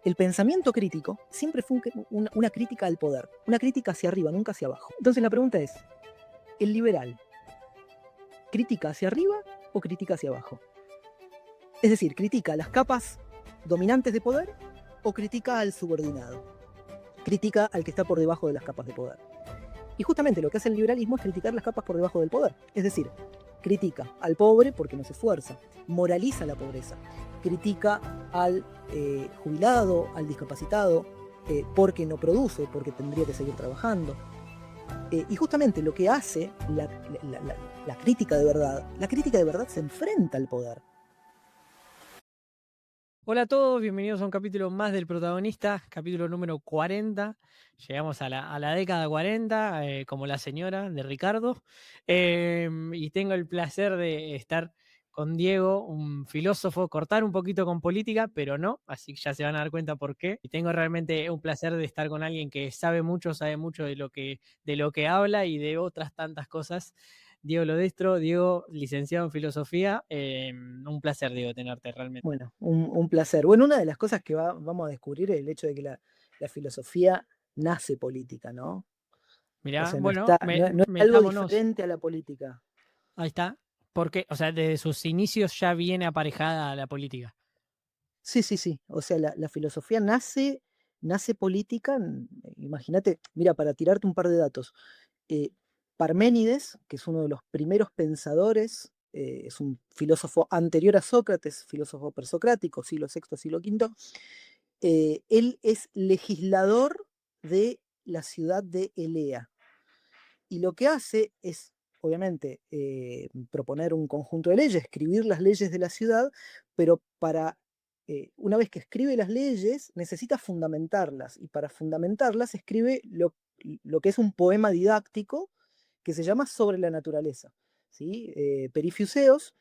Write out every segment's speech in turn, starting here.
El pensamiento crítico siempre fue una crítica al poder, una crítica hacia arriba, nunca hacia abajo. Entonces la pregunta es, ¿el liberal critica hacia arriba o critica hacia abajo? Es decir, ¿critica a las capas dominantes de poder o critica al subordinado? Critica al que está por debajo de las capas de poder. Y justamente lo que hace el liberalismo es criticar las capas por debajo del poder. Es decir, critica al pobre porque no se esfuerza, moraliza la pobreza, critica al jubilado, al discapacitado, porque no produce, porque tendría que seguir trabajando. Y justamente lo que hace la crítica de verdad se enfrenta al poder. Hola a todos, bienvenidos a un capítulo más del Protagonista, capítulo número 40. Llegamos a la década 40, como la señora de Ricardo. Y tengo el placer de estar con Diego, un filósofo, cortar un poquito con política, pero no, así que ya se van a dar cuenta por qué. Y tengo realmente un placer de estar con alguien que sabe mucho de lo que habla y de otras tantas cosas. Diego Lodestro, Diego, licenciado en filosofía. Un placer, Diego, tenerte realmente. Bueno, un placer. Bueno, una de las cosas que vamos a descubrir es el hecho de que la filosofía nace política, ¿no? O Mirá, sea, bueno, no es algo metámonos. diferente a la política. Ahí está. Porque, o sea, desde sus inicios ya viene aparejada a la política. Sí, sí, sí. O sea, la filosofía nace política. Imagínate, mira, para tirarte un par de datos. eh, Parménides, que es uno de los primeros pensadores, es un filósofo anterior a Sócrates, filósofo presocrático, siglo sexto, siglo quinto. Él es legislador de la ciudad de Elea. Y lo que hace es, obviamente, proponer un conjunto de leyes, escribir las leyes de la ciudad, pero una vez que escribe las leyes, necesita fundamentarlas. Y para fundamentarlas escribe lo que es un poema didáctico que se llama Sobre la naturaleza. ¿Sí? Perifiuseos,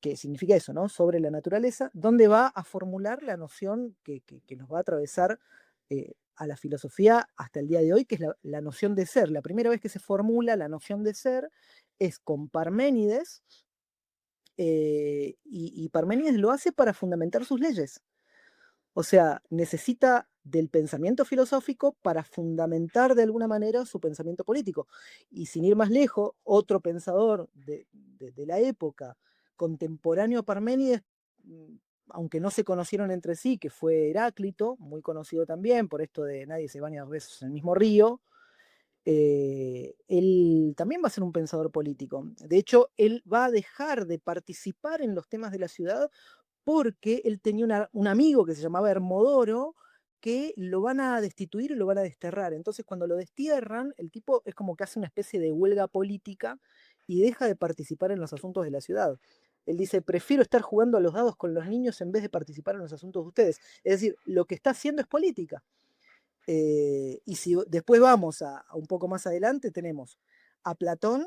que significa eso, ¿no? Sobre la naturaleza, donde va a formular la noción que nos va a atravesar a la filosofía hasta el día de hoy, que es la noción de ser. La primera vez que se formula la noción de ser es con Parménides, y Parménides lo hace para fundamentar sus leyes. O sea, necesita del pensamiento filosófico para fundamentar de alguna manera su pensamiento político. Y sin ir más lejos, otro pensador de la época, contemporáneo a Parménides, mm, aunque no se conocieron entre sí, que fue Heráclito, muy conocido también por esto de nadie se baña 2 veces en el mismo río. Él también va a ser un pensador político. De hecho, él va a dejar de participar en los temas de la ciudad porque él tenía un amigo que se llamaba Hermodoro, que lo van a destituir y lo van a desterrar. Entonces, cuando lo destierran, el tipo es como que hace una especie de huelga política y deja de participar en los asuntos de la ciudad. Él dice, prefiero estar jugando a los dados con los niños en vez de participar en los asuntos de ustedes. Es decir, lo que está haciendo es política. Y si después vamos a un poco más adelante, tenemos a Platón,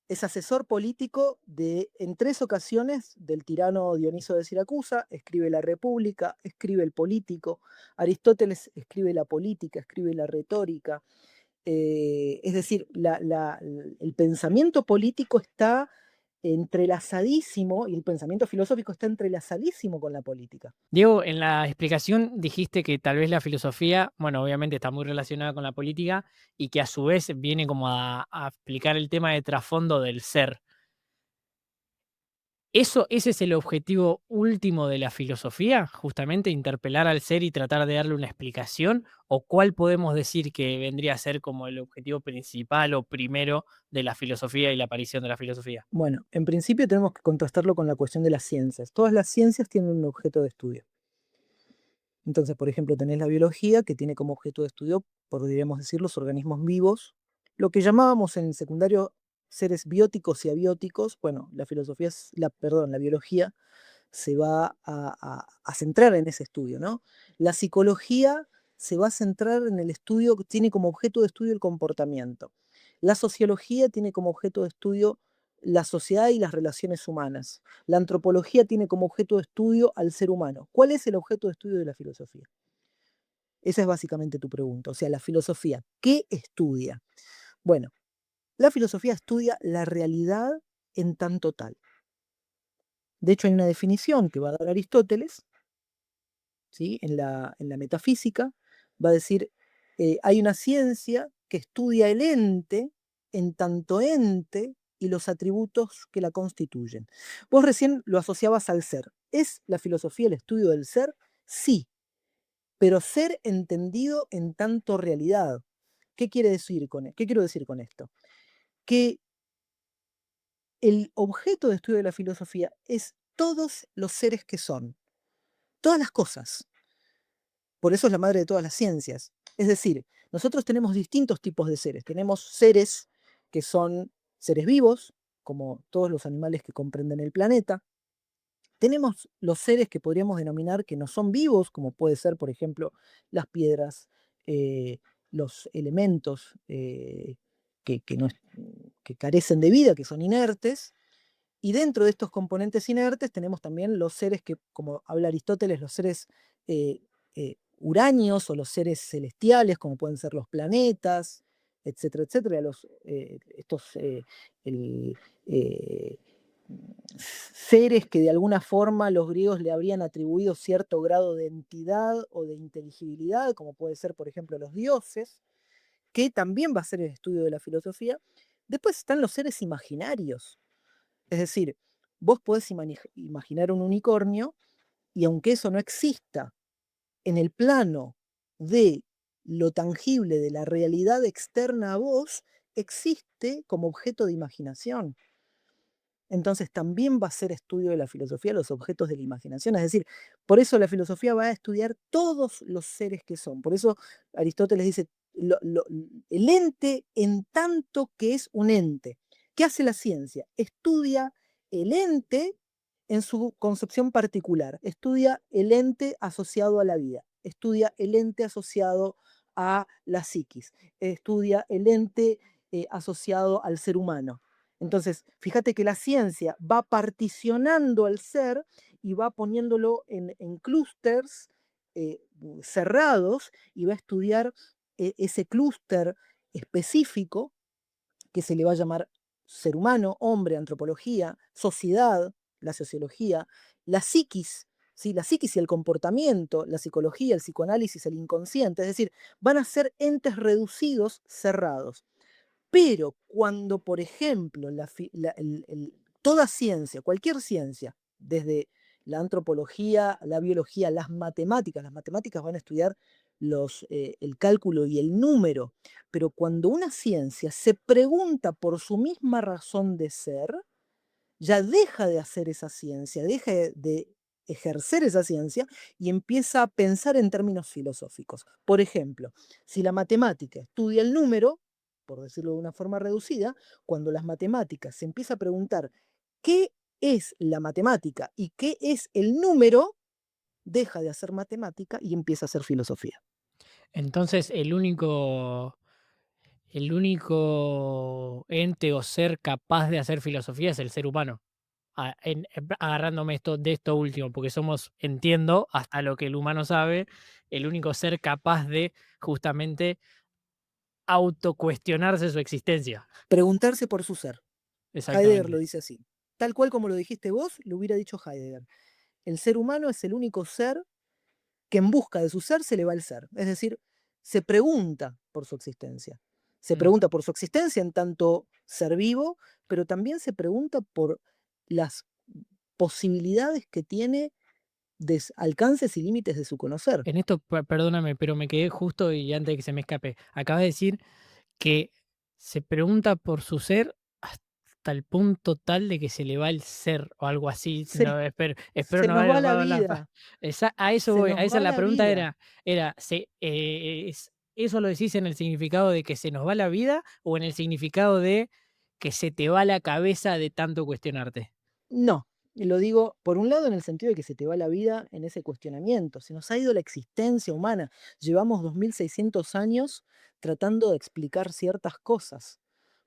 es asesor político en 3 ocasiones del tirano Dioniso de Siracusa, escribe La República, escribe El Político, Aristóteles escribe la política, escribe la retórica. Es decir, el pensamiento político está entrelazadísimo y el pensamiento filosófico está entrelazadísimo con la política. Diego, en la explicación dijiste que tal vez la filosofía, bueno, obviamente está muy relacionada con la política y que a su vez viene como a explicar el tema de trasfondo del ser. ¿Ese es el objetivo último de la filosofía? Justamente interpelar al ser y tratar de darle una explicación, ¿o cuál podemos decir que vendría a ser como el objetivo principal o primero de la filosofía y la aparición de la filosofía? Bueno, en principio tenemos que contrastarlo con la cuestión de las ciencias. Todas las ciencias tienen un objeto de estudio. Entonces, por ejemplo, tenés la biología, que tiene como objeto de estudio, podríamos decir, los organismos vivos, lo que llamábamos en el secundario seres bióticos y abióticos. Bueno, la biología se va a centrar en ese estudio, ¿no? La psicología se va a centrar en el estudio que tiene como objeto de estudio el comportamiento. La sociología tiene como objeto de estudio la sociedad y las relaciones humanas. La antropología tiene como objeto de estudio al ser humano. ¿Cuál es el objeto de estudio de la filosofía? Esa es básicamente tu pregunta. O sea, la filosofía, ¿qué estudia? Bueno, la filosofía estudia la realidad en tanto tal. De hecho, hay una definición que va a dar Aristóteles, ¿sí? En la metafísica va a decir, hay una ciencia que estudia el ente en tanto ente y los atributos que la constituyen. Vos recién lo asociabas al ser. ¿Es la filosofía el estudio del ser? Sí, pero ser entendido en tanto realidad. ¿Qué quiero decir con esto? Que el objeto de estudio de la filosofía es todos los seres que son, todas las cosas. Por eso es la madre de todas las ciencias. Es decir, nosotros tenemos distintos tipos de seres. Tenemos seres que son seres vivos, como todos los animales que comprenden el planeta. Tenemos los seres que podríamos denominar que no son vivos, como puede ser, por ejemplo, las piedras, eh, los elementos que carecen de vida, que son inertes. Y dentro de estos componentes inertes tenemos también los seres que, como habla Aristóteles, los seres uráneos o los seres celestiales, como pueden ser los planetas, etcétera, etcétera. El, eh, seres que de alguna forma los griegos le habrían atribuido cierto grado de entidad o de inteligibilidad, como puede ser, por ejemplo, los dioses, que también va a ser el estudio de la filosofía. Después están los seres imaginarios, es decir, vos podés imaginar un unicornio y aunque eso no exista en el plano de lo tangible, de la realidad externa a vos, existe como objeto de imaginación. Entonces también va a ser estudio de la filosofía los objetos de la imaginación. Es decir, por eso la filosofía va a estudiar todos los seres que son. Por eso Aristóteles dice, el ente en tanto que es un ente. ¿Qué hace la ciencia? Estudia el ente en su concepción particular. Estudia el ente asociado a la vida. Estudia el ente asociado a la psiquis. Estudia el ente asociado al ser humano. Entonces, fíjate que la ciencia va particionando al ser y va poniéndolo en clústeres cerrados y va a estudiar ese clúster específico que se le va a llamar ser humano, hombre, antropología, sociedad, la sociología, la psiquis, ¿sí? La psiquis y el comportamiento, la psicología, el psicoanálisis, el inconsciente, es decir, van a ser entes reducidos, cerrados. Pero cuando, por ejemplo, toda ciencia, cualquier ciencia, desde la antropología, la biología, las matemáticas van a estudiar el cálculo y el número, pero cuando una ciencia se pregunta por su misma razón de ser, ya deja de hacer esa ciencia, deja de ejercer esa ciencia y empieza a pensar en términos filosóficos. Por ejemplo, si la matemática estudia el número, por decirlo de una forma reducida, cuando las matemáticas se empieza a preguntar qué es la matemática y qué es el número, deja de hacer matemática y empieza a hacer filosofía. Entonces, el único ente o ser capaz de hacer filosofía es el ser humano. Agarrándome de esto último, porque somos, entiendo, hasta lo que el humano sabe, el único ser capaz de justamente autocuestionarse su existencia. Preguntarse por su ser. Heidegger lo Exactamente. dice así. Tal cual como lo dijiste vos, lo hubiera dicho Heidegger. El ser humano es el único ser que en busca de su ser se le va el ser. Es decir, se pregunta por su existencia. Se Mm. pregunta por su existencia en tanto ser vivo, pero también se pregunta por las posibilidades que tiene de alcances y límites de su conocer. En esto, perdóname, pero me quedé justo y antes de que se me escape. Acabas de decir que se pregunta por su ser hasta el punto tal de que se le va el ser o algo así. Se, No, espero se no nos va haber la dado vida, a eso se voy. nos A esa va la la pregunta vida. ¿eso lo decís en el significado de que se nos va la vida o en el significado de que se te va la cabeza de tanto cuestionarte? No, lo digo por un lado en el sentido de que se te va la vida en ese cuestionamiento, se nos ha ido la existencia humana. Llevamos 2600 años tratando de explicar ciertas cosas.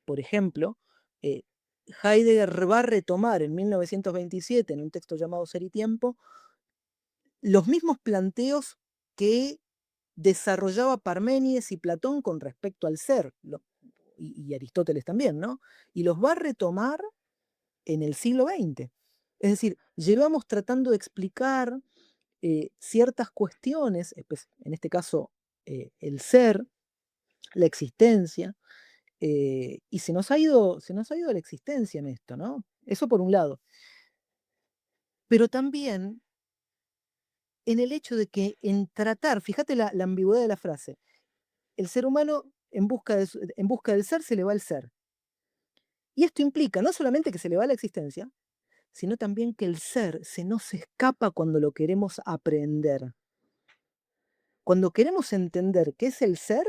Por ejemplo, eh, Heidegger va a retomar en 1927, en un texto llamado Ser y Tiempo, los mismos planteos que desarrollaba Parménides y Platón con respecto al ser, y Aristóteles también, ¿no? Y los va a retomar en el siglo XX. Es decir, llevamos tratando de explicar ciertas cuestiones, en este caso el ser, la existencia, y se nos ha ido la existencia en esto, ¿no? Eso por un lado. Pero también en el hecho de que en tratar, fíjate la ambigüedad de la frase, el ser humano en busca del ser se le va el ser. Y esto implica no solamente que se le va la existencia, sino también que el ser se nos escapa cuando lo queremos aprender. Cuando queremos entender qué es el ser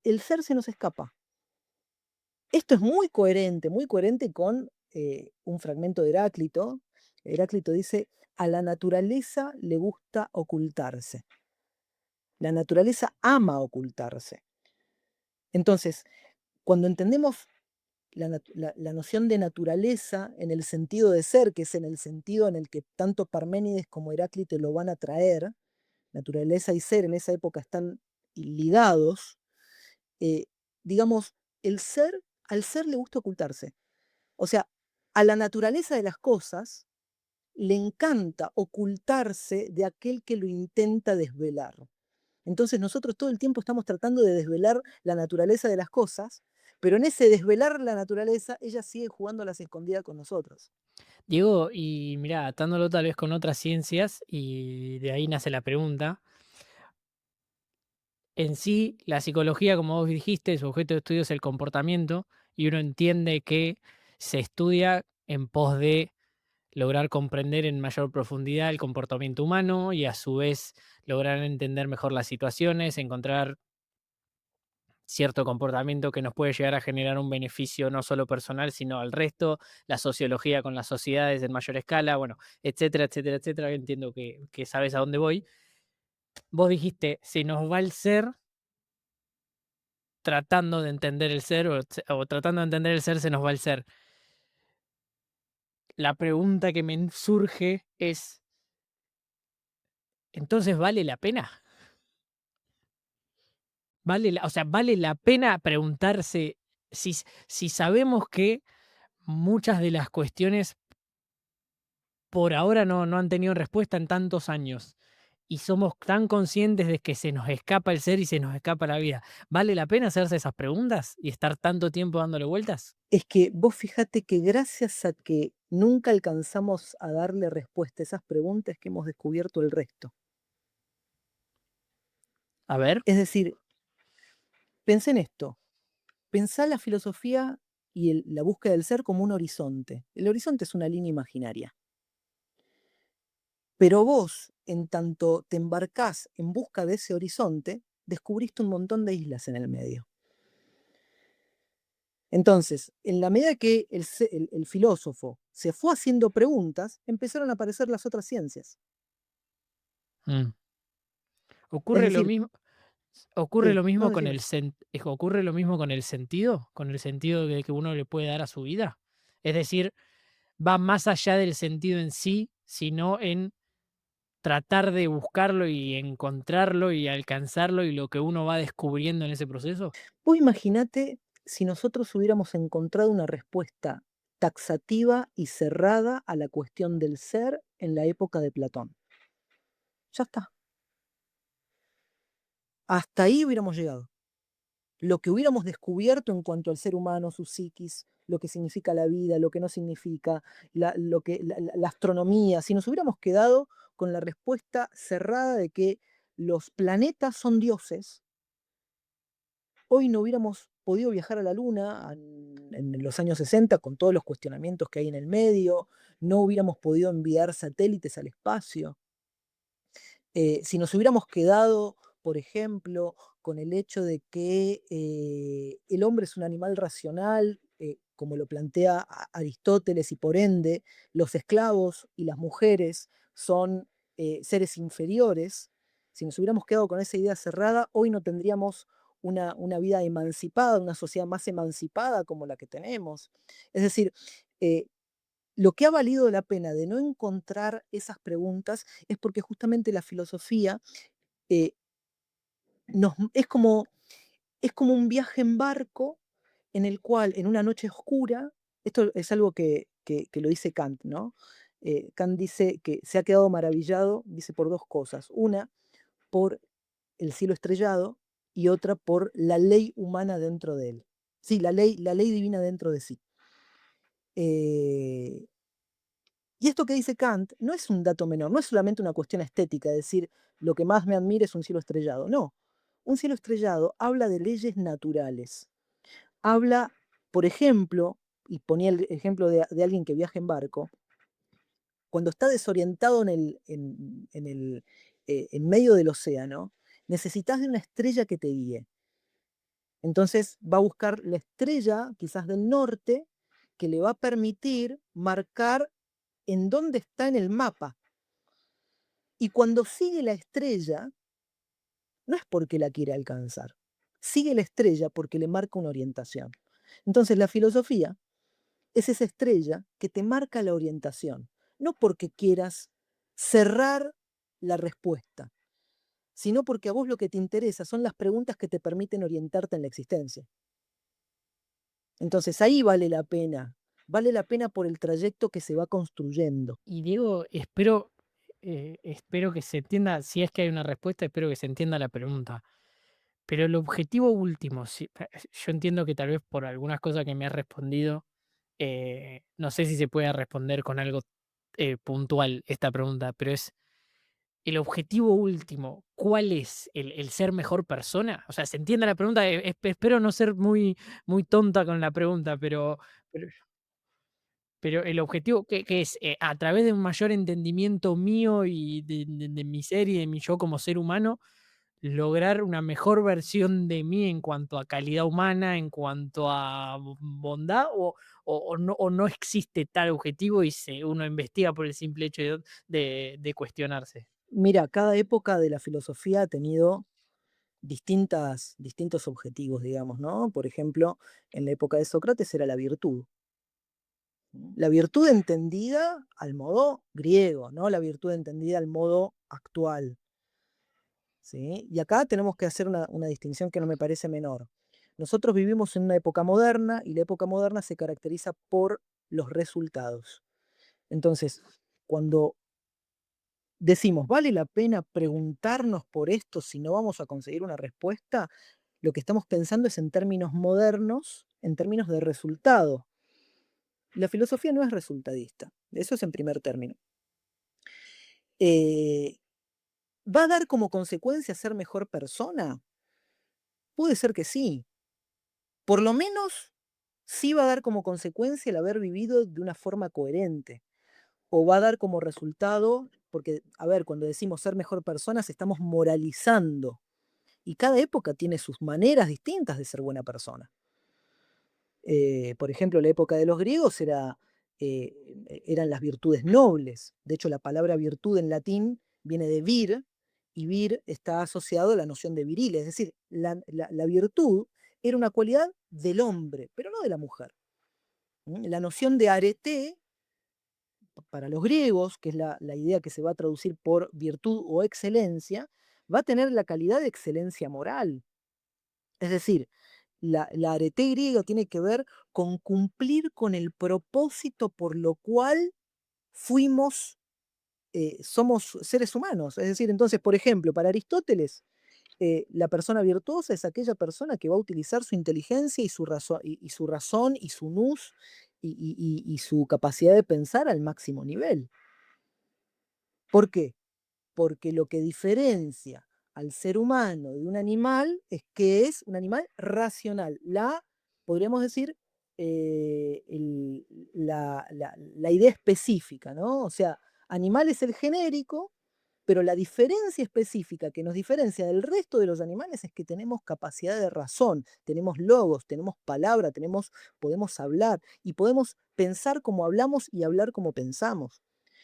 se nos escapa. Esto es muy coherente con un fragmento de Heráclito. Heráclito dice, a la naturaleza le gusta ocultarse. La naturaleza ama ocultarse. Entonces, cuando entendemos la noción de naturaleza en el sentido de ser, que es en el sentido en el que tanto Parménides como Heráclito lo van a traer, naturaleza y ser en esa época están ligados, eh, digamos, al ser le gusta ocultarse. O sea, a la naturaleza de las cosas le encanta ocultarse de aquel que lo intenta desvelar. Entonces nosotros todo el tiempo estamos tratando de desvelar la naturaleza de las cosas, pero en ese desvelar la naturaleza, ella sigue jugando a las escondidas con nosotros. Diego, y mira, atándolo tal vez con otras ciencias, y de ahí nace la pregunta. En sí, la psicología, como vos dijiste, su objeto de estudio es el comportamiento, y uno entiende que se estudia en pos de lograr comprender en mayor profundidad el comportamiento humano y a su vez lograr entender mejor las situaciones, encontrar cierto comportamiento que nos puede llegar a generar un beneficio no solo personal, sino al resto, la sociología con las sociedades en mayor escala, bueno, etcétera, etcétera, etcétera. Entiendo que sabes a dónde voy. Vos dijiste, se nos va el ser tratando de entender el ser o tratando de entender el ser, se nos va el ser. La pregunta que me surge es, ¿entonces vale la pena? O sea, ¿vale la pena preguntarse si sabemos que muchas de las cuestiones por ahora no han tenido respuesta en tantos años y somos tan conscientes de que se nos escapa el ser y se nos escapa la vida? ¿Vale la pena hacerse esas preguntas y estar tanto tiempo dándole vueltas? Es que vos fíjate que gracias a que nunca alcanzamos a darle respuesta a esas preguntas es que hemos descubierto el resto. A ver. Es decir, pensé en esto, pensá la filosofía y la búsqueda del ser como un horizonte. El horizonte es una línea imaginaria. Pero vos, en tanto te embarcás en busca de ese horizonte, descubriste un montón de islas en el medio. Entonces, en la medida que el filósofo se fue haciendo preguntas, empezaron a aparecer las otras ciencias. Mm. Es Ocurre lo decir, mismo, ocurre sí, lo mismo no, con decime. ocurre lo mismo con el sentido que uno le puede dar a su vida. Es decir, va más allá del sentido en sí, sino en tratar de buscarlo y encontrarlo y alcanzarlo y lo que uno va descubriendo en ese proceso. Vos imaginate si nosotros hubiéramos encontrado una respuesta taxativa y cerrada a la cuestión del ser en la época de Platón. Ya está. Hasta ahí hubiéramos llegado. Lo que hubiéramos descubierto en cuanto al ser humano, su psiquis, lo que significa la vida, lo que no significa, la astronomía, si nos hubiéramos quedado con la respuesta cerrada de que los planetas son dioses, hoy no hubiéramos podido viajar a la Luna en los años 60 con todos los cuestionamientos que hay en el medio, no hubiéramos podido enviar satélites al espacio. Si nos hubiéramos quedado, por ejemplo, con el hecho de que el hombre es un animal racional, como lo plantea Aristóteles, y por ende los esclavos y las mujeres son seres inferiores, si nos hubiéramos quedado con esa idea cerrada, hoy no tendríamos una vida emancipada, una sociedad más emancipada como la que tenemos. Es decir, eh, lo que ha valido la pena de no encontrar esas preguntas es porque justamente la filosofía eh, es como un viaje en barco en el cual en una noche oscura, esto es algo que lo dice Kant, ¿no? Kant dice que se ha quedado maravillado, dice, por dos cosas. Una, por el cielo estrellado y otra por la ley humana dentro de él. Sí, la ley divina dentro de sí. Eh, y esto que dice Kant no es un dato menor, no es solamente una cuestión estética, decir, lo que más me admira es un cielo estrellado. No, un cielo estrellado habla de leyes naturales. Habla, por ejemplo, y ponía el ejemplo de alguien que viaja en barco, cuando está desorientado en medio del océano, necesitas de una estrella que te guíe. Entonces va a buscar la estrella, quizás del norte, que le va a permitir marcar en dónde está en el mapa. Y cuando sigue la estrella, no es porque la quiere alcanzar, sigue la estrella porque le marca una orientación. Entonces la filosofía es esa estrella que te marca la orientación, no porque quieras cerrar la respuesta, sino porque a vos lo que te interesa son las preguntas que te permiten orientarte en la existencia. Entonces ahí vale la pena por el trayecto que se va construyendo. Y Diego, espero que se entienda, si es que hay una respuesta, espero que se entienda la pregunta. Pero el objetivo último, yo entiendo que tal vez por algunas cosas que me has respondido, no sé si se puede responder con algo puntual esta pregunta, pero es el objetivo último, ¿cuál es? ¿El ser mejor persona? O sea, se entiende la pregunta, espero no ser muy tonta con la pregunta, pero pero el objetivo, ¿qué es? A través de un mayor entendimiento mío y de mi ser y de mi yo como ser humano, lograr una mejor versión de mí en cuanto a calidad humana, en cuanto a bondad, o no existe tal objetivo y uno investiga por el simple hecho de cuestionarse. Mira, cada época de la filosofía ha tenido distintos objetivos, digamos, ¿no? Por ejemplo, en la época de Sócrates era la virtud. La virtud entendida al modo griego, no la virtud entendida al modo actual. ¿Sí? Y acá tenemos que hacer una distinción que no me parece menor. Nosotros vivimos en una época moderna y la época moderna se caracteriza por los resultados. Entonces, cuando decimos, ¿vale la pena preguntarnos por esto si no vamos a conseguir una respuesta? Lo que estamos pensando es en términos modernos, en términos de resultado. La filosofía no es resultadista, eso es en primer término. Eh, ¿Va a dar como consecuencia ser mejor persona? Puede ser que sí. Por lo menos sí va a dar como consecuencia el haber vivido de una forma coherente. O va a dar como resultado, porque, a ver, cuando decimos ser mejor personas, estamos moralizando. Y cada época tiene sus maneras distintas de ser buena persona. Por ejemplo, la época de los griegos eran las virtudes nobles. De hecho, la palabra virtud en latín viene de vir, y vir está asociado a la noción de viril. Es decir, la virtud era una cualidad del hombre, pero no de la mujer. La noción de arete, para los griegos, que es la idea que se va a traducir por virtud o excelencia, va a tener la calidad de excelencia moral. Es decir, la arete griega tiene que ver con cumplir con el propósito por lo cual fuimos, somos seres humanos. Es decir, entonces, por ejemplo, para Aristóteles, la persona virtuosa es aquella persona que va a utilizar su inteligencia y su razón y su nous y su capacidad de pensar al máximo nivel. ¿Por qué? Porque lo que diferencia al ser humano de un animal es que es un animal racional. Podríamos decir, la idea específica, ¿no? O sea, animal es el genérico, pero la diferencia específica que nos diferencia del resto de los animales es que tenemos capacidad de razón, tenemos logos, tenemos palabra, podemos hablar y podemos pensar como hablamos y hablar como pensamos.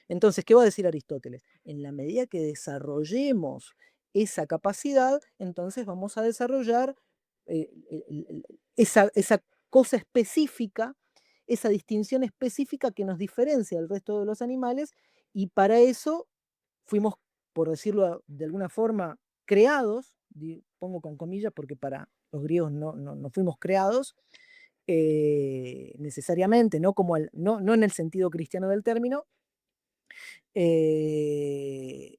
Entonces, ¿qué va a decir Aristóteles? En la medida que desarrollemos esa capacidad, entonces vamos a desarrollar esa cosa específica, esa distinción específica que nos diferencia del resto de los animales, y para eso fuimos, por decirlo de alguna forma, creados, pongo con comillas porque para los griegos no fuimos creados necesariamente, no en el sentido cristiano del término, Eh,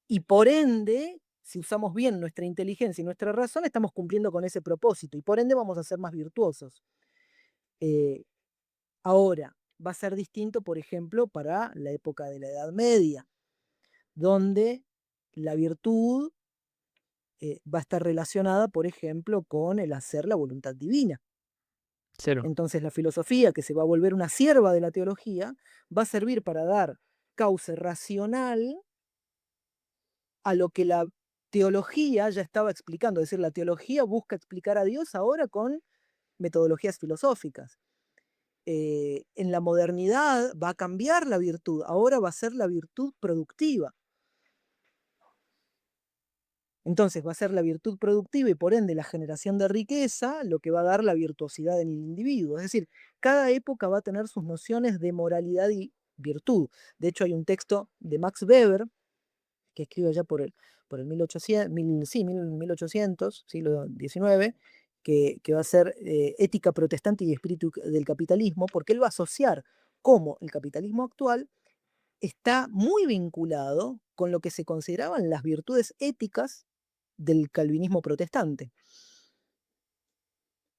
y por ende, si usamos bien nuestra inteligencia y nuestra razón, estamos cumpliendo con ese propósito y por ende vamos a ser más virtuosos. Eh, Ahora, va a ser distinto, por ejemplo, para la época de la Edad Media, donde la virtud va a estar relacionada, por ejemplo, con el hacer la voluntad divina. Cero. Entonces la filosofía, que se va a volver una sierva de la teología, va a servir para dar cauce racional a lo que la teología ya estaba explicando. Es decir, la teología busca explicar a Dios ahora con metodologías filosóficas. En la modernidad va a cambiar la virtud, ahora va a ser la virtud productiva. Entonces va a ser la virtud productiva y por ende la generación de riqueza lo que va a dar la virtuosidad en el individuo. Es decir, cada época va a tener sus nociones de moralidad y virtud. De hecho, hay un texto de Max Weber que escribe allá por el 1800, sí, 1800, siglo XIX, que va a ser Ética protestante y espíritu del capitalismo, porque él va a asociar cómo el capitalismo actual está muy vinculado con lo que se consideraban las virtudes éticas del calvinismo protestante.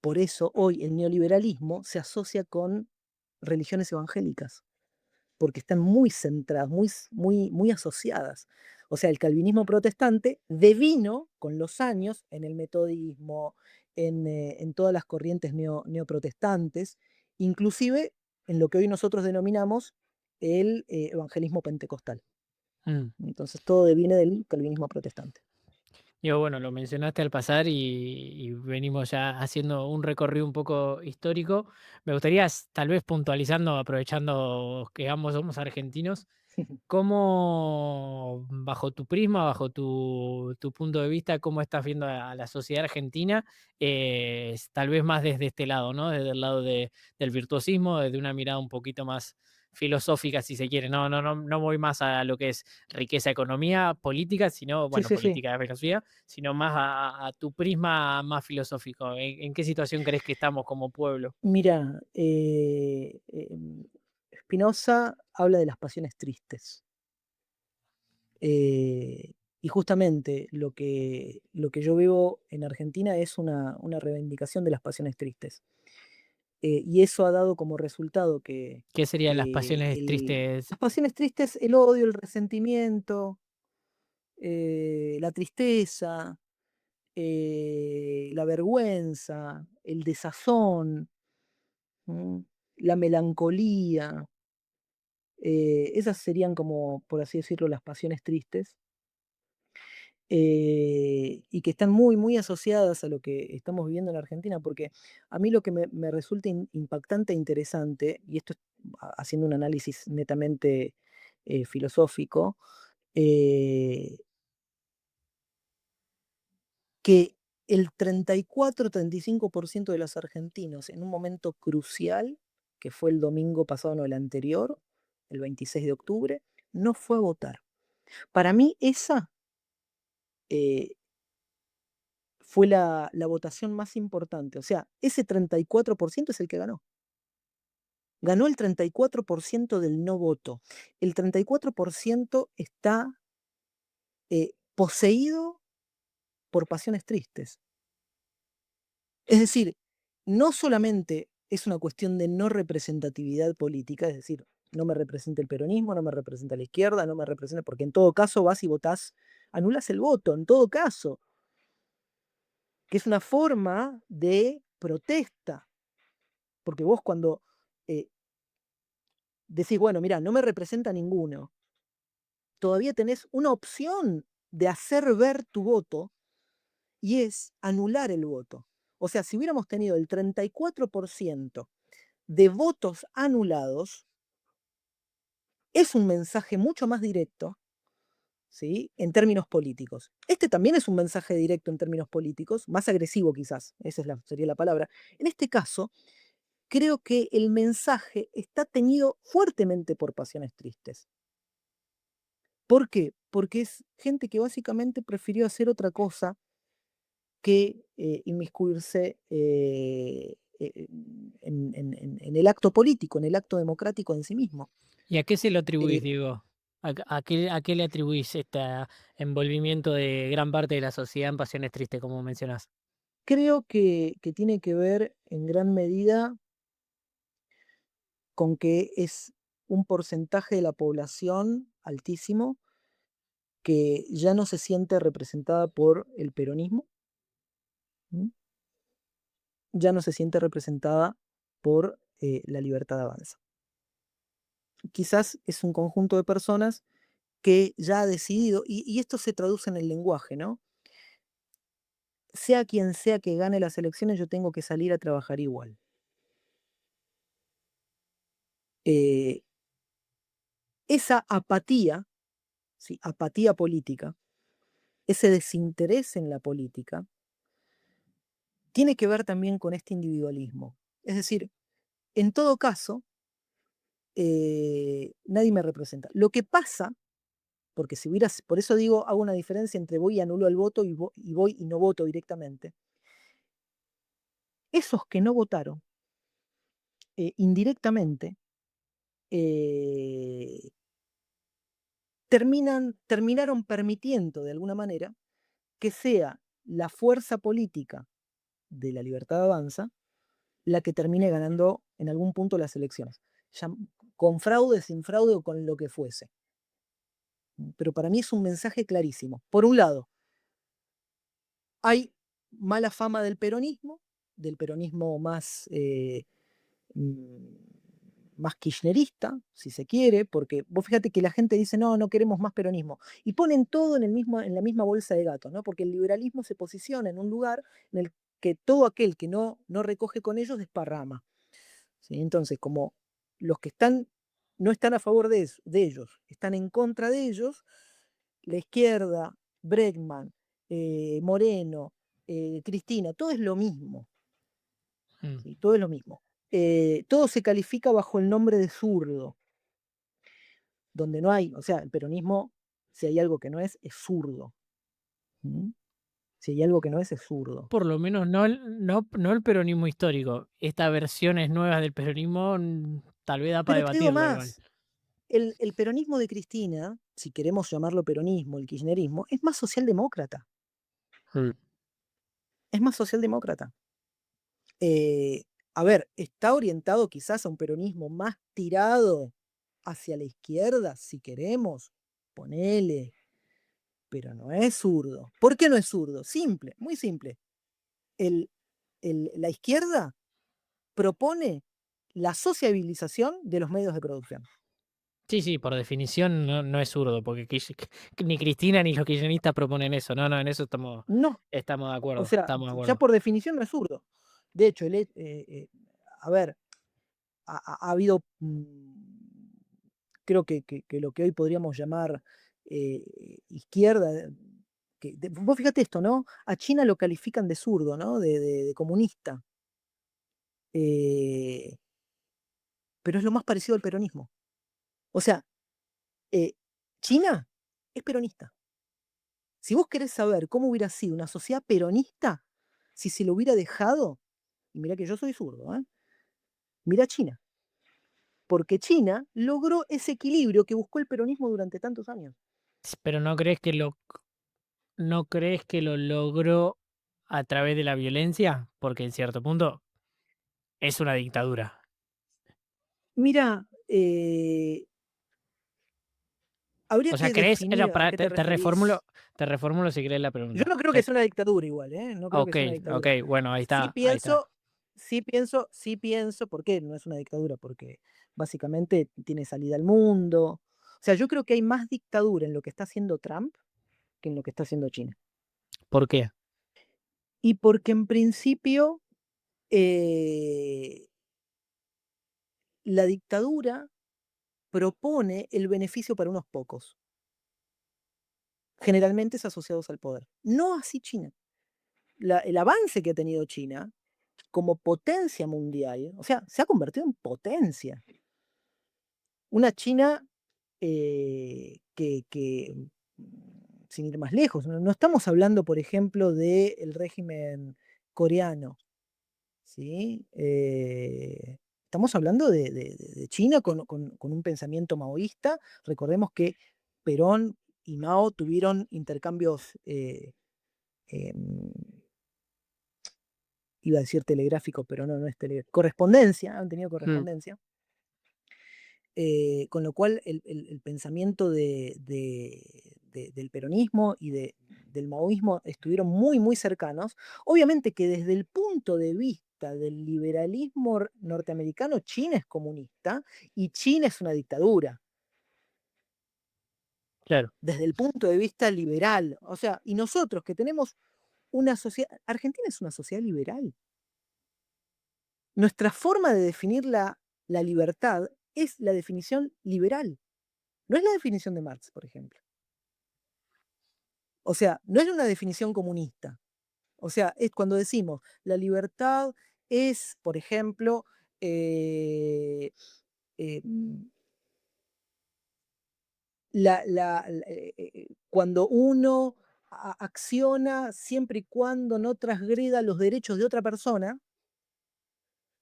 Por eso hoy el neoliberalismo se asocia con religiones evangélicas, porque están muy centradas, muy asociadas. O sea, el calvinismo protestante devino con los años en el metodismo, en todas las corrientes neoprotestantes, inclusive en lo que hoy nosotros denominamos el evangelismo pentecostal. Mm. Entonces todo deviene del calvinismo protestante. Digo, bueno, lo mencionaste al pasar y venimos ya haciendo un recorrido un poco histórico. Me gustaría, tal vez puntualizando, aprovechando que ambos somos argentinos, ¿cómo, bajo tu prisma, bajo tu punto de vista, cómo estás viendo a la sociedad argentina? Tal vez más desde este lado, ¿no? Desde el lado del virtuosismo, desde una mirada un poquito más filosófica, si se quiere. No voy más a lo que es riqueza, economía, política, sino, Sí, bueno, sí, sí. política, filosofía, sino más a tu prisma más filosófico. ¿En qué situación crees que estamos como pueblo? Mira, Spinoza habla de las pasiones tristes. Eh, y justamente lo que yo veo en Argentina es una reivindicación de las pasiones tristes. Y eso ha dado como resultado ¿Qué serían las que pasiones tristes? las pasiones tristes, el odio, el resentimiento, la tristeza, la vergüenza, el desazón, ¿m? La melancolía, esas serían como, por así decirlo, las pasiones tristes. Y que están muy asociadas a lo que estamos viviendo en la Argentina, porque a mí lo que me resulta impactante e interesante, y esto es haciendo un análisis netamente filosófico, eh, que el 34-35% de los argentinos en un momento crucial, que fue el domingo pasado, no el anterior, el 26 de octubre, no fue a votar. Para mí esa eh, fue la votación más importante. O sea, ese 34% es el que ganó. Ganó el 34% del no voto. El 34% está poseído por pasiones tristes. Es decir, no solamente es una cuestión de no representatividad política, es decir, no me representa el peronismo, no me representa la izquierda, no me representa, porque en todo caso vas y votás, anulas el voto, en todo caso, que es una forma de protesta. Porque vos cuando eh, decís, bueno, mira, no me representa ninguno, todavía tenés una opción de hacer ver tu voto y es anular el voto. O sea, si hubiéramos tenido el 34% de votos anulados, es un mensaje mucho más directo, ¿sí? En términos políticos. Este también es un mensaje directo en términos políticos, más agresivo quizás, esa es sería la palabra. En este caso, creo que el mensaje está teñido fuertemente por pasiones tristes. ¿Por qué? Porque es gente que básicamente prefirió hacer otra cosa que inmiscuirse en el acto político, en el acto democrático en sí mismo. ¿Y a qué se lo atribuís, Eh, Diego? ¿A qué le atribuís este envolvimiento de gran parte de la sociedad en pasiones tristes, como mencionás? Creo que tiene que ver en gran medida con que es un porcentaje de la población altísimo que ya no se siente representada por el peronismo, ¿m? Ya no se siente representada por La Libertad Avanza. Quizás es un conjunto de personas que ya ha decidido, y esto se traduce en el lenguaje, ¿no? Sea quien sea que gane las elecciones, yo tengo que salir a trabajar igual. Eh, esa apatía, ¿sí? Apatía política, ese desinterés en la política, tiene que ver también con este individualismo. Es decir, en todo caso, nadie me representa. Lo que pasa, porque si hubieras, por eso digo, hago una diferencia entre voy y anulo el voto y voy y no voto directamente. Esos que no votaron, indirectamente, eh, terminaron permitiendo de alguna manera que sea la fuerza política de La Libertad Avanza la que termine ganando en algún punto las elecciones, ya con fraude, sin fraude o con lo que fuese. Pero para mí es un mensaje clarísimo. Por un lado, hay mala fama del peronismo más, mm, más kirchnerista, si se quiere, porque vos fíjate que la gente dice, no, no queremos más peronismo, y ponen todo en la misma bolsa de gatos, ¿no? Porque el liberalismo se posiciona en un lugar en el que todo aquel que no recoge con ellos desparrama. ¿Sí? Entonces, como los que no están a favor de ellos, están en contra de ellos, la izquierda, Bregman, Moreno, Cristina, todo es lo mismo, Mm. ¿sí? Todo es lo mismo. Todo se califica bajo el nombre de zurdo, donde no hay, o sea, el peronismo, si hay algo que no es zurdo. ¿Mm? Si hay algo que no es zurdo. Por lo menos no el peronismo histórico. Estas versiones nuevas del peronismo, tal vez da para Pero te digo debatirlo igual. más, el peronismo de Cristina, si queremos llamarlo peronismo, el kirchnerismo, es más socialdemócrata. Mm. Es más socialdemócrata. Eh, a ver, está orientado quizás a un peronismo más tirado hacia la izquierda, si queremos, ponele, pero no es zurdo. ¿Por qué no es zurdo? Simple, muy simple. El, la izquierda propone la sociabilización de los medios de producción. Sí, sí, por definición no es zurdo, porque ni Cristina ni los kirchneristas proponen eso. No, no, en eso estamos, No, estamos de o acuerdo, sea, estamos de ya acuerdo. por definición no es zurdo. De hecho, a ver, ha habido, creo que lo que hoy podríamos llamar izquierda, vos fíjate esto, ¿no? A China lo califican de zurdo, ¿no? De comunista, eh, pero es lo más parecido al peronismo. O sea, eh, China es peronista. Si vos querés saber cómo hubiera sido una sociedad peronista, si se lo hubiera dejado, y mira que yo soy zurdo, mira China, porque China logró ese equilibrio que buscó el peronismo durante tantos años. Pero ¿no crees que lo logró a través de la violencia? Porque en cierto punto es una dictadura. Mira, habría O sea, que ¿crees? definir a Para, qué te te reformulo, referís. te reformulo si querés la Yo pregunta. no creo que sea una dictadura igual, ¿eh? No creo que Ok, sea una ok, dictadura. bueno, ahí Sí está, ahí está. pienso, sí pienso, ¿por qué no es una dictadura? Porque básicamente tiene salida al mundo. O sea, yo creo que hay más dictadura en lo que está haciendo Trump que en lo que está haciendo China. ¿Por qué? Y porque en principio eh, la dictadura propone el beneficio para unos pocos, generalmente es asociados al poder. No así China. El avance que ha tenido China como potencia mundial, o sea, se ha convertido en potencia. Una China sin ir más lejos, no estamos hablando, por ejemplo, del régimen coreano, ¿sí? estamos hablando de China con un pensamiento maoísta. Recordemos que Perón y Mao tuvieron intercambios, em, iba a decir telegráfico, pero no, no es correspondencia, han tenido Mm, correspondencia. Con lo cual el pensamiento del peronismo y del maoísmo estuvieron muy, muy cercanos. Obviamente que desde el punto de vista del liberalismo norteamericano, China es comunista y China es una dictadura, claro. desde el punto de vista liberal. O sea, y nosotros que tenemos una sociedad, Argentina es una sociedad liberal. Nuestra forma de definir la libertad es la definición liberal, no es la definición de Marx, por ejemplo. O sea, no es una definición comunista. O sea, es cuando decimos la libertad es, por ejemplo, eh, em, cuando uno acciona siempre y cuando no transgreda los derechos de otra persona,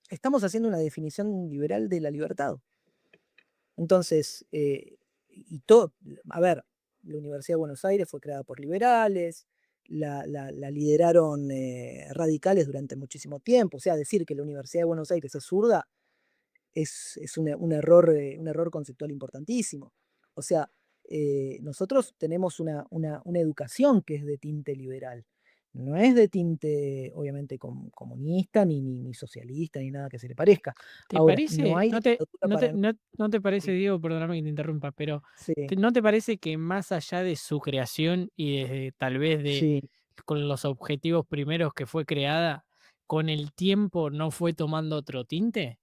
estamos haciendo una definición liberal de la libertad. Entonces, y todo, a ver, la Universidad de Buenos Aires fue creada por liberales, la lideraron radicales durante muchísimo tiempo. O sea, decir que la Universidad de Buenos Aires es zurda es un error conceptual importantísimo. O sea, nosotros tenemos una educación que es de tinte liberal. No es de tinte, obviamente, comunista, ni socialista, ni nada que se le parezca. ¿Te Ahora, no parece, hay dictadura para mí. no te parece, Sí, Diego, perdóname que te interrumpa, pero sí, ¿no te parece que más allá de su creación y desde tal vez de sí. con los objetivos primeros que fue creada, con el tiempo no fue tomando otro tinte?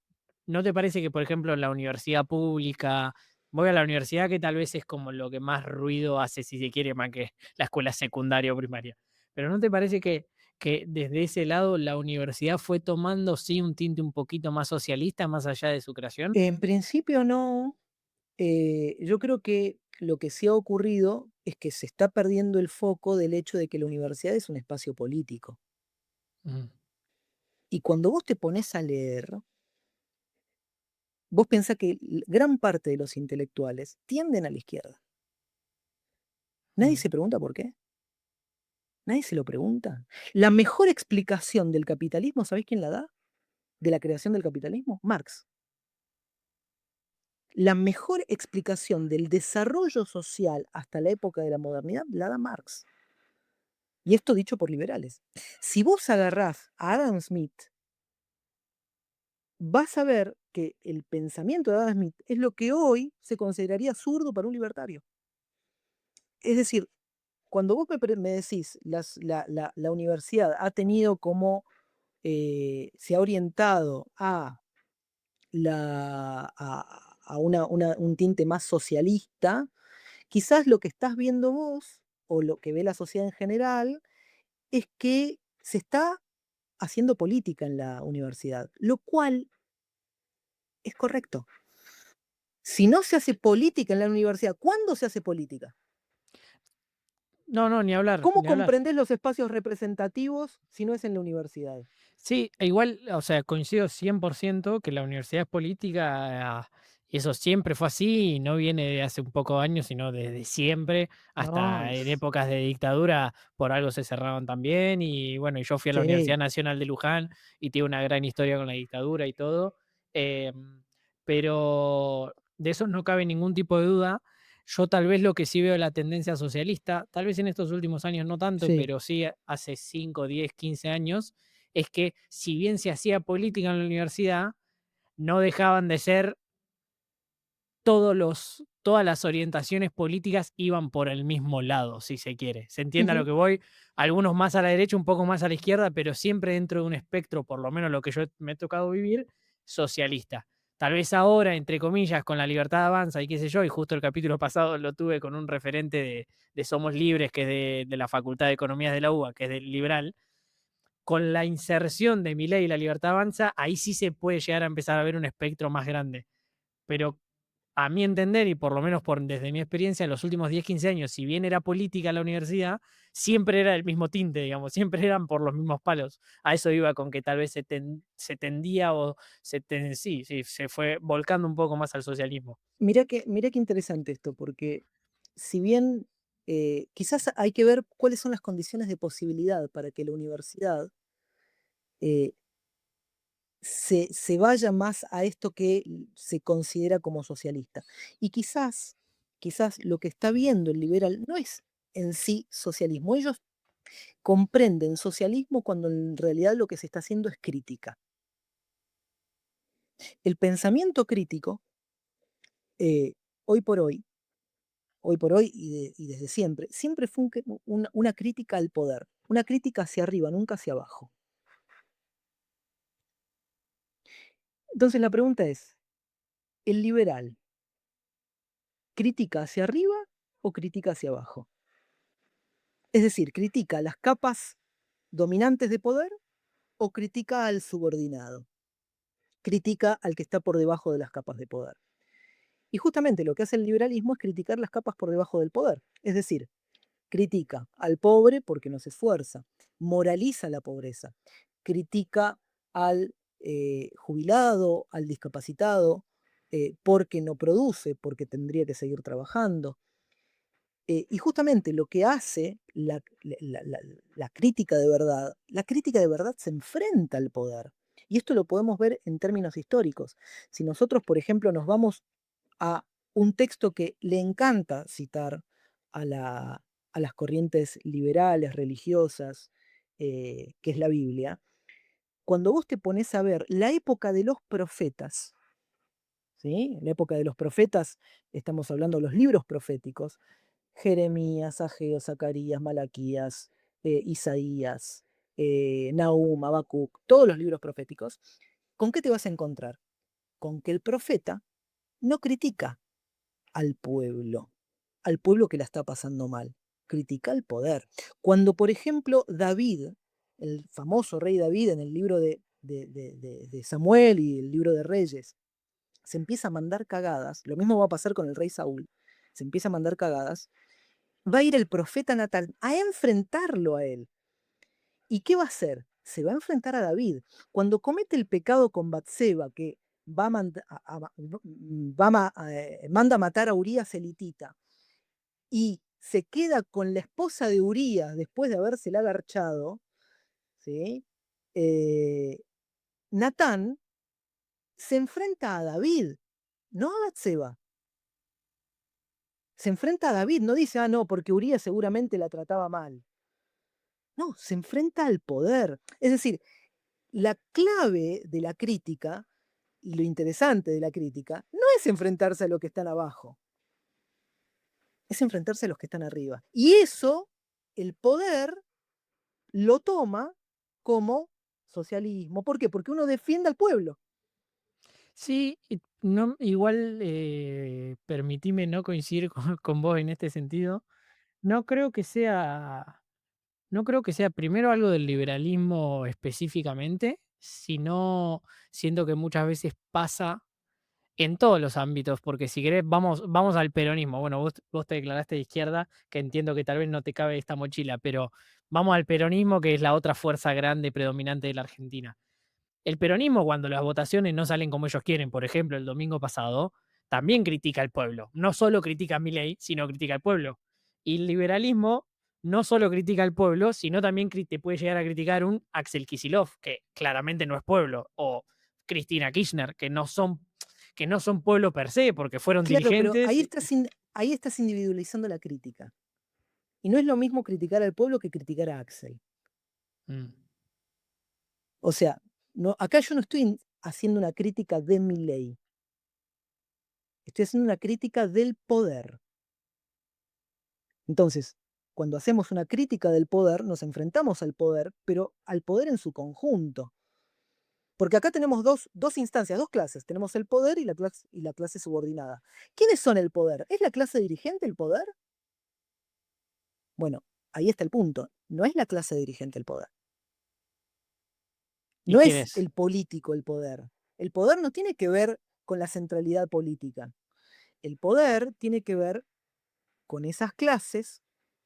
¿No te parece que, por ejemplo, la universidad pública, voy a la universidad que tal vez es como lo que más ruido hace, si se quiere, más que la escuela secundaria o primaria? Pero ¿no te parece que desde ese lado la universidad fue tomando, sí, un tinte un poquito más socialista, más allá de su creación? En principio no. Yo creo que lo que sí ha ocurrido es que se está perdiendo el foco del hecho de que la universidad es un espacio político. Ujú, Y cuando vos te pones a leer, vos pensás que gran parte de los intelectuales tienden a la izquierda. Nadie ujú. se pregunta por qué. Nadie se lo pregunta. La mejor explicación del capitalismo, ¿sabés quién la da? De la creación del capitalismo, Marx. La mejor explicación del desarrollo social hasta la época de la modernidad la da Marx. Y esto dicho por liberales. Si vos agarrás a Adam Smith, vas a ver que el pensamiento de Adam Smith es lo que hoy se consideraría zurdo para un libertario. Es decir, cuando vos me decís, la universidad ha tenido como, se ha orientado a, un tinte más socialista, quizás lo que estás viendo vos, o lo que ve la sociedad en general, es que se está haciendo política en la universidad, lo cual es correcto. Si no se hace política en la universidad, ¿cuándo se hace política? No, no, ni hablar, ¿Cómo ni hablar. comprendés los espacios representativos si no es en la universidad? Sí, e igual, o sea, coincido 100% que la universidad es política, y eso siempre fue así, y no viene de hace un poco de años, sino desde siempre, No, hasta en épocas de dictadura, por algo se cerraban también, y bueno, y yo fui a la sí, Universidad Nacional de Luján y tiene una gran historia con la dictadura y todo, pero de eso no cabe ningún tipo de duda. Yo tal vez lo que sí veo la tendencia socialista, tal vez en estos últimos años no tanto, sí. pero sí hace 5, 10, 15 años, es que si bien se hacía política en la universidad, no dejaban de ser todas las orientaciones políticas iban por el mismo lado, si se quiere. ¿Se entiende a lo Ujú. que voy? Algunos más a la derecha, un poco más a la izquierda, pero siempre dentro de un espectro, por lo menos lo que yo me he tocado vivir, socialista. Tal vez ahora, entre comillas, con la libertad avanza y qué sé yo, y justo el capítulo pasado lo tuve con un referente de Somos Libres, que es de la Facultad de Economías de la UBA, que es del liberal, con la inserción de Milei y la libertad avanza, ahí sí se puede llegar a empezar a ver un espectro más grande. Pero a mi entender, y por lo menos desde mi experiencia, en los últimos 10, 15 años, si bien era política la universidad, siempre era el mismo tinte, digamos, siempre eran por los mismos palos. A eso iba con que tal vez se tendía o sí, sí, se fue volcando un poco más al socialismo. Mirá qué interesante esto, porque si bien quizás hay que ver cuáles son las condiciones de posibilidad para que la universidad eh, se vaya más a esto que se considera como socialista. Y quizás lo que está viendo el liberal no es en sí socialismo. Ellos comprenden socialismo cuando en realidad lo que se está haciendo es crítica. El pensamiento crítico, eh, hoy por hoy, hoy por hoy y desde siempre, siempre fue una crítica al poder, una crítica hacia arriba, nunca hacia abajo. Entonces la pregunta es, ¿el liberal critica hacia arriba o critica hacia abajo? Es decir, critica las capas dominantes de poder o critica al subordinado, critica al que está por debajo de las capas de poder. Y justamente lo que hace el liberalismo es criticar las capas por debajo del poder. Es decir, critica al pobre porque no se esfuerza, moraliza la pobreza, critica al jubilado, al discapacitado, porque no produce, porque tendría que seguir trabajando. Y justamente lo que hace la crítica de verdad, la crítica de verdad se enfrenta al poder. Y esto lo podemos ver en términos históricos. Si nosotros, por ejemplo, nos vamos a un texto que le encanta citar a, a las corrientes liberales, religiosas, que es la Biblia, cuando vos te pones a ver la época de los profetas, ¿sí? La época de los profetas, estamos hablando de los libros proféticos, Jeremías, Ageo, Zacarías, Malaquías, Isaías, Nahum, Habacuc, todos los libros proféticos, ¿con qué te vas a encontrar? Con que el profeta no critica al pueblo que la está pasando mal, critica al poder. Cuando, por ejemplo, David, el famoso rey David en el libro de Samuel y el libro de Reyes, se empieza a mandar cagadas, lo mismo va a pasar con el rey Saúl, se empieza a mandar cagadas, va a ir el profeta Natán a enfrentarlo a él. ¿Y qué va a hacer? Se va a enfrentar a David. Cuando comete el pecado con Batseba, que va a manda a matar a Urías elitita, y se queda con la esposa de Urías después de habérsela agarchado, ¿sí? Eh, Natán se enfrenta a David, no a Batseba. Se enfrenta a David, no dice, ah, no, porque Urías seguramente la trataba mal. No, se enfrenta al poder. Es decir, la clave de la crítica y lo interesante de la crítica no es enfrentarse a los que están abajo, es enfrentarse a los que están arriba. Y eso, el poder lo toma como socialismo. ¿Por qué? Porque uno defiende al pueblo. Sí, no, igual permitime no coincidir con vos en este sentido. No creo que sea, no creo que sea primero algo del liberalismo específicamente, sino siento que muchas veces pasa en todos los ámbitos, porque si querés, vamos al peronismo. Bueno, vos te declaraste de izquierda, que entiendo que tal vez no te cabe esta mochila, pero vamos al peronismo, que es la otra fuerza grande predominante de la Argentina. El peronismo, cuando las votaciones no salen como ellos quieren, por ejemplo, el domingo pasado, también critica al pueblo. No solo critica a Milei, sino critica al pueblo. Y el liberalismo no solo critica al pueblo, sino también te puede llegar a criticar un Axel Kicillof, que claramente no es pueblo, o Cristina Kirchner, que no son pueblo per se, porque fueron Claro, pero dirigentes. ahí estás individualizando la crítica. Y no es lo mismo criticar al pueblo que criticar a Axel. Mm. O sea, no, acá yo no estoy haciendo una crítica de mi ley, estoy haciendo una crítica del poder. Entonces, cuando hacemos una crítica del poder, nos enfrentamos al poder, pero al poder en su conjunto. Porque acá tenemos dos instancias, dos clases. Tenemos el poder y la clase subordinada. ¿Quiénes son el poder? ¿Es la clase dirigente el poder? Bueno, ahí está el punto. No es la clase dirigente el poder. ¿Y No quién es es? el político el poder. El poder no tiene que ver con la centralidad política. el poder tiene que ver con esas clases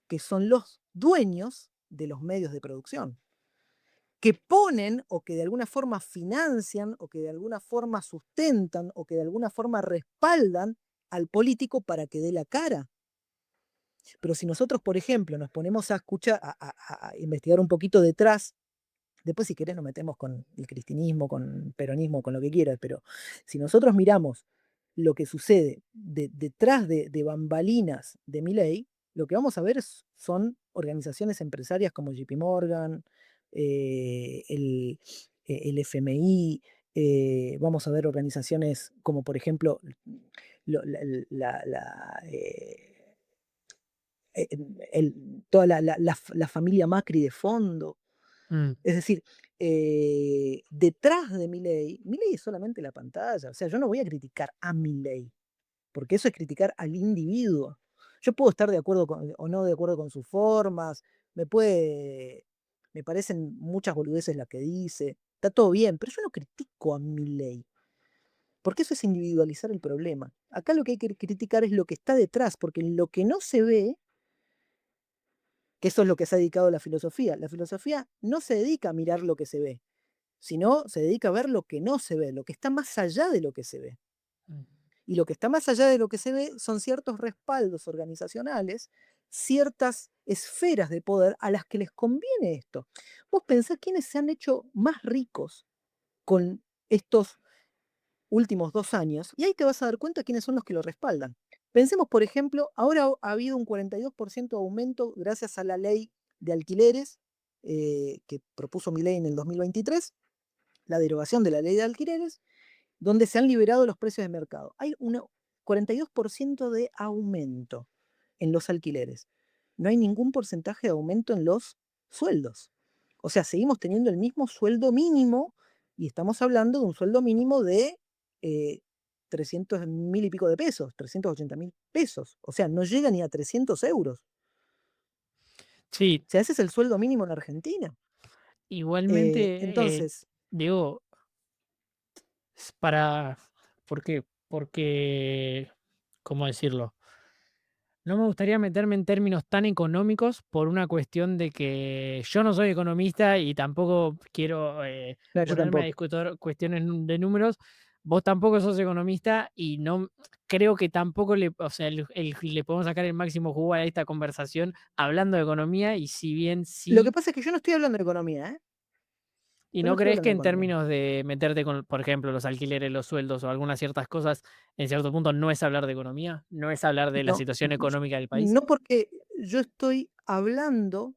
que son los dueños de los medios de producción, que ponen o que de alguna forma financian o que de alguna forma sustentan o que de alguna forma respaldan al político para que dé la cara. Pero si nosotros, por ejemplo, nos ponemos a escuchar, a investigar un poquito detrás, después si querés nos metemos con el cristinismo, con peronismo, con lo que quieras, pero si nosotros miramos lo que sucede detrás de bambalinas de Milei, lo que vamos a ver son organizaciones empresarias como JP Morgan, el, el FMI, vamos a ver organizaciones como por ejemplo lo- la, toda la familia Macri de fondo. Mm. Es decir, detrás de Milei es solamente la pantalla. O sea, yo no voy a criticar a Milei, porque eso es criticar al individuo. Yo puedo estar de acuerdo o no de acuerdo con sus formas, me puede, me parecen muchas boludeces las que dice, está todo bien, pero yo no critico a Milei, porque eso es individualizar el problema. Acá lo que hay que criticar es lo que está detrás, porque lo que no se ve, que eso es lo que se ha dedicado la filosofía no se dedica a mirar lo que se ve, sino se dedica a ver lo que no se ve, lo que está más allá de lo que se ve. Mm. Y lo que está más allá de lo que se ve son ciertos respaldos organizacionales, ciertas esferas de poder a las que les conviene esto. Vos pensás quiénes se han hecho más ricos con estos últimos 2 años y ahí te vas a dar cuenta quiénes son los que lo respaldan. Pensemos, por ejemplo, ahora ha habido un 42% de aumento gracias a la ley de alquileres que propuso Milei en el 2023, la derogación de la ley de alquileres, donde se han liberado los precios de mercado. Hay un 42% de aumento en los alquileres. No hay ningún porcentaje de aumento en los sueldos. O sea, seguimos teniendo el mismo sueldo mínimo y estamos hablando de un sueldo mínimo de 300.000 y pico de pesos, 380.000 pesos. O sea, no llega ni a 300 euros. Sí, O sea, ese es el sueldo mínimo en Argentina. igualmente, Entonces, digo, para, ¿por qué? Porque, ¿cómo decirlo? No me gustaría meterme en términos tan económicos por una cuestión de que yo no soy economista y tampoco quiero no, yo ponerme a tampoco. discutir cuestiones de números. Vos tampoco sos economista y no creo que tampoco le, o sea, le podemos sacar el máximo jugo a esta conversación hablando de economía y si bien Lo que sí. pasa es que yo no estoy hablando de economía, ¿eh? ¿Y Yo no no estoy crees que hablando de en economía. términos de meterte con, por ejemplo, los alquileres, los sueldos o algunas ciertas cosas, en cierto punto no es hablar de economía? ¿No es hablar de la No, situación económica del país? no porque yo estoy hablando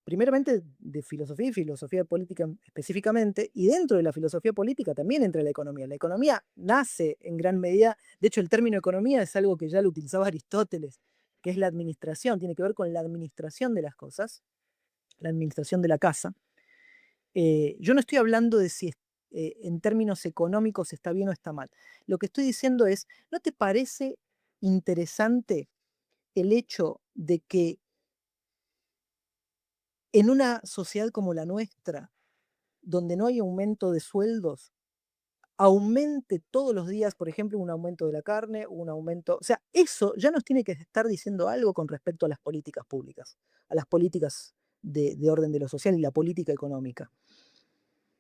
primeramente de filosofía y filosofía política específicamente, y dentro de la filosofía política también entra la economía. La economía nace en gran medida, de hecho el término economía es algo que ya lo utilizaba Aristóteles, que es la administración, tiene que ver con la administración de las cosas, la administración de la casa. Yo no estoy hablando de si en términos económicos está bien o está mal. Lo que estoy diciendo es, ¿no te parece interesante el hecho de que en una sociedad como la nuestra, donde no hay aumento de sueldos, aumente todos los días, por ejemplo, un aumento de la carne, un aumento, o sea, eso ya nos tiene que estar diciendo algo con respecto a las políticas públicas, a las políticas de orden de lo social y la política económica.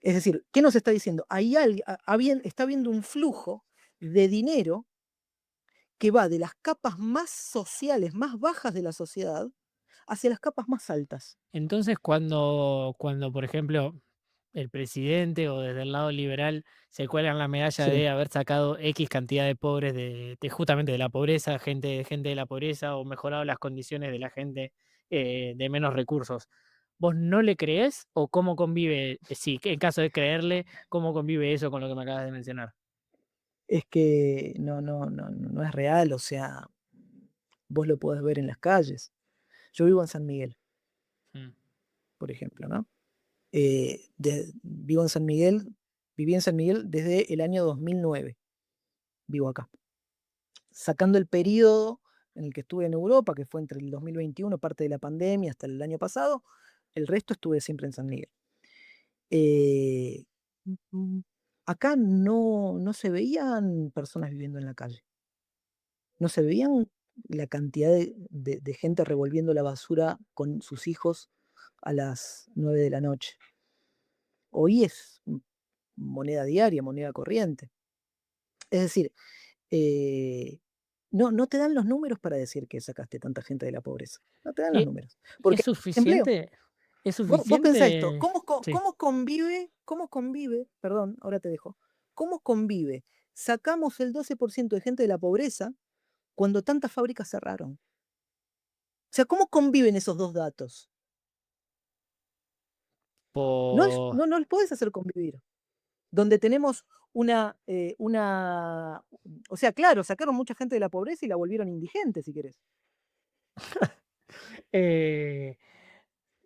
Es decir, ¿qué nos está diciendo? Ahí está habiendo un flujo de dinero que va de las capas más sociales, más bajas de la sociedad, hacia las capas más altas. Entonces, cuando, por ejemplo, el presidente o desde el lado liberal se cuelgan la medalla Sí. de haber sacado X cantidad de pobres justamente de la pobreza, gente de la pobreza, o mejorado las condiciones de la gente de menos recursos, ¿vos no le creés o cómo convive, sí, en caso de creerle, cómo convive eso con lo que me acabas de mencionar? Es que no es real, o sea, vos lo podés ver en las calles. Yo vivo en San Miguel, Mm. por ejemplo, ¿no? Vivo en San Miguel, viví en San Miguel desde el año 2009, vivo acá. Sacando el periodo en el que estuve en Europa, que fue entre el 2021, parte de la pandemia, hasta el año pasado, el resto estuve siempre en San Miguel. Eh, mm, acá no se veían personas viviendo en la calle. ¿No se veían la cantidad de gente revolviendo la basura con sus hijos a las 9 de la noche? Hoy es moneda diaria, moneda corriente. Es decir, eh, no te dan los números para decir que sacaste tanta gente de la pobreza. No te dan los ¿Y números. es Porque empleo. suficiente? ¿Es Vos pensá esto, suficiente? Sí. cómo convive, perdón, ahora te dejo, cómo convive? Sacamos el 12% de gente de la pobreza cuando tantas fábricas cerraron. O sea, ¿cómo conviven esos 2 datos? Por No los podés hacer convivir. Donde tenemos una o sea, claro, sacaron mucha gente de la pobreza y la volvieron indigente, si querés. eh,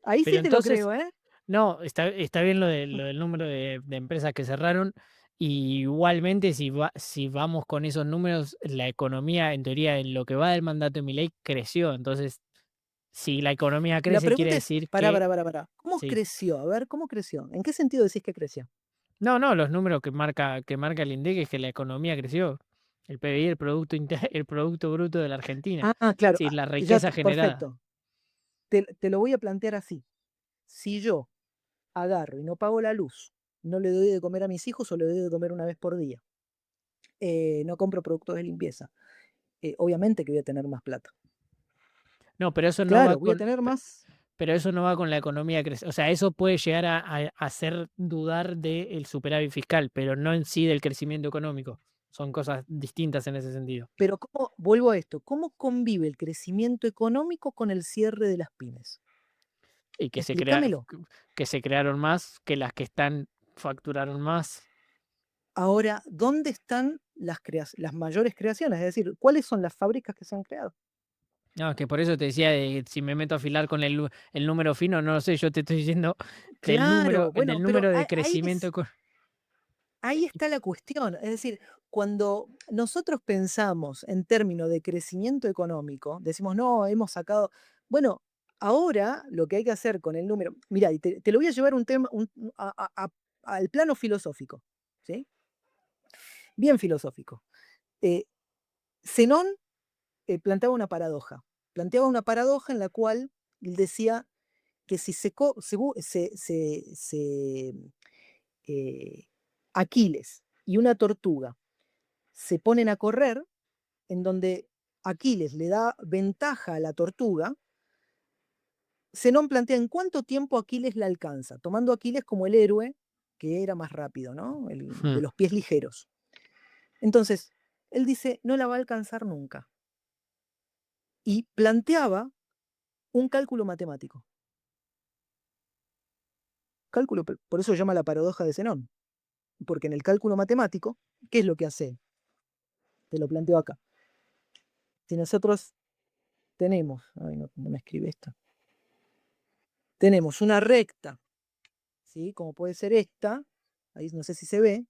Ahí pero sí te lo entonces, creo, ¿eh? no, está bien lo del número de empresas que cerraron. Y igualmente, si vamos con esos números, la economía, en teoría, en lo que va del mandato de Milei, creció. Entonces, si la economía La crece, quiere pregunta es, decir que pará. ¿Cómo sí. creció? A ver, ¿cómo creció? ¿En qué sentido decís que creció? No, no, los números que marca el INDEC es que la economía creció. El PBI, el Producto Bruto de la Argentina. Ah, claro, Sí, la ya riqueza está, generada. perfecto. Te lo voy a plantear así. Si yo agarro y no pago la luz, no le doy de comer a mis hijos o le doy de comer una vez por día, no compro productos de limpieza, obviamente que voy a tener más plata. No, pero eso no va Claro, voy a con, tener más. pero eso no va con la economía creciendo. O sea, eso puede llegar a hacer dudar del superávit fiscal, pero no en sí del crecimiento económico. Son cosas distintas en ese sentido. Pero ¿cómo, vuelvo a esto, cómo convive el crecimiento económico con el cierre de las pymes? Y Explícamelo. que se crearon más, que las que están facturaron más. Ahora, ¿dónde están las mayores creaciones? Es decir, ¿cuáles son las fábricas que se han creado? No, que por eso te decía, si me meto a afilar con el número fino, no lo sé, yo te estoy diciendo Claro, del bueno, pero número de crecimiento. ahí está la cuestión. Es decir, cuando nosotros pensamos en términos de crecimiento económico, decimos, no, hemos sacado. Bueno, ahora lo que hay que hacer con el número. Mira, y te lo voy a llevar un tema, al plano filosófico, ¿sí? Bien filosófico. Eh, Zenón planteaba una paradoja. Planteaba una paradoja en la cual él decía que si eh, Aquiles y una tortuga se ponen a correr, en donde Aquiles le da ventaja a la tortuga, Zenón plantea en cuánto tiempo Aquiles la alcanza, tomando a Aquiles como el héroe que era más rápido, ¿no? El Hmm. de los pies ligeros. Entonces, él dice, no la va a alcanzar nunca. Y planteaba un cálculo matemático. Cálculo, por eso se llama la paradoja de Zenón. Porque en el cálculo matemático, ¿qué es lo que hace? Te lo planteo acá. Si nosotros tenemos, ay, no me escribe esto, tenemos una recta, ¿sí? Como puede ser esta, ahí no sé si se ve,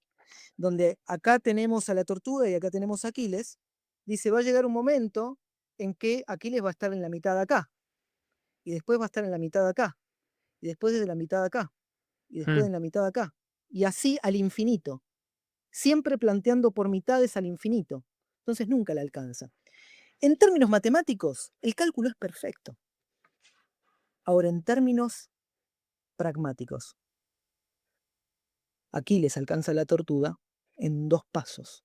donde acá tenemos a la tortuga y acá tenemos a Aquiles, dice, va a llegar un momento en que Aquiles va a estar en la mitad de acá, y después va a estar en la mitad de acá, y después de la mitad de acá, y después Hmm. en la mitad de acá, y así al infinito, siempre planteando por mitades al infinito. Entonces nunca la alcanza. En términos matemáticos, el cálculo es perfecto. Ahora, en términos pragmáticos, Aquiles alcanza la tortuga en 2 pasos.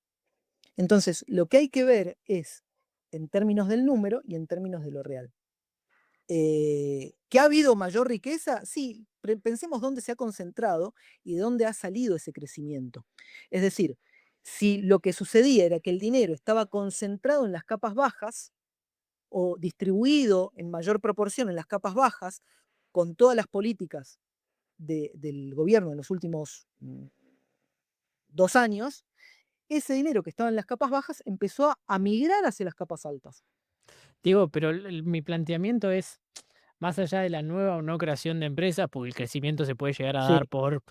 Entonces, lo que hay que ver es en términos del número y en términos de lo real. ¿Que ha habido mayor riqueza? Sí, pensemos dónde se ha concentrado y de dónde ha salido ese crecimiento. Es decir, si lo que sucedía era que el dinero estaba concentrado en las capas bajas o distribuido en mayor proporción en las capas bajas, con todas las políticas del gobierno en los últimos 2 años, ese dinero que estaba en las capas bajas empezó a migrar hacia las capas altas. Digo, pero mi planteamiento es, más allá de la nueva o no creación de empresas, porque el crecimiento se puede llegar a dar Sí, por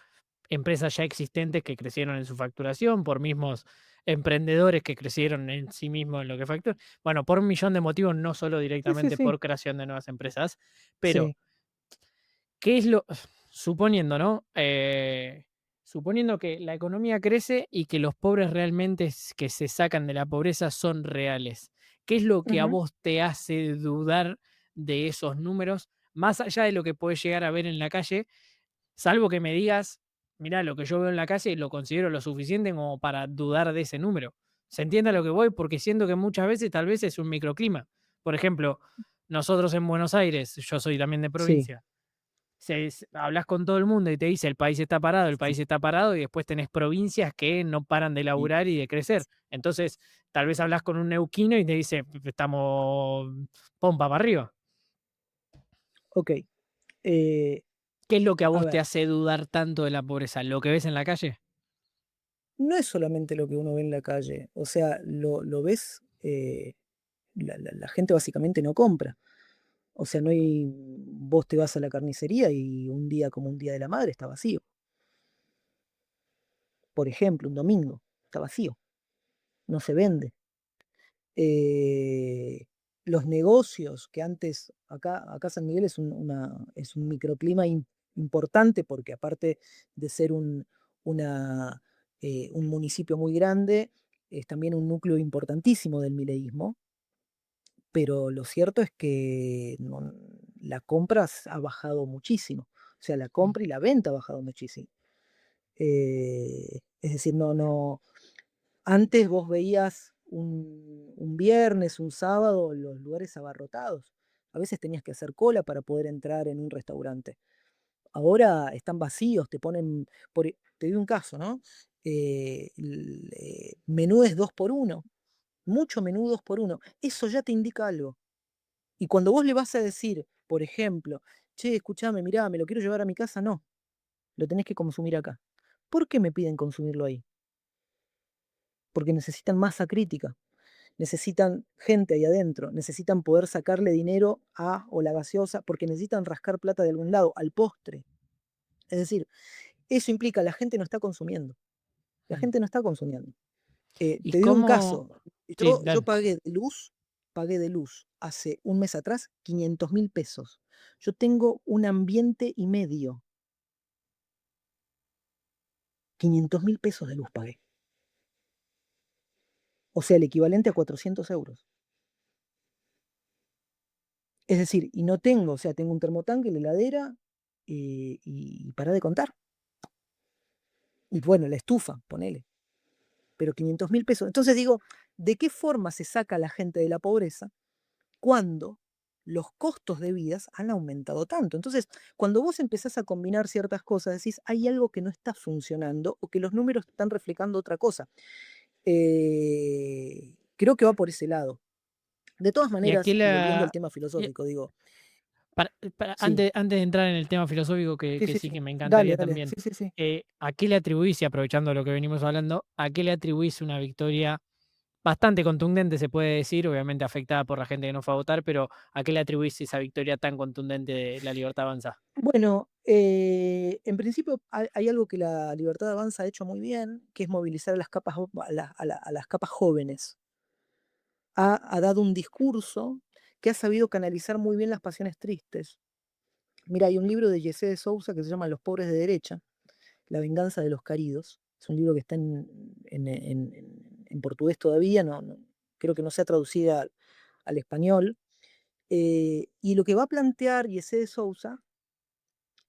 empresas ya existentes que crecieron en su facturación, por mismos emprendedores que crecieron en sí mismos en lo que facturan. Bueno, por un millón de motivos, no solo sí, sí, directamente sí, por creación de nuevas empresas, pero sí. ¿qué es lo suponiendo, ¿no? Suponiendo que la economía crece y que los pobres realmente que se sacan de la pobreza son reales. ¿Qué es lo que a Ujú. vos te hace dudar de esos números, más allá de lo que podés llegar a ver en la calle? Salvo que me digas, mirá, lo que yo veo en la calle lo considero lo suficiente como para dudar de ese número. ¿Se entiende a lo que voy? Porque siento que muchas veces tal vez es un microclima. Por ejemplo, nosotros en Buenos Aires, yo soy también de Sí, provincia, hablas con todo el mundo y te dice el sí, país está parado, y después tenés provincias que no paran de sí. laburar y de crecer. Entonces, tal vez hablas con un neuquino y te dice, estamos pompa para arriba. Ok. eh, ¿Qué es lo que a a vos te ver, hace dudar tanto de la pobreza? ¿Lo que ves en la calle? no es solamente lo que uno ve en la calle, o sea, lo ves, la gente básicamente no compra. O sea, no hay, vos te vas a la carnicería y un día como un día de la madre está vacío. Por ejemplo, un domingo está vacío, no se vende. Eh, los negocios que antes, acá San Miguel es un microclima importante porque aparte de ser un municipio muy grande, es también un núcleo importantísimo del mileísmo, pero lo cierto es que la compra ha bajado muchísimo. O sea, la Mm. compra y la venta ha bajado muchísimo. Es decir, antes vos veías un viernes, un sábado, los lugares abarrotados. A veces tenías que hacer cola para poder entrar en un restaurante. Ahora están vacíos, te ponen, te doy un caso, ¿no? Menú es 2 por 1, mucho menú 2 por 1. Eso ya te indica algo. Y cuando vos le vas a decir, por ejemplo, che, escuchame, mirá, me lo quiero llevar a mi casa, no, lo tenés que consumir acá. ¿Por qué me piden consumirlo ahí? Porque necesitan masa crítica, necesitan gente ahí adentro, necesitan poder sacarle dinero a o la gaseosa, porque necesitan rascar plata de algún lado, al postre. Es decir, eso implica la gente no está consumiendo. La Mm. gente no está consumiendo. ¿Y Te doy un cómo? caso. Sí, Yo dale. pagué de luz hace un mes atrás 500.000 pesos. Yo tengo un ambiente y medio. 500.000 pesos de luz pagué. O sea, el equivalente a 400 euros. Es decir, y no tengo, o sea, tengo un termotanque, la heladera, y para de contar. Y bueno, la estufa, ponele. Pero 500.000 pesos. Entonces digo, ¿de qué forma se saca a la gente de la pobreza cuando los costos de vidas han aumentado tanto? Entonces, cuando vos empezás a combinar ciertas cosas, decís, hay algo que no está funcionando o que los números están reflejando otra cosa. Creo que va por ese lado. De todas Y aquí maneras, y volviendo al la. tema y filosófico, digo, sí, antes de entrar en el tema filosófico, sí, que sí, sí sí. que me Dale, encantaría dale, también, sí, sí, sí. ¿a qué le atribuís, y aprovechando lo que venimos hablando, a qué le atribuís una victoria bastante contundente, se puede decir, obviamente afectada por la gente que no fue a votar, pero a qué le atribuís esa victoria tan contundente de La Libertad Avanza? Bueno, en principio hay algo que la Libertad Avanza ha hecho muy bien, que es movilizar a las capas, a las capas jóvenes. Ha dado un discurso que ha sabido canalizar muy bien las pasiones tristes. Mira, hay un libro de José de Sousa que se llama Los pobres de derecha, La venganza de los caídos. Es un libro que está en portugués todavía, creo que no se ha traducido al español. Y lo que va a plantear José de Sousa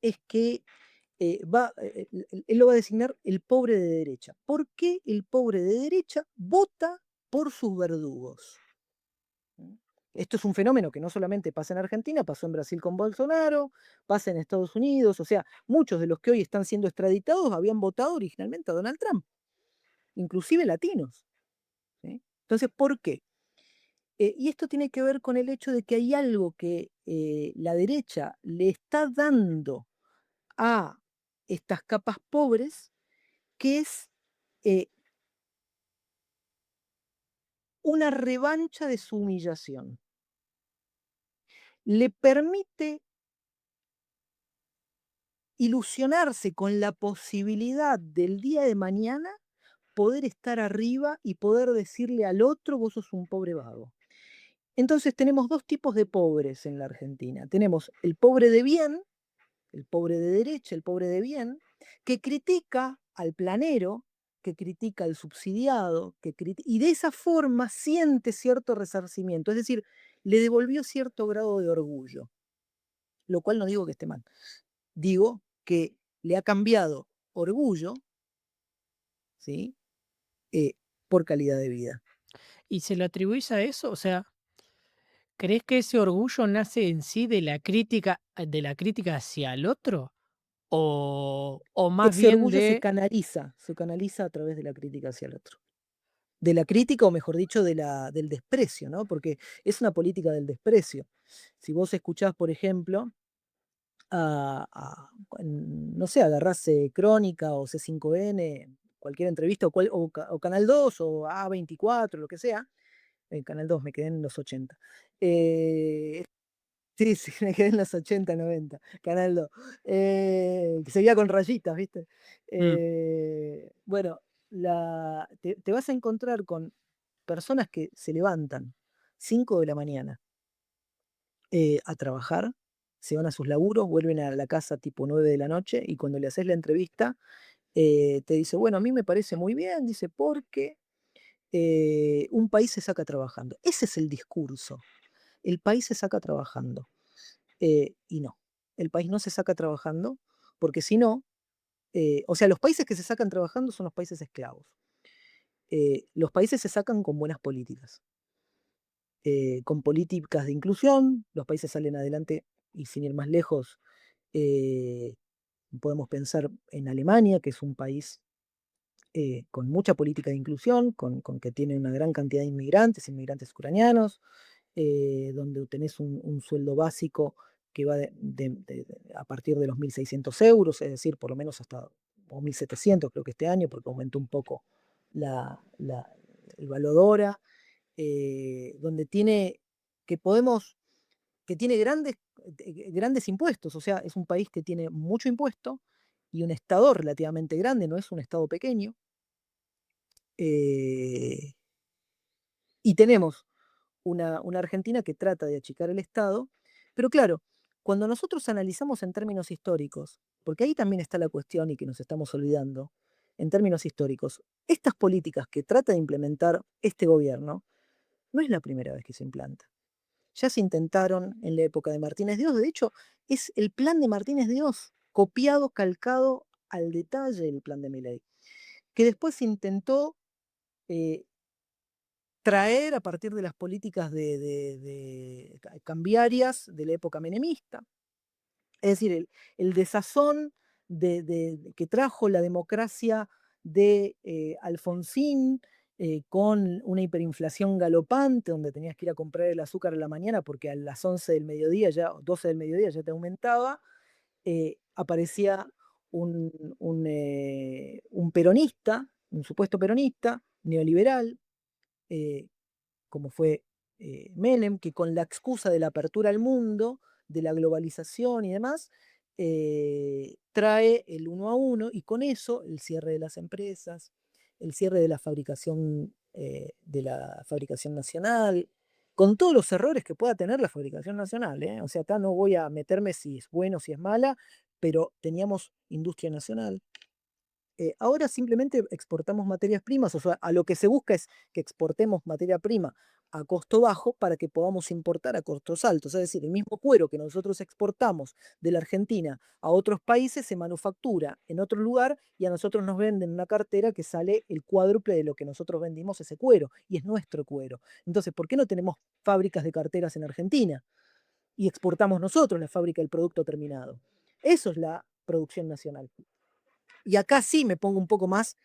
es que él lo va a designar el pobre de derecha. ¿Por qué el pobre de derecha vota por sus verdugos? ¿Mm? Esto es un fenómeno que no solamente pasa en Argentina, pasó en Brasil con Bolsonaro, pasa en Estados Unidos, o sea, muchos de los que hoy están siendo extraditados habían votado originalmente a Donald Trump, inclusive latinos. ¿Sí? Entonces, ¿por qué? Y esto tiene que ver con el hecho de que hay algo que la derecha le está dando a estas capas pobres, que es eh, una revancha de su humillación. Le permite ilusionarse con la posibilidad del día de mañana poder estar arriba y poder decirle al otro, vos sos un pobre vago. Entonces tenemos dos tipos de pobres en la Argentina. Tenemos el pobre de bien, el pobre de derecha, el pobre de bien, que critica al planero, que critica al subsidiado, y de esa forma siente cierto resarcimiento, es decir, le devolvió cierto grado de orgullo, lo cual no digo que esté mal, digo que le ha cambiado orgullo, ¿sí? Eh, por calidad de vida. ¿Y se lo atribuís a eso? O sea, ¿crees que ese orgullo nace en sí de la crítica hacia el otro? O más Ese bien orgullo de se canaliza a través de la crítica hacia el otro. De la crítica, o mejor dicho, del desprecio, ¿no? Porque es una política del desprecio. Si vos escuchás, por ejemplo, no sé, agarrás Crónica o C5N, cualquier entrevista, o Canal 2 o A24, lo que sea, Canal 2, me quedé en los 80. Eh, sí, sí, me quedé en los 80, 90, Canal 2. Que seguía con rayitas, ¿viste? mm, Bueno, te vas a encontrar con personas que se levantan 5 de la mañana a trabajar, se van a sus laburos, vuelven a la casa tipo 9 de la noche y cuando le haces la entrevista, te dice, bueno, a mí me parece muy bien, dice, porque un país se saca trabajando. Ese es el discurso. El país se saca trabajando. Y no, el país no se saca trabajando porque si no, o sea, los países que se sacan trabajando son los países esclavos. Los países se sacan con políticas de inclusión, los países salen adelante y sin ir más lejos, eh, podemos pensar en Alemania, que es un país con mucha política de inclusión, con que tiene una gran cantidad de inmigrantes, inmigrantes ucranianos, donde tenés un sueldo básico que va a partir de los 1.600 euros, es decir, por lo menos hasta o 1.700 creo que este año, porque aumentó un poco el valor hora, donde tiene, que podemos, que tiene grandes impuestos, o sea, es un país que tiene mucho impuesto y un estado relativamente grande, no es un estado pequeño, eh, y tenemos una Argentina que trata de achicar el Estado, pero claro, cuando nosotros analizamos en términos históricos, porque ahí también está la cuestión y que nos estamos olvidando, en términos históricos, estas políticas que trata de implementar este gobierno, no es la primera vez que se implanta. Ya se intentaron en la época de Martínez Dios, de hecho, es el plan de Martínez Dios, copiado, calcado al detalle el plan de Milei, que después se intentó eh, traer a partir de las políticas cambiarias de la época menemista. Es decir, el desazón que trajo la democracia de Alfonsín, con una hiperinflación galopante, donde tenías que ir a comprar el azúcar a la mañana porque a las 11 del mediodía, ya 12 del mediodía ya te aumentaba, aparecía un peronista, un supuesto peronista, neoliberal, eh, como fue Menem, que con la excusa de la apertura al mundo, de la globalización y demás, trae el uno a uno y con eso el cierre de las empresas, el cierre de la fabricación nacional, con todos los errores que pueda tener la fabricación nacional. O sea, acá no voy a meterme si es bueno o si es mala, pero teníamos industria nacional. Ahora simplemente exportamos materias primas, o sea, a lo que se busca es que exportemos materia prima a costo bajo para que podamos importar a costos altos. Es decir, el mismo cuero que nosotros exportamos de la Argentina a otros países se manufactura en otro lugar y a nosotros nos venden una cartera que sale el cuádruple de lo que nosotros vendimos ese cuero, y es nuestro cuero. Entonces, ¿por qué no tenemos fábricas de carteras en Argentina y exportamos nosotros la fábrica del producto terminado? Eso es la producción nacional. Y acá sí me pongo un poco más,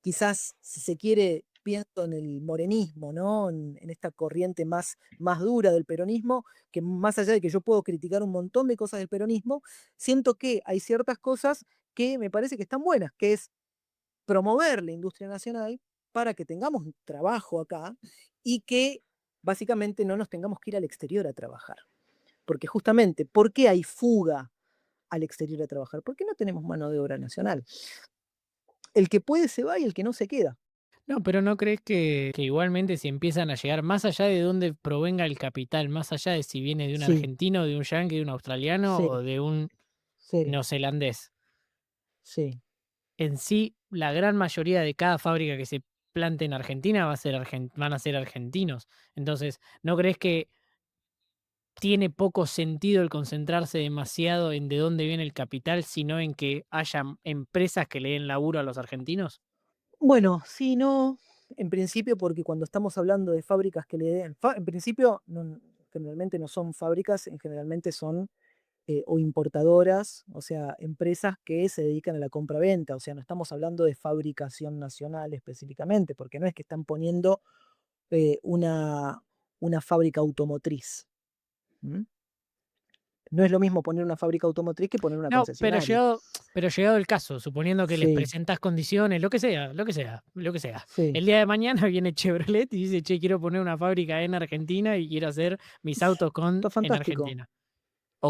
quizás, si se quiere, pienso en el morenismo, ¿no? En esta corriente más dura del peronismo, que más allá de que yo puedo criticar un montón de cosas del peronismo, siento que hay ciertas cosas que me parece que están buenas, que es promover la industria nacional para que tengamos trabajo acá y que básicamente no nos tengamos que ir al exterior a trabajar. Porque justamente, ¿por qué hay fuga al exterior a trabajar? Porque no tenemos mano de obra nacional. El que puede se va y el que no se queda. no, pero ¿no crees que igualmente si empiezan a llegar, más allá de dónde provenga el capital, más allá de si viene de un Sí, argentino, de un yanqui, de un australiano sí, o de un sí, neozelandés, sí, en sí la gran mayoría de cada fábrica que se plante en Argentina van a ser argentinos. Entonces, ¿no crees que tiene poco sentido el concentrarse demasiado en de dónde viene el capital, sino en que haya empresas que le den laburo a los argentinos? Bueno, sí, no, en principio, porque cuando estamos hablando de fábricas que le den en principio, generalmente no son fábricas, generalmente son, o importadoras, o sea, empresas que se dedican a la compra-venta, o sea, no estamos hablando de fabricación nacional específicamente, porque no es que están poniendo, una fábrica automotriz, ¿mm? No es lo mismo poner una fábrica automotriz que poner una No, concesionaria. pero llegado el caso, suponiendo que les Sí, presentas condiciones, lo que sea, lo que sea, lo que sea. sí. El día de mañana viene Chevrolet y dice: "Che, quiero poner una fábrica en Argentina y quiero hacer mis autos Está en fantástico. Argentina".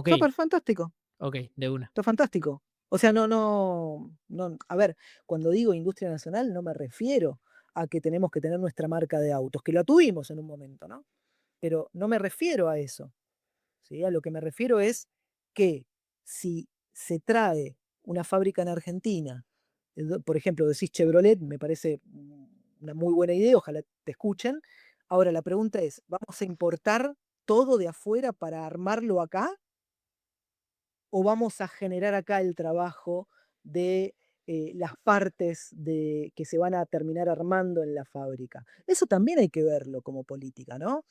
Está Okey, fantástico. okey, de una. Está fantástico. O sea, no, a ver, cuando digo industria nacional no me refiero a que tenemos que tener nuestra marca de autos, que la tuvimos en un momento, ¿no? Pero no me refiero a eso, ¿sí? A lo que me refiero es que si se trae una fábrica en Argentina, por ejemplo, decís Chevrolet, me parece una muy buena idea, ojalá te escuchen. Ahora la pregunta es, ¿vamos a importar todo de afuera para armarlo acá? ¿O vamos a generar acá el trabajo de las partes que se van a terminar armando en la fábrica? Eso también hay que verlo como política, ¿no?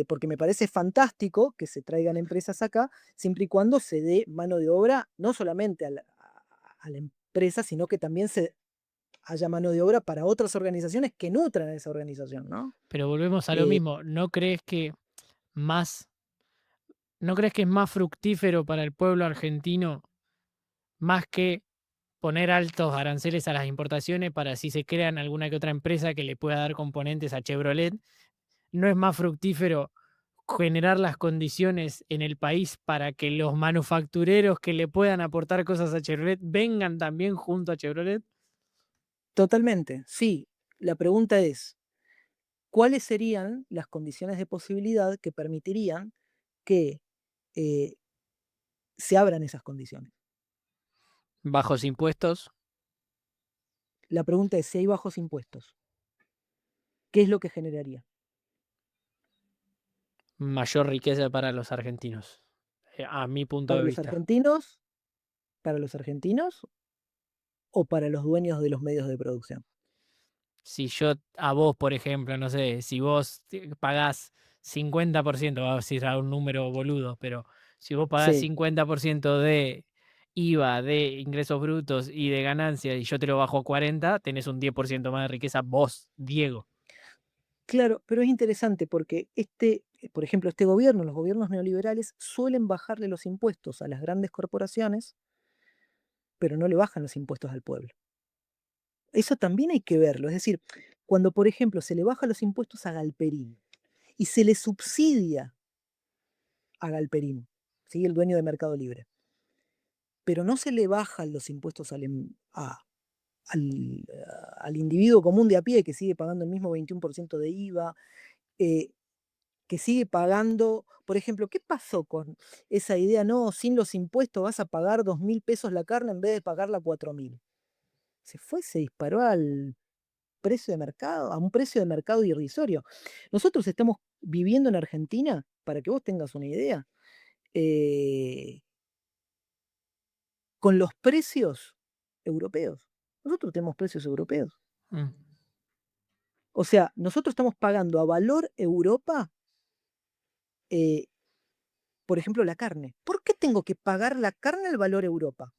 Porque me parece fantástico que se traigan empresas acá, siempre y cuando se dé mano de obra, no solamente a la empresa, sino que también se haya mano de obra para otras organizaciones que nutran a esa organización, ¿no? Pero volvemos a lo Eh, mismo, más no crees que es más fructífero para el pueblo argentino, más que poner altos aranceles a las importaciones para si se crean alguna que otra empresa que le pueda dar componentes a Chevrolet? ¿No es más fructífero generar las condiciones en el país para que los manufactureros que le puedan aportar cosas a Chevrolet vengan también junto a Chevrolet? Totalmente, sí. La pregunta es, ¿cuáles serían las condiciones de posibilidad que permitirían que eh, se abran esas condiciones? Bajos impuestos, La pregunta es si hay bajos impuestos, ¿qué es lo que generaría? mayor riqueza para los argentinos, a mi punto ¿Para de los vista. argentinos? ¿Para los argentinos o para los dueños de los medios de producción? Si yo a vos, por ejemplo, no sé, si vos pagás 50%, vamos a decir a un número boludo, pero si vos pagás Sí, 50% de IVA, de ingresos brutos y de ganancias y yo te lo bajo a 40, tenés un 10% más de riqueza vos, Diego. claro, pero es interesante porque por ejemplo, este gobierno, los gobiernos neoliberales suelen bajarle los impuestos a las grandes corporaciones, pero no le bajan los impuestos al pueblo. Eso también hay que verlo. Es decir, cuando, por ejemplo, se le baja los impuestos a Galperín y se le subsidia a Galperín, ¿sí? El dueño de Mercado Libre, pero no se le bajan los impuestos al, al individuo común de a pie que sigue pagando el mismo 21% de IVA, eh, que sigue pagando, por ejemplo, ¿qué pasó con esa idea? No, sin los impuestos vas a pagar 2.000 pesos la carne en vez de pagarla 4.000. Se disparó al precio de mercado, a un precio de mercado irrisorio. Nosotros estamos viviendo en Argentina, para que vos tengas una idea, eh, con los precios europeos. Nosotros tenemos precios europeos. Mm. O sea, nosotros estamos pagando a valor Europa, eh, por ejemplo, la carne. ¿Por qué tengo que pagar la carne al valor Europa?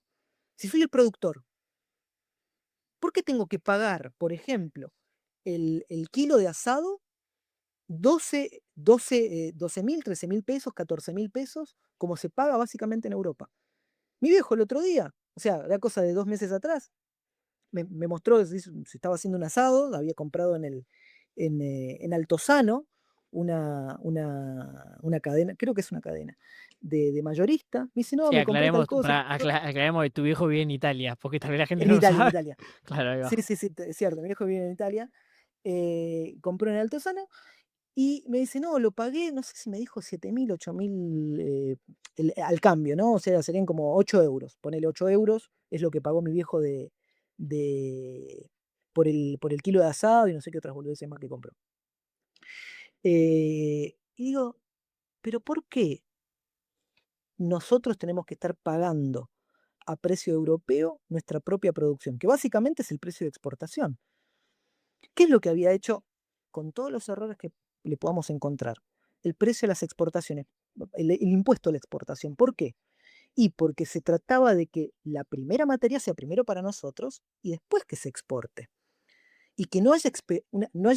Si soy el productor, ¿por qué tengo que pagar, por ejemplo, el kilo de asado 12.000, 13.000 pesos, 14.000 pesos, como se paga básicamente en Europa? Mi viejo el otro día, o sea, la cosa de 2 meses atrás, me mostró, se estaba haciendo un asado, había comprado en Altozano una cadena, creo que es una cadena, de mayorista. Me dice, no, Sí, me compré tal cosa. aclaremos que tu viejo vive en Italia, porque tal vez la gente En no lo Italia, en sabe. Italia. Claro, ahí Sí, va. sí, sí, es cierto, mi viejo vive en Italia. Compró en Altozano y me dice, no, lo pagué, no sé si me dijo 7.000, 8.000 al cambio, ¿no? O sea, serían como 8 euros. Ponele 8 euros, es lo que pagó mi viejo de por el kilo de asado y no sé qué otras boludeces más que compró. Y digo, ¿pero por qué nosotros tenemos que estar pagando a precio europeo nuestra propia producción? Que básicamente es el precio de exportación. ¿Qué es lo que había hecho con todos los errores que le podamos encontrar? El precio de las exportaciones, el impuesto a la exportación. ¿Por qué? Y porque se trataba de que la primera materia sea primero para nosotros y después que se exporte. Y que no haya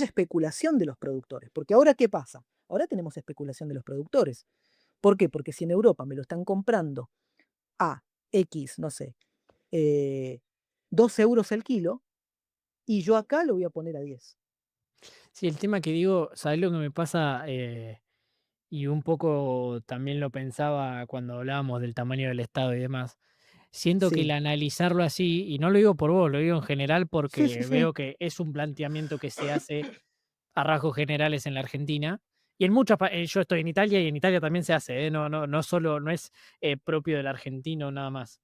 especulación de los productores. Porque ahora, ¿qué pasa? Ahora tenemos especulación de los productores. ¿Por qué? Porque si en Europa me lo están comprando a X, no sé, 2 euros el kilo, y yo acá lo voy a poner a 10. Sí, el tema que digo, ¿sabés lo que me pasa? Y un poco también lo pensaba cuando hablábamos del tamaño del Estado y demás. Siento que el Sí, analizarlo así, y no lo digo por vos, lo digo en general sí, sí, porque sí. veo que es un planteamiento que se hace a rasgos generales en la Argentina. Y en muchas, yo estoy en Italia y en Italia también se hace, no solo, no es propio del argentino nada más.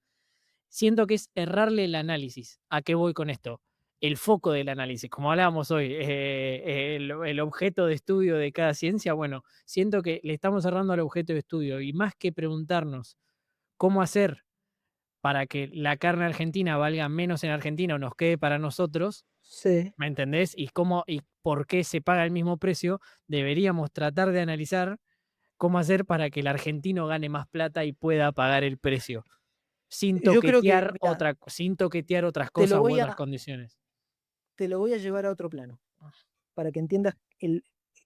Siento que es errarle el análisis. ¿A qué voy con esto? El foco del análisis, como hablábamos hoy, el objeto de estudio de cada ciencia, bueno, siento que le estamos errando al objeto de estudio y más que preguntarnos cómo hacer para que la carne argentina valga menos en Argentina o nos quede para nosotros, Sí. ¿me entendés? Y cómo y por qué se paga el mismo precio, deberíamos tratar de analizar cómo hacer para que el argentino gane más plata y pueda pagar el precio, Yo creo que, mira, sin toquetear otras te lo cosas u voy otras a, condiciones. te lo voy a llevar a otro plano, para que entiendas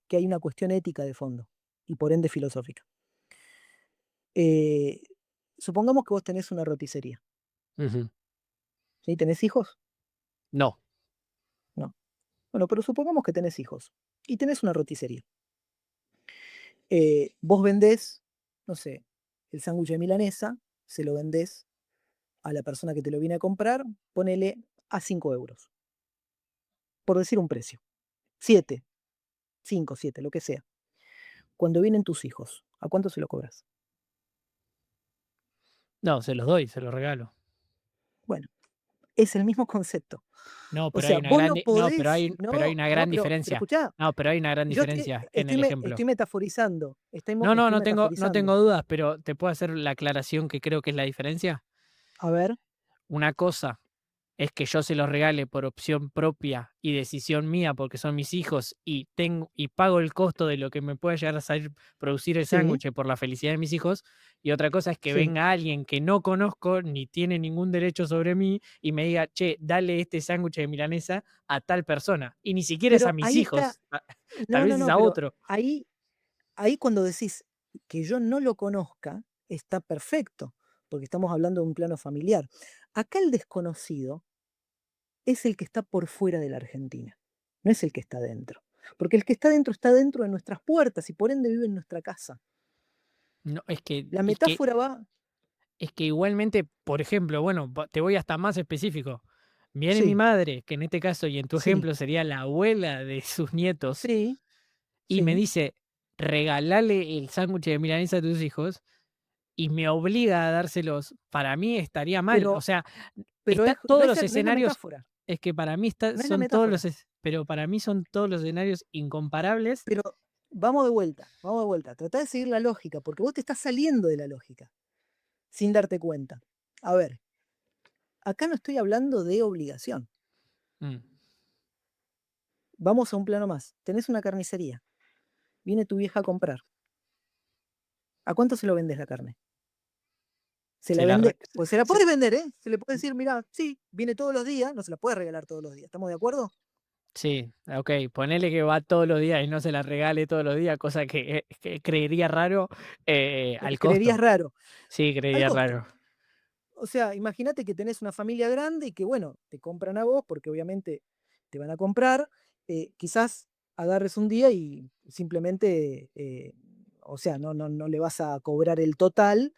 que hay una cuestión ética de fondo y por ende filosófica. Eh, Supongamos que vos tenés una roticería, Ujú. ¿sí? ¿Tenés hijos? No, No. Bueno, pero supongamos que tenés hijos y tenés una roticería. Vos vendés, no sé, el sándwich de milanesa, se lo vendés a la persona que te lo viene a comprar, ponele a 5 euros, por decir un precio. 7, 5, 7, lo que sea. Cuando vienen tus hijos, ¿a cuánto se lo cobras? no, se los doy, se los regalo. Bueno, es el mismo concepto. No, O pero hay sea, una vos no grande no, podés, pero hay no, una no, gran pero diferencia. escuchá, No, pero hay una gran yo diferencia en el ejemplo. estoy metaforizando, No, no, estoy no metaforizando. tengo dudas, pero ¿te puedo hacer la aclaración que creo que es la diferencia? A ver, Una cosa es que yo se los regale por opción propia y decisión mía, porque son mis hijos y pago el costo de lo que me pueda llegar a salir producir el sí, sándwich por la felicidad de mis hijos. Y otra cosa es que sí, venga alguien que no conozco ni tiene ningún derecho sobre mí y me diga, che, dale este sándwich de milanesa a tal persona. Y ni siquiera es a pero mis ahí está, hijos, tal no, vez no, es no, a pero otro. ahí cuando decís que yo no lo conozca, está perfecto, porque estamos hablando de un plano familiar. Acá el desconocido es el que está por fuera de la Argentina, no es el que está dentro. Porque el que está dentro de nuestras puertas y por ende vive en nuestra casa. No, La metáfora va, es que igualmente, por ejemplo, bueno, te voy hasta más específico. Viene mi sí, madre, que en este caso y en tu sí, ejemplo sería la abuela de sus nietos, sí, y me sí, dice, regalale el sándwich de milanesa a tus hijos, y me obliga a dárselos, para mí estaría mal. O pero, sea, pero está no todos es, los no es la escenarios, metáfora, es que para mí no es la son todos metáfora. pero para mí son todos los escenarios incomparables. Pero vamos de vuelta, vamos de vuelta. Tratá de seguir la lógica, porque vos te estás saliendo de la lógica, sin darte cuenta. A ver, acá no estoy hablando de obligación. Mm, Vamos a un plano más. Tenés una carnicería. Viene tu vieja a comprar. ¿A cuánto se lo vendes la carne? Se la se la re- vende, pues se la se- puedes vender, ¿eh? Se le puede decir, mira, sí, viene todos los días, no se la puede regalar todos los días. ¿Estamos de acuerdo? Sí, ok, ponele que va todos los días y no se la regale todos los días, cosa que creería raro al Creerías costo. raro. Sí, Al creería costo. raro. O sea, imagínate que tenés una familia grande y que, bueno, te compran a vos porque obviamente te van a comprar. Quizás agarres un día y simplemente, o sea, no le vas a cobrar el total,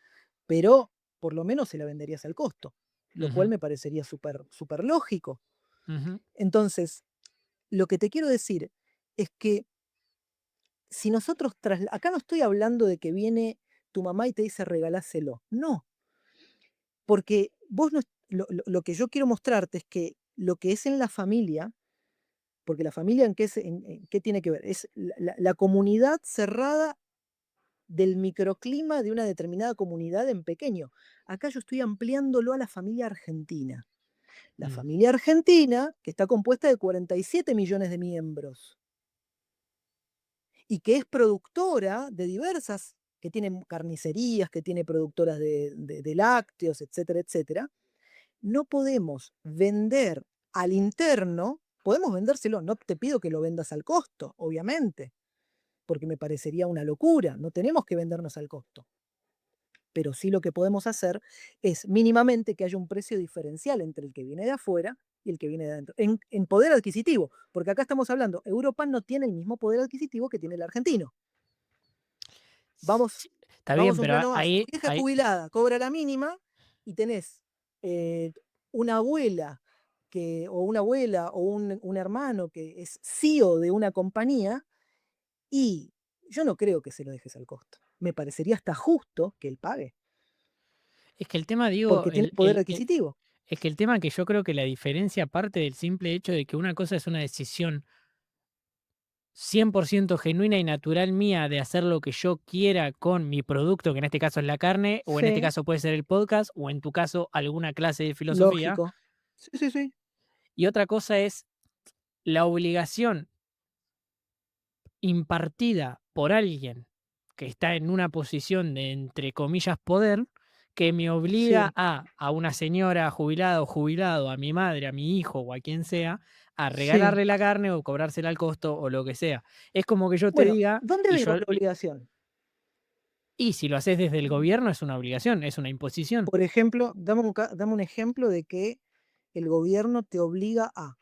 pero por lo menos se la venderías al costo, lo cual Ujú, me parecería súper súper lógico. ujú, Entonces, lo que te quiero decir es que si nosotros, acá no estoy hablando de que viene tu mamá y te dice regaláselo, no, porque vos no, lo que yo quiero mostrarte es que lo que es en la familia, porque la familia en qué tiene que ver, es la comunidad cerrada del microclima de una determinada comunidad en pequeño. Acá yo estoy ampliándolo a la familia argentina. La Mm. familia argentina, que está compuesta de 47 millones de miembros y que es productora de diversas, que tiene carnicerías, que tiene productoras de lácteos, etcétera, etcétera, no podemos vender al interno, podemos vendérselo, no te pido que lo vendas al costo, obviamente, porque me parecería una locura, no tenemos que vendernos al costo. Pero sí lo que podemos hacer es mínimamente que haya un precio diferencial entre el que viene de afuera y el que viene de adentro, en poder adquisitivo, porque acá estamos hablando, Europa no tiene el mismo poder adquisitivo que tiene el argentino. Vamos, Sí, está bien, vamos un pero plano más. Tu ahí, vieja jubilada cobra la mínima y tenés una abuela o una abuela o un hermano que es CEO de una compañía y yo no creo que se lo dejes al costo. Me parecería hasta justo que él pague, es que el tema, digo, porque tiene poder adquisitivo. es que el tema que yo creo que la diferencia parte del simple hecho de que una cosa es una decisión 100% genuina y natural mía de hacer lo que yo quiera con mi producto, que en este caso es la carne, o en este Sí, caso puede ser el podcast, o en tu caso alguna clase de filosofía. lógico. Sí, sí, sí. Y otra cosa es la obligación impartida por alguien que está en una posición de, entre comillas, poder, que me obliga Sí, a una señora jubilada o jubilado, a mi madre, a mi hijo o a quien sea, a sí. regalarle la carne o cobrársela al costo o lo que sea. Es como que yo te Bueno, diga, ¿dónde vemos la obligación? y si lo haces desde el gobierno es una obligación, es una imposición. Por ejemplo, dame un ejemplo de que el gobierno te obliga a.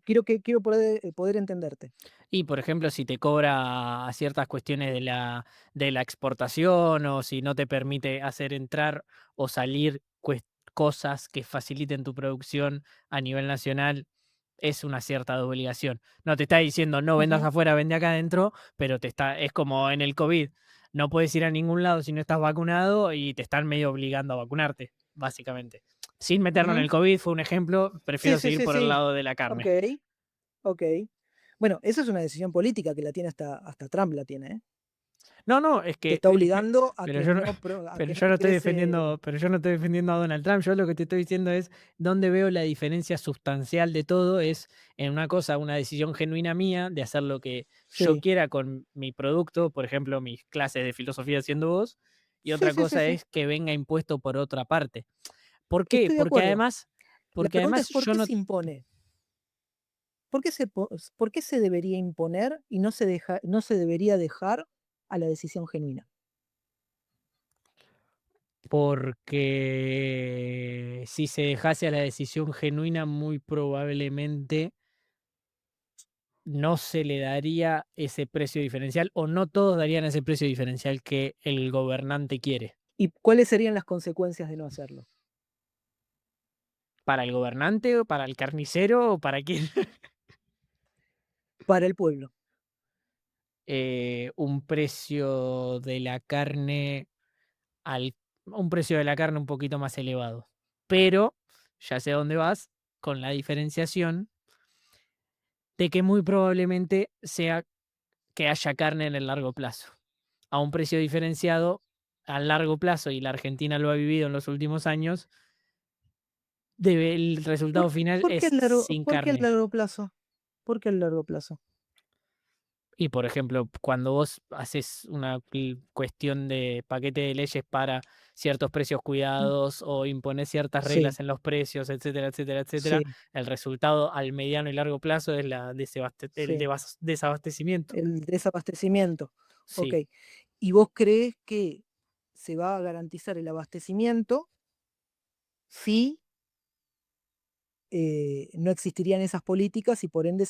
Quiero poder entenderte. Y, por ejemplo, si te cobra ciertas cuestiones de la exportación o si no te permite hacer entrar o salir cosas que faciliten tu producción a nivel nacional, es una cierta obligación. No te está diciendo no vendas Ujú, afuera, vende acá adentro, pero es como en el COVID. No puedes ir a ningún lado si no estás vacunado y te están medio obligando a vacunarte, básicamente. Sin meterlo en ujú. el COVID, fue un ejemplo, Sí, prefiero sí, seguir sí, por el sí. lado de la Ok, carne. ok. Bueno, eso es una decisión política que la tiene hasta Trump la tiene, ¿eh? No, no, es Te que, está obligando a pero que yo no, a pero que no yo no estoy ingrese. defendiendo, pero yo no estoy defendiendo a Donald Trump. Yo lo que te estoy diciendo es dónde veo la diferencia sustancial de todo es en una cosa, una decisión genuina mía de hacer lo que yo Sí, quiera con mi producto, por ejemplo, mis clases de filosofía siendo vos, y sí, otra sí, sí, cosa sí. es que venga impuesto por otra parte. ¿Por qué? Estoy de acuerdo. La Porque pregunta además es ¿por yo qué no. se impone? ¿Por qué se debería imponer y no se debería dejar a la decisión genuina? Porque si se dejase a la decisión genuina, muy probablemente no se le daría ese precio diferencial o no todos darían ese precio diferencial que el gobernante quiere. ¿Y cuáles serían las consecuencias de no hacerlo? ¿Para el gobernante o para el carnicero o para quién? Para el pueblo. Un precio de la carne al un precio de la carne un poquito más elevado. Pero, ya sé a dónde vas, con la diferenciación de que muy probablemente sea que haya carne en el largo plazo, a un precio diferenciado a largo plazo, y la Argentina lo ha vivido en los últimos años, el ¿Por resultado qué, final por qué es el largo, sin por qué el carne. largo plazo? ¿Por qué el largo plazo? Y, por ejemplo, cuando vos haces una cuestión de paquete de leyes para ciertos precios Mm, cuidados o impones ciertas sí, reglas en los precios, etcétera, etcétera, etcétera, sí, el resultado al mediano y largo plazo es el sí. desabastecimiento. El desabastecimiento. Ok. Sí. ¿Y vos crees que se va a garantizar el abastecimiento si no existirían esas políticas y por ende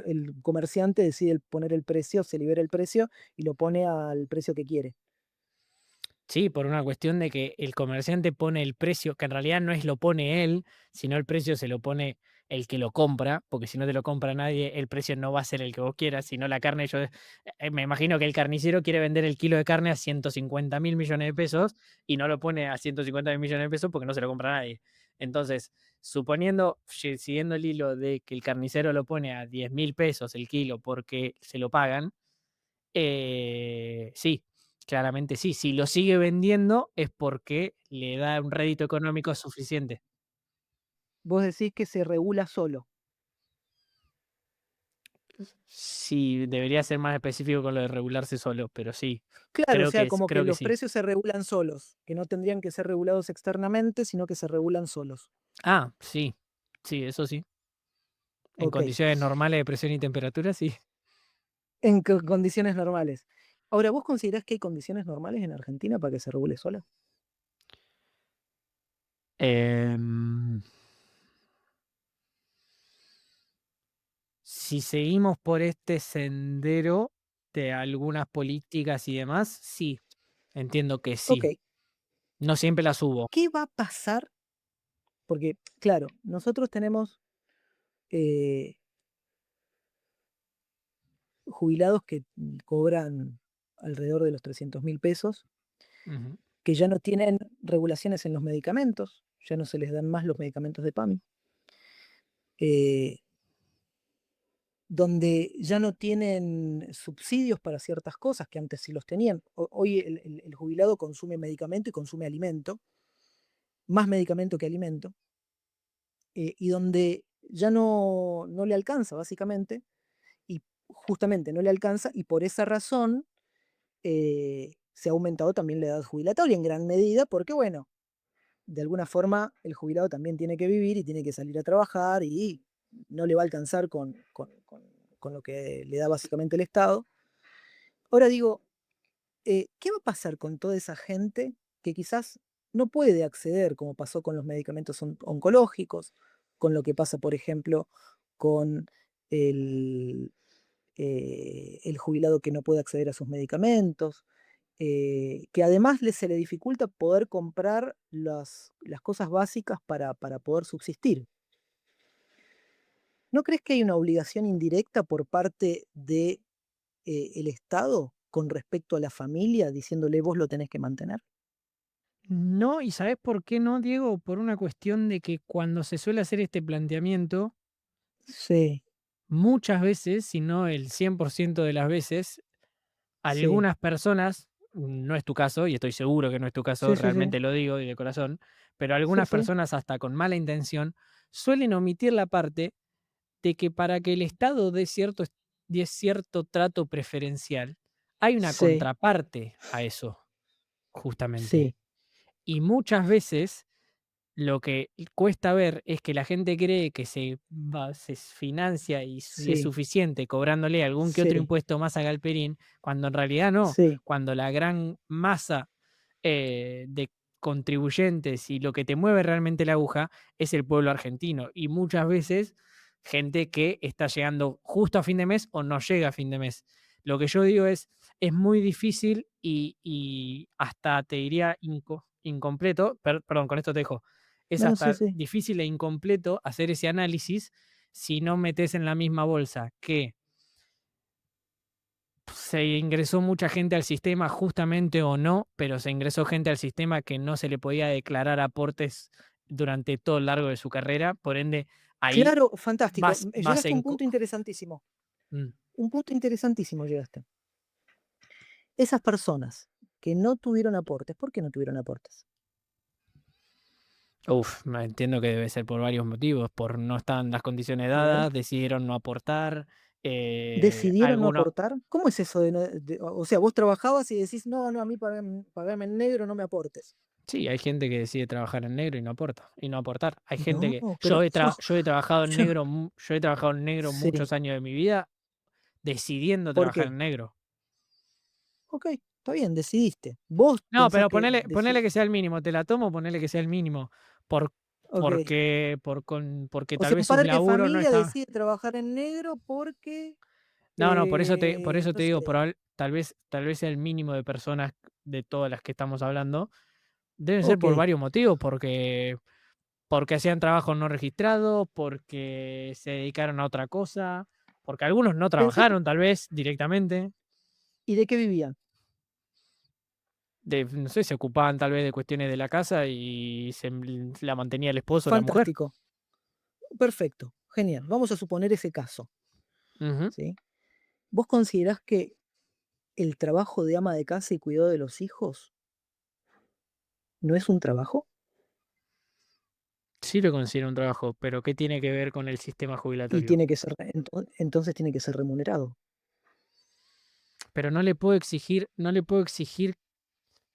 el comerciante decide poner el precio, se libera el precio y lo pone al precio que quiere? Sí, por una cuestión de que el comerciante pone el precio, que en realidad no es lo pone él, sino el precio se lo pone el que lo compra, porque si no te lo compra nadie, el precio no va a ser el que vos quieras, sino la carne. Me imagino que el carnicero quiere vender el kilo de carne a 150.000 millones de pesos y no lo pone a 150.000 millones de pesos porque no se lo compra nadie. Entonces, suponiendo, siguiendo el hilo de que el carnicero lo pone a 10.000 pesos el kilo porque se lo pagan, sí, claramente sí. Si lo sigue vendiendo es porque le da un rédito económico suficiente. Vos decís que se regula solo. Sí, debería ser más específico con lo de regularse solo, pero sí, Claro, o sea, como que creo que los sí. precios se regulan solos, que no tendrían que ser regulados externamente, sino que se regulan solos. Ah, sí, sí, eso sí. En Ok, condiciones normales de presión y temperatura, sí. en condiciones normales. Ahora, ¿vos considerás que hay condiciones normales en Argentina para que se regule sola? Em, si seguimos por este sendero de algunas políticas y demás, sí, entiendo que Ok, sí. No siempre las hubo. ¿qué va a pasar? Porque, claro, nosotros tenemos eh, jubilados que cobran alrededor de los 300.000 pesos, Ujú. que ya no tienen regulaciones en los medicamentos, ya no se les dan más los medicamentos de PAMI, eh, donde ya no tienen subsidios para ciertas cosas que antes sí los tenían. Hoy el jubilado consume medicamento y consume alimento, más medicamento que alimento, y donde ya no le alcanza, básicamente, y justamente no le alcanza, y por esa razón se ha aumentado también la edad jubilatoria en gran medida, porque bueno, de alguna forma el jubilado también tiene que vivir y tiene que salir a trabajar y no le va a alcanzar con lo que le da básicamente el Estado. Ahora digo, ¿qué va a pasar con toda esa gente que quizás no puede acceder, como pasó con los medicamentos oncológicos, con lo que pasa, por ejemplo, con el, el jubilado que no puede acceder a sus medicamentos, que además se le dificulta poder comprar las cosas básicas para poder subsistir? ¿No crees que hay una obligación indirecta por parte de, el Estado con respecto a la familia, diciéndole vos lo tenés que mantener? No, ¿y sabes por qué no, Diego? Por una cuestión de que cuando se suele hacer este planteamiento, Sí, muchas veces, si no el 100% de las veces, sí, algunas personas, no es tu caso, y estoy seguro que no es tu caso, sí, sí, sí, realmente lo digo y de corazón, pero sí, algunas sí, personas hasta con mala intención suelen omitir la parte de que para que el Estado dé cierto trato preferencial, hay una sí, contraparte a eso, justamente. sí, Y muchas veces lo que cuesta ver es que la gente cree que se financia y es sí, suficiente cobrándole algún que otro sí, impuesto más a Galperín, cuando en realidad no, sí, cuando la gran masa de contribuyentes y lo que te mueve realmente la aguja es el pueblo argentino. Y muchas veces gente que está llegando justo a fin de mes o no llega a fin de mes. Lo que yo digo es muy difícil y hasta te diría incompleto, perdón, con esto te dejo, es no, sí, hasta sí, difícil e incompleto hacer ese análisis si no metes en la misma bolsa que se ingresó mucha gente al sistema justamente o no, pero se ingresó gente al sistema que no se le podía declarar aportes durante todo el largo de su carrera, por ende ahí claro, fantástico. vas Llegaste a un en... punto interesantísimo, Mm. un punto interesantísimo llegaste. Esas personas que no tuvieron aportes, ¿por qué no tuvieron aportes? Uf, entiendo que debe ser por varios motivos, por no estaban las condiciones A ver. dadas, decidieron no aportar, ¿Decidieron no algunos... aportar? ¿Cómo es eso de o sea, vos trabajabas y decís: "No, no, a mí pagame en negro, no me aportes"? Sí, hay gente que decide trabajar en negro y no aporta, y no aportar. Hay gente No, que pero yo he trabajado en yo negro, yo he trabajado en negro sí, muchos años de mi vida, decidiendo ¿por trabajar qué? en negro. Okey, está bien, decidiste. Vos No, pensás pero que ponele que sea el mínimo, te la tomo, ponele que sea el mínimo, por okey. porque O tal sea, un vez su padre de laburo no familia está... decide trabajar en negro porque, No, por eso no te digo, sé, tal vez sea el mínimo de personas de todas las que estamos hablando, deben ser por okey. varios motivos, porque hacían trabajo no registrado, porque se dedicaron a otra cosa, porque algunos no Pensá que trabajaron tal vez directamente. ¿y de qué vivían? no sé, se ocupaban tal vez de cuestiones de la casa y la mantenía el esposo o la mujer. Fantástico. Perfecto. Genial. Vamos a suponer ese caso, Ujú. ¿sí? ¿Vos considerás que el trabajo de ama de casa y cuidado de los hijos no es un trabajo? Sí lo considero un trabajo, pero ¿qué tiene que ver con el sistema Y jubilatorio? tiene que ser, entonces tiene que ser remunerado. Pero no le puedo exigir,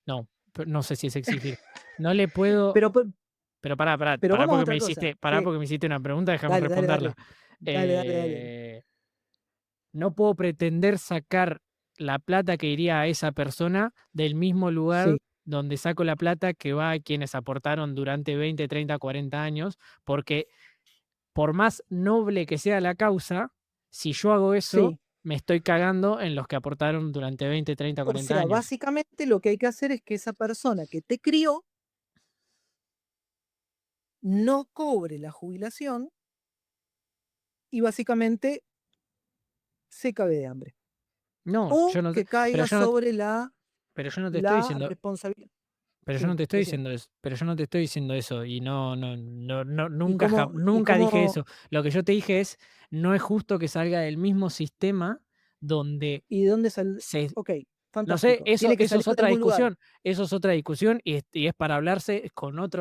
no, no sé si es exigir. No le puedo, Pero, pero pero vamos a otra cosa. pará porque me hiciste una pregunta, déjame Dale, dale, responderla. dale. Dale, dale, dale. Eh, no puedo pretender sacar la plata que iría a esa persona del mismo lugar Sí, donde saco la plata que va a quienes aportaron durante 20, 30, 40 años, porque por más noble que sea la causa, si yo hago eso, sí. me estoy cagando en los que aportaron durante 20, 30, O 40 sea, años. básicamente lo que hay que hacer es que esa persona que te crió no cobre la jubilación y básicamente se cague de hambre. No, O yo no, que pero caiga yo no, sobre pero yo no te estoy la diciendo, responsabilidad. pero yo no Sí, te estoy decime. diciendo eso, pero yo no te estoy diciendo eso y ¿Y nunca, cómo, y nunca dije cómo, eso. Lo que yo te dije es, no es justo que salga del mismo sistema donde y de dónde sale? se, Ok, no sé, fantástico. Tiene que eso salir es de otra algún lugar. discusión, eso es otra discusión y es para hablarse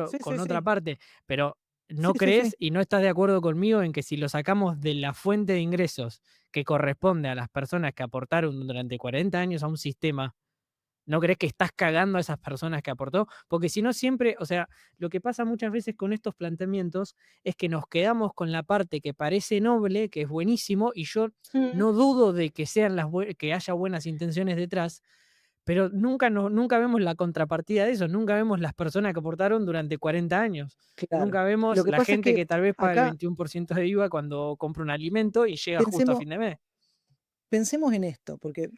Sí, con sí, otra sí. parte, pero Sí, ¿no sí, sí. crees y no estás de acuerdo conmigo en que si lo sacamos de la fuente de ingresos que corresponde a las personas que aportaron durante 40 años a un sistema, ¿no crees que estás cagando a esas personas que aportó? Porque si no siempre, o sea, lo que pasa muchas veces con estos planteamientos es que nos quedamos con la parte que parece noble, que es buenísimo, y yo Mm, no dudo de que sean que haya buenas intenciones detrás, pero nunca, no, nunca vemos la contrapartida de eso, nunca vemos las personas que aportaron durante 40 años. claro. Nunca vemos Lo que la pasa es gente que que tal vez paga el acá 21% de IVA cuando compra un alimento y llega justo a pensemos, fin de mes. pensemos en esto, porque,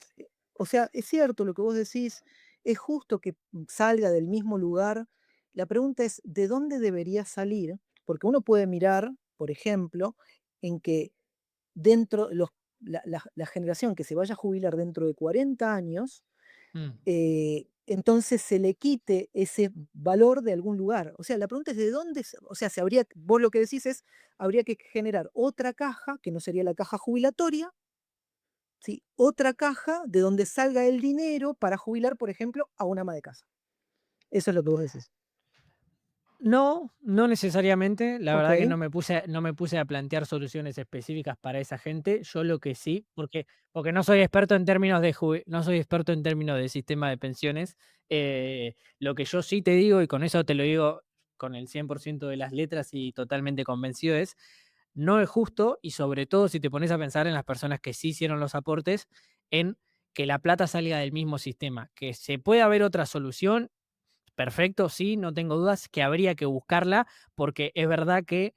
o sea, es cierto lo que vos decís, es justo que salga del mismo lugar. La pregunta es, ¿de dónde debería salir? Porque uno puede mirar, por ejemplo, en que dentro, la generación que se vaya a jubilar dentro de 40 años, Mm. entonces se le quite ese valor de algún lugar. O sea, la pregunta es de dónde, o sea, vos lo que decís es, habría que generar otra caja, que no sería la caja jubilatoria, ¿sí? Otra caja de donde salga el dinero para jubilar, por ejemplo, a una ama de casa. Eso es lo que vos decís. No, no necesariamente. La Ok, verdad que no me puse a plantear soluciones específicas para esa gente. Yo lo que sí, porque no soy experto en términos no soy experto en términos de sistema de pensiones. Lo que yo sí te digo, y con eso te lo digo con el 100% de las letras y totalmente convencido, es no es justo, y sobre todo si te pones a pensar en las personas que sí hicieron los aportes, en que la plata salga del mismo sistema, que se puede haber otra solución. Perfecto, sí, no tengo dudas que habría que buscarla, porque es verdad que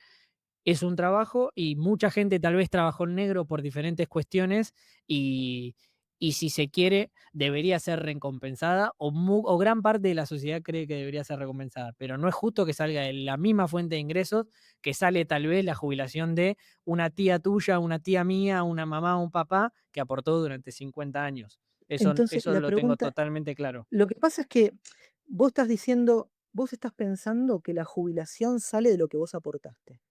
es un trabajo y mucha gente tal vez trabajó en negro por diferentes cuestiones y, y si se quiere, debería ser recompensada o gran parte de la sociedad cree que debería ser recompensada, pero no es justo que salga de la misma fuente de ingresos que sale tal vez la jubilación de una tía tuya, una tía mía, una mamá, un papá que aportó durante 50 años. entonces Eso la lo tengo pregunta, totalmente claro. lo que pasa es que vos estás diciendo, vos estás pensando que la jubilación sale de lo que vos aportaste.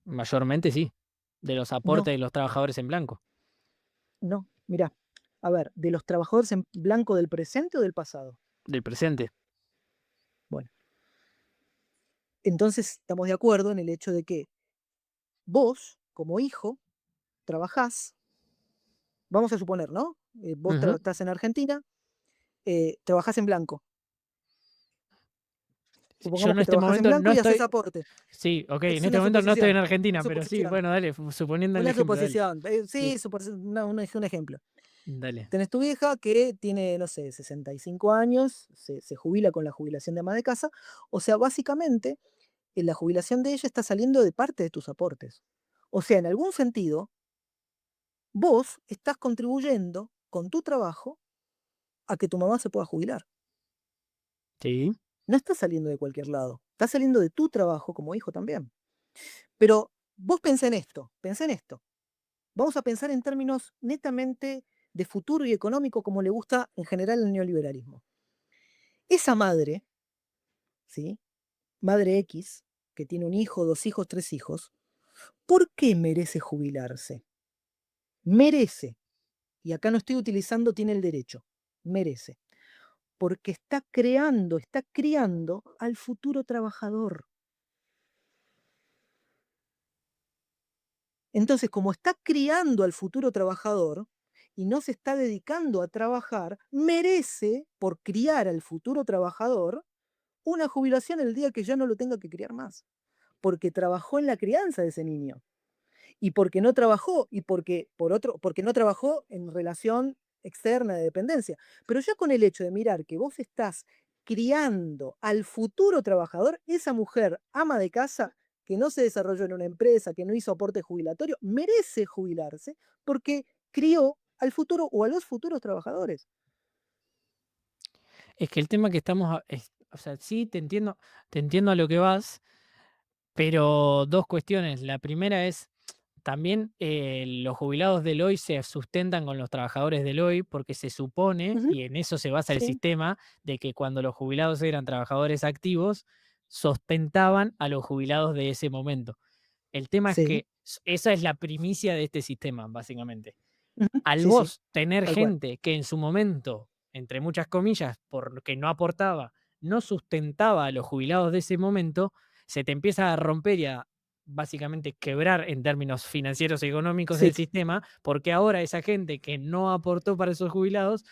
Mayormente sí, de los No, aportes de los trabajadores en blanco, no, mirá, a ver, ¿de los trabajadores en blanco del presente o del pasado? del presente. Bueno, entonces estamos de acuerdo en el hecho de que vos, como hijo, trabajás, vamos a suponer, ¿no? Vos Ujú. estás en Argentina, trabajás en blanco. Yo Supongamos en que este trabajás en momento no blanco y haces estoy, aporte. sí, ok, en Es este una momento no estoy en suposición, Argentina, pero sí, suposición, bueno, dale, suponiendo el una ejemplo, dale. suposición. Sí, Sí, un ejemplo. dale. Tenés tu vieja que tiene, no sé, 65 años, se jubila con la jubilación de ama de casa. O sea, básicamente, la jubilación de ella está saliendo de parte de tus aportes. O sea, en algún sentido, vos estás contribuyendo con tu trabajo a que tu mamá se pueda jubilar. Sí. No está saliendo de cualquier lado, está saliendo de tu trabajo como hijo también. Pero vos pensá en esto. Vamos a pensar en términos netamente de futuro y económico como le gusta en general el neoliberalismo. Esa madre, ¿sí? Madre X, que tiene un hijo, 2 hijos, 3 hijos, ¿por qué merece jubilarse? Merece, y acá no estoy utilizando tiene el derecho, merece, porque está criando al futuro trabajador. Entonces, como está criando al futuro trabajador y no se está dedicando a trabajar, merece, por criar al futuro trabajador, una jubilación el día que ya no lo tenga que criar más, porque trabajó en la crianza de ese niño. Y porque no trabajó, y porque no trabajó en relación externa de dependencia. Pero ya con el hecho de mirar que vos estás criando al futuro trabajador, esa mujer ama de casa que no se desarrolló en una empresa, que no hizo aporte jubilatorio, merece jubilarse porque crió al futuro o a los futuros trabajadores. Es que el tema que estamos, o sea, sí, te entiendo a lo que vas, pero dos cuestiones. La primera es, también los jubilados del hoy se sustentan con los trabajadores del hoy porque se supone, Ujú, y en eso se basa el sí, sistema, de que cuando los jubilados eran trabajadores activos, sustentaban a los jubilados de ese momento. El tema es sí, que esa es la primicia de este sistema, básicamente. ujú, Al sí, sí, vos tener tal cual. gente que en su momento, entre muchas comillas, porque no aportaba, no sustentaba a los jubilados de ese momento, se te empieza a romper y a básicamente quebrar en términos financieros y económicos Sí, el sistema, porque ahora esa gente que no aportó para esos jubilados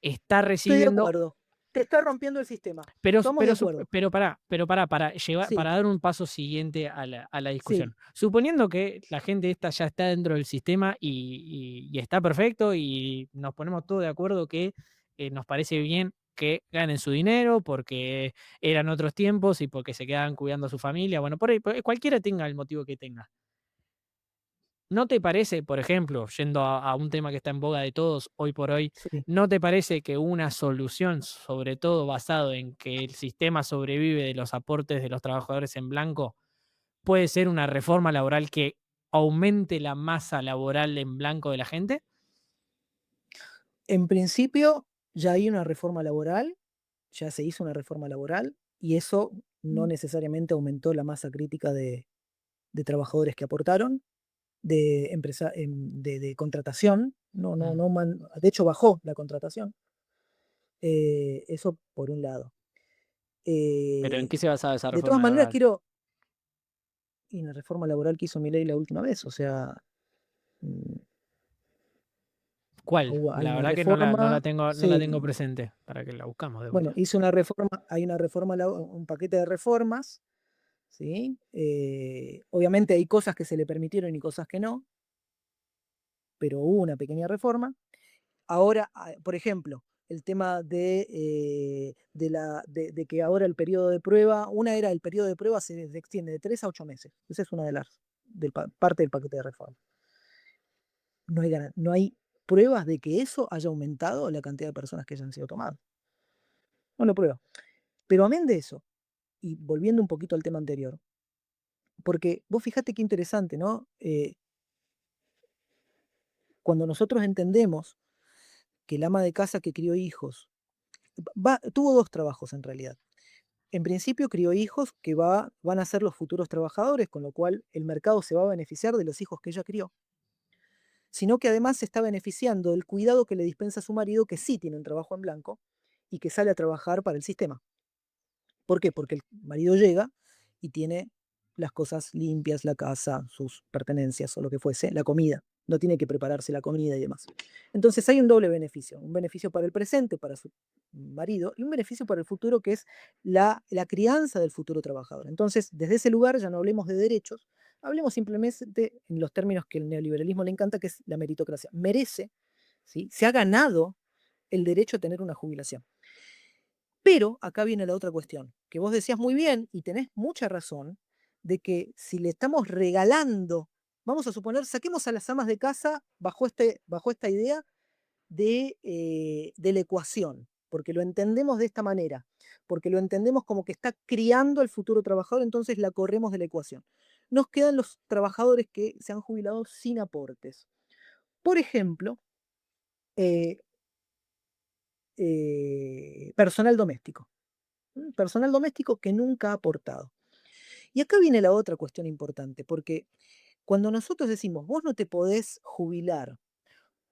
está estoy de recibiendo. acuerdo. Te está rompiendo el sistema. Estamos de acuerdo. Para llevar, Sí, para dar un paso siguiente a la sí. discusión. Suponiendo que la gente esta ya está dentro del sistema y está perfecto y nos ponemos todos de acuerdo que nos parece bien que ganen su dinero porque eran otros tiempos y porque se quedaban cuidando a su familia. Bueno, por ahí, cualquiera tenga el motivo que tenga. ¿No te parece, por ejemplo, yendo a un tema que está en boga de todos hoy por hoy, Sí. no te parece que una solución, sobre todo basado en que el sistema sobrevive de los aportes de los trabajadores en blanco, puede ser una reforma laboral que aumente la masa laboral en blanco de la gente? En principio, ya hay una reforma laboral, ya se hizo una reforma laboral y eso no necesariamente aumentó la masa crítica de trabajadores que aportaron, de contratación, no, no, Mm. no, de hecho bajó la contratación, eso por un lado. ¿Pero en Eh, qué se basaba esa de todas reforma maneras, laboral? quiero, y la reforma laboral que hizo Milei la última vez, o sea, mm, ¿Cuál? hay La una verdad que no la reforma, tengo, no la tengo sí, presente para que la buscamos de bueno, última. hizo una reforma, hay una reforma, un paquete de reformas. ¿Sí? Obviamente hay cosas que se le permitieron y cosas que no, pero hubo una pequeña reforma. Ahora, por ejemplo, el tema de que ahora el periodo de prueba, una era el periodo de prueba se extiende de 3 a 8 meses. Esa es una de las parte del paquete de reforma. No hay pruebas de que eso haya aumentado la cantidad de personas que hayan sido tomadas. No lo prueba. Pero amén de eso, y volviendo un poquito al tema anterior, porque vos fijate qué interesante, ¿no? Cuando nosotros entendemos que el ama de casa que crió hijos, tuvo dos trabajos en realidad. En principio crió hijos que van a ser los futuros trabajadores, con lo cual el mercado se va a beneficiar de los hijos que ella crió, sino que además se está beneficiando del cuidado que le dispensa a su marido, que sí tiene un trabajo en blanco y que sale a trabajar para el sistema. ¿Por qué? Porque el marido llega y tiene las cosas limpias, la casa, sus pertenencias o lo que fuese, la comida. No tiene que prepararse la comida y demás. Entonces hay un doble beneficio. Un beneficio para el presente, para su marido, y un beneficio para el futuro, que es la crianza del futuro trabajador. Entonces, desde ese lugar ya no hablemos de derechos, hablemos simplemente en los términos que el neoliberalismo le encanta, que es la meritocracia. Merece, ¿sí? Se ha ganado el derecho a tener una jubilación. Pero acá viene la otra cuestión, que vos decías muy bien y tenés mucha razón, de que si le estamos regalando, vamos a suponer, saquemos a las amas de casa bajo esta idea de la ecuación, porque lo entendemos de esta manera, porque lo entendemos como que está criando al futuro trabajador, entonces la corremos de la ecuación. Nos quedan los trabajadores que se han jubilado sin aportes. Por ejemplo, eh, personal doméstico. personal doméstico que nunca ha aportado. Y acá viene la otra cuestión importante, porque cuando nosotros decimos, vos no te podés jubilar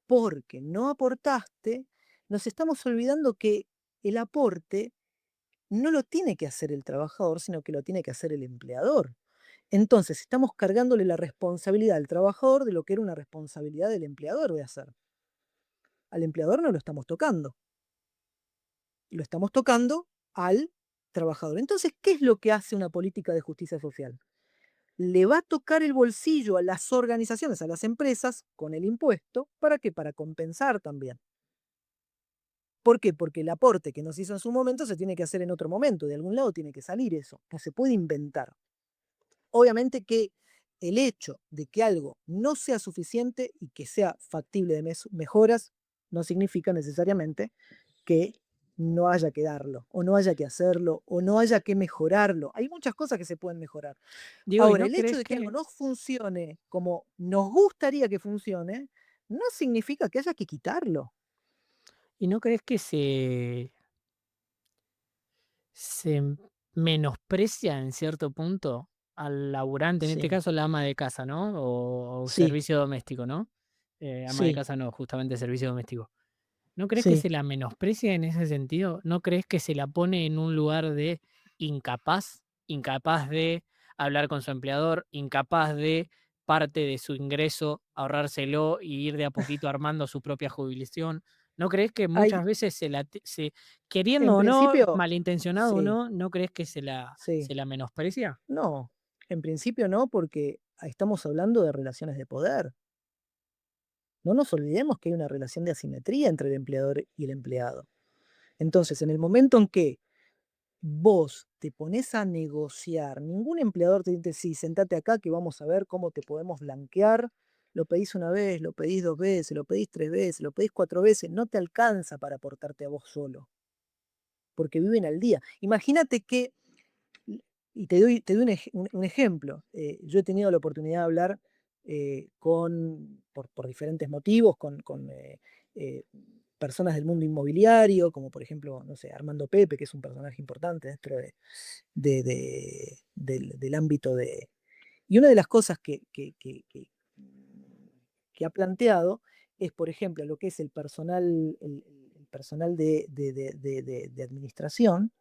porque no aportaste, nos estamos olvidando que el aporte no lo tiene que hacer el trabajador, sino que lo tiene que hacer el empleador. Entonces, estamos cargándole la responsabilidad al trabajador de lo que era una responsabilidad del empleador de hacer. Al empleador no lo estamos tocando, lo estamos tocando al trabajador. Entonces, ¿qué es lo que hace una política de justicia social? Le va a tocar el bolsillo a las organizaciones, a las empresas, con el impuesto. ¿Para qué? Para compensar también. ¿Por qué? Porque el aporte que nos hizo en su momento se tiene que hacer en otro momento, de algún lado tiene que salir eso, no se puede inventar. Obviamente que el hecho de que algo no sea suficiente y que sea factible de mejoras no significa necesariamente que no haya que darlo, o no haya que hacerlo, o no haya que mejorarlo. Hay muchas cosas que se pueden mejorar. Digo, ¿y Ahora, no el hecho crees de que algo que no funcione como nos gustaría que funcione, no significa que haya que quitarlo. y no crees que se menosprecia en cierto punto al laburante, en este Sí, caso la ama de casa, ¿no? O sí, servicio doméstico, ¿no? Ama de sí, casa no, justamente servicio doméstico. ¿No crees que sí. se la menosprecia en ese sentido? ¿No crees que se la pone en un lugar de incapaz? Incapaz de hablar con su empleador, incapaz de parte de su ingreso ahorrárselo y ir de a poquito armando su propia jubilación. ¿No crees que Hay, muchas veces queriendo en o no, principio, malintencionado o sí, no, no crees que se sí. la menosprecia? No, en principio no, porque estamos hablando de relaciones de poder. No nos olvidemos que hay una relación de asimetría entre el empleador y el empleado. Entonces, en el momento en que vos te pones a negociar, ningún empleador te dice, sí, sentate acá que vamos a ver cómo te podemos blanquear. Lo pedís una vez, lo pedís 2 veces, lo pedís 3 veces, lo pedís 4 veces, no te alcanza para aportarte a vos solo, porque viven al día. Imagínate que, y te doy un ejemplo, yo he tenido la oportunidad de hablar por diferentes motivos con eh, personas del mundo inmobiliario, como por ejemplo, no sé, Armando Pepe, que es un personaje importante dentro del ámbito de... Y una de las cosas que ha planteado es, por ejemplo, lo que es el personal de administración,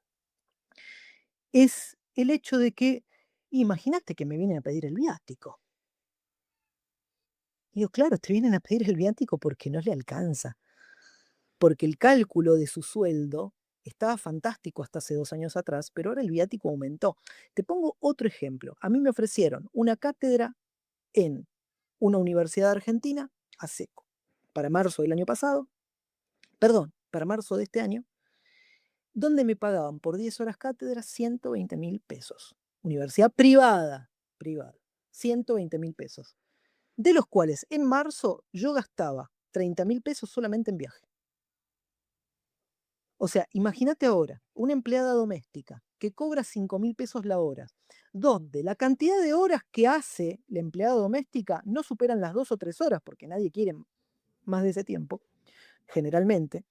es el hecho de que, imagínate que me vienen a pedir el viático. Y digo, claro, te vienen a pedir el viático porque no le alcanza, porque el cálculo de su sueldo estaba fantástico hasta hace 2 años atrás, pero ahora el viático aumentó. Te pongo otro ejemplo. A mí me ofrecieron una cátedra en una universidad argentina hace, para marzo del año pasado, perdón, para marzo de este año, donde me pagaban por 10 horas cátedra 120.000 pesos. Universidad privada, privada, 120.000 pesos, de los cuales en marzo yo gastaba 30.000 pesos solamente en viaje. O sea, imagínate ahora, una empleada doméstica que cobra 5.000 pesos la hora, donde la cantidad de horas que hace la empleada doméstica no superan las 2 o 3 horas, porque nadie quiere más de ese tiempo, generalmente,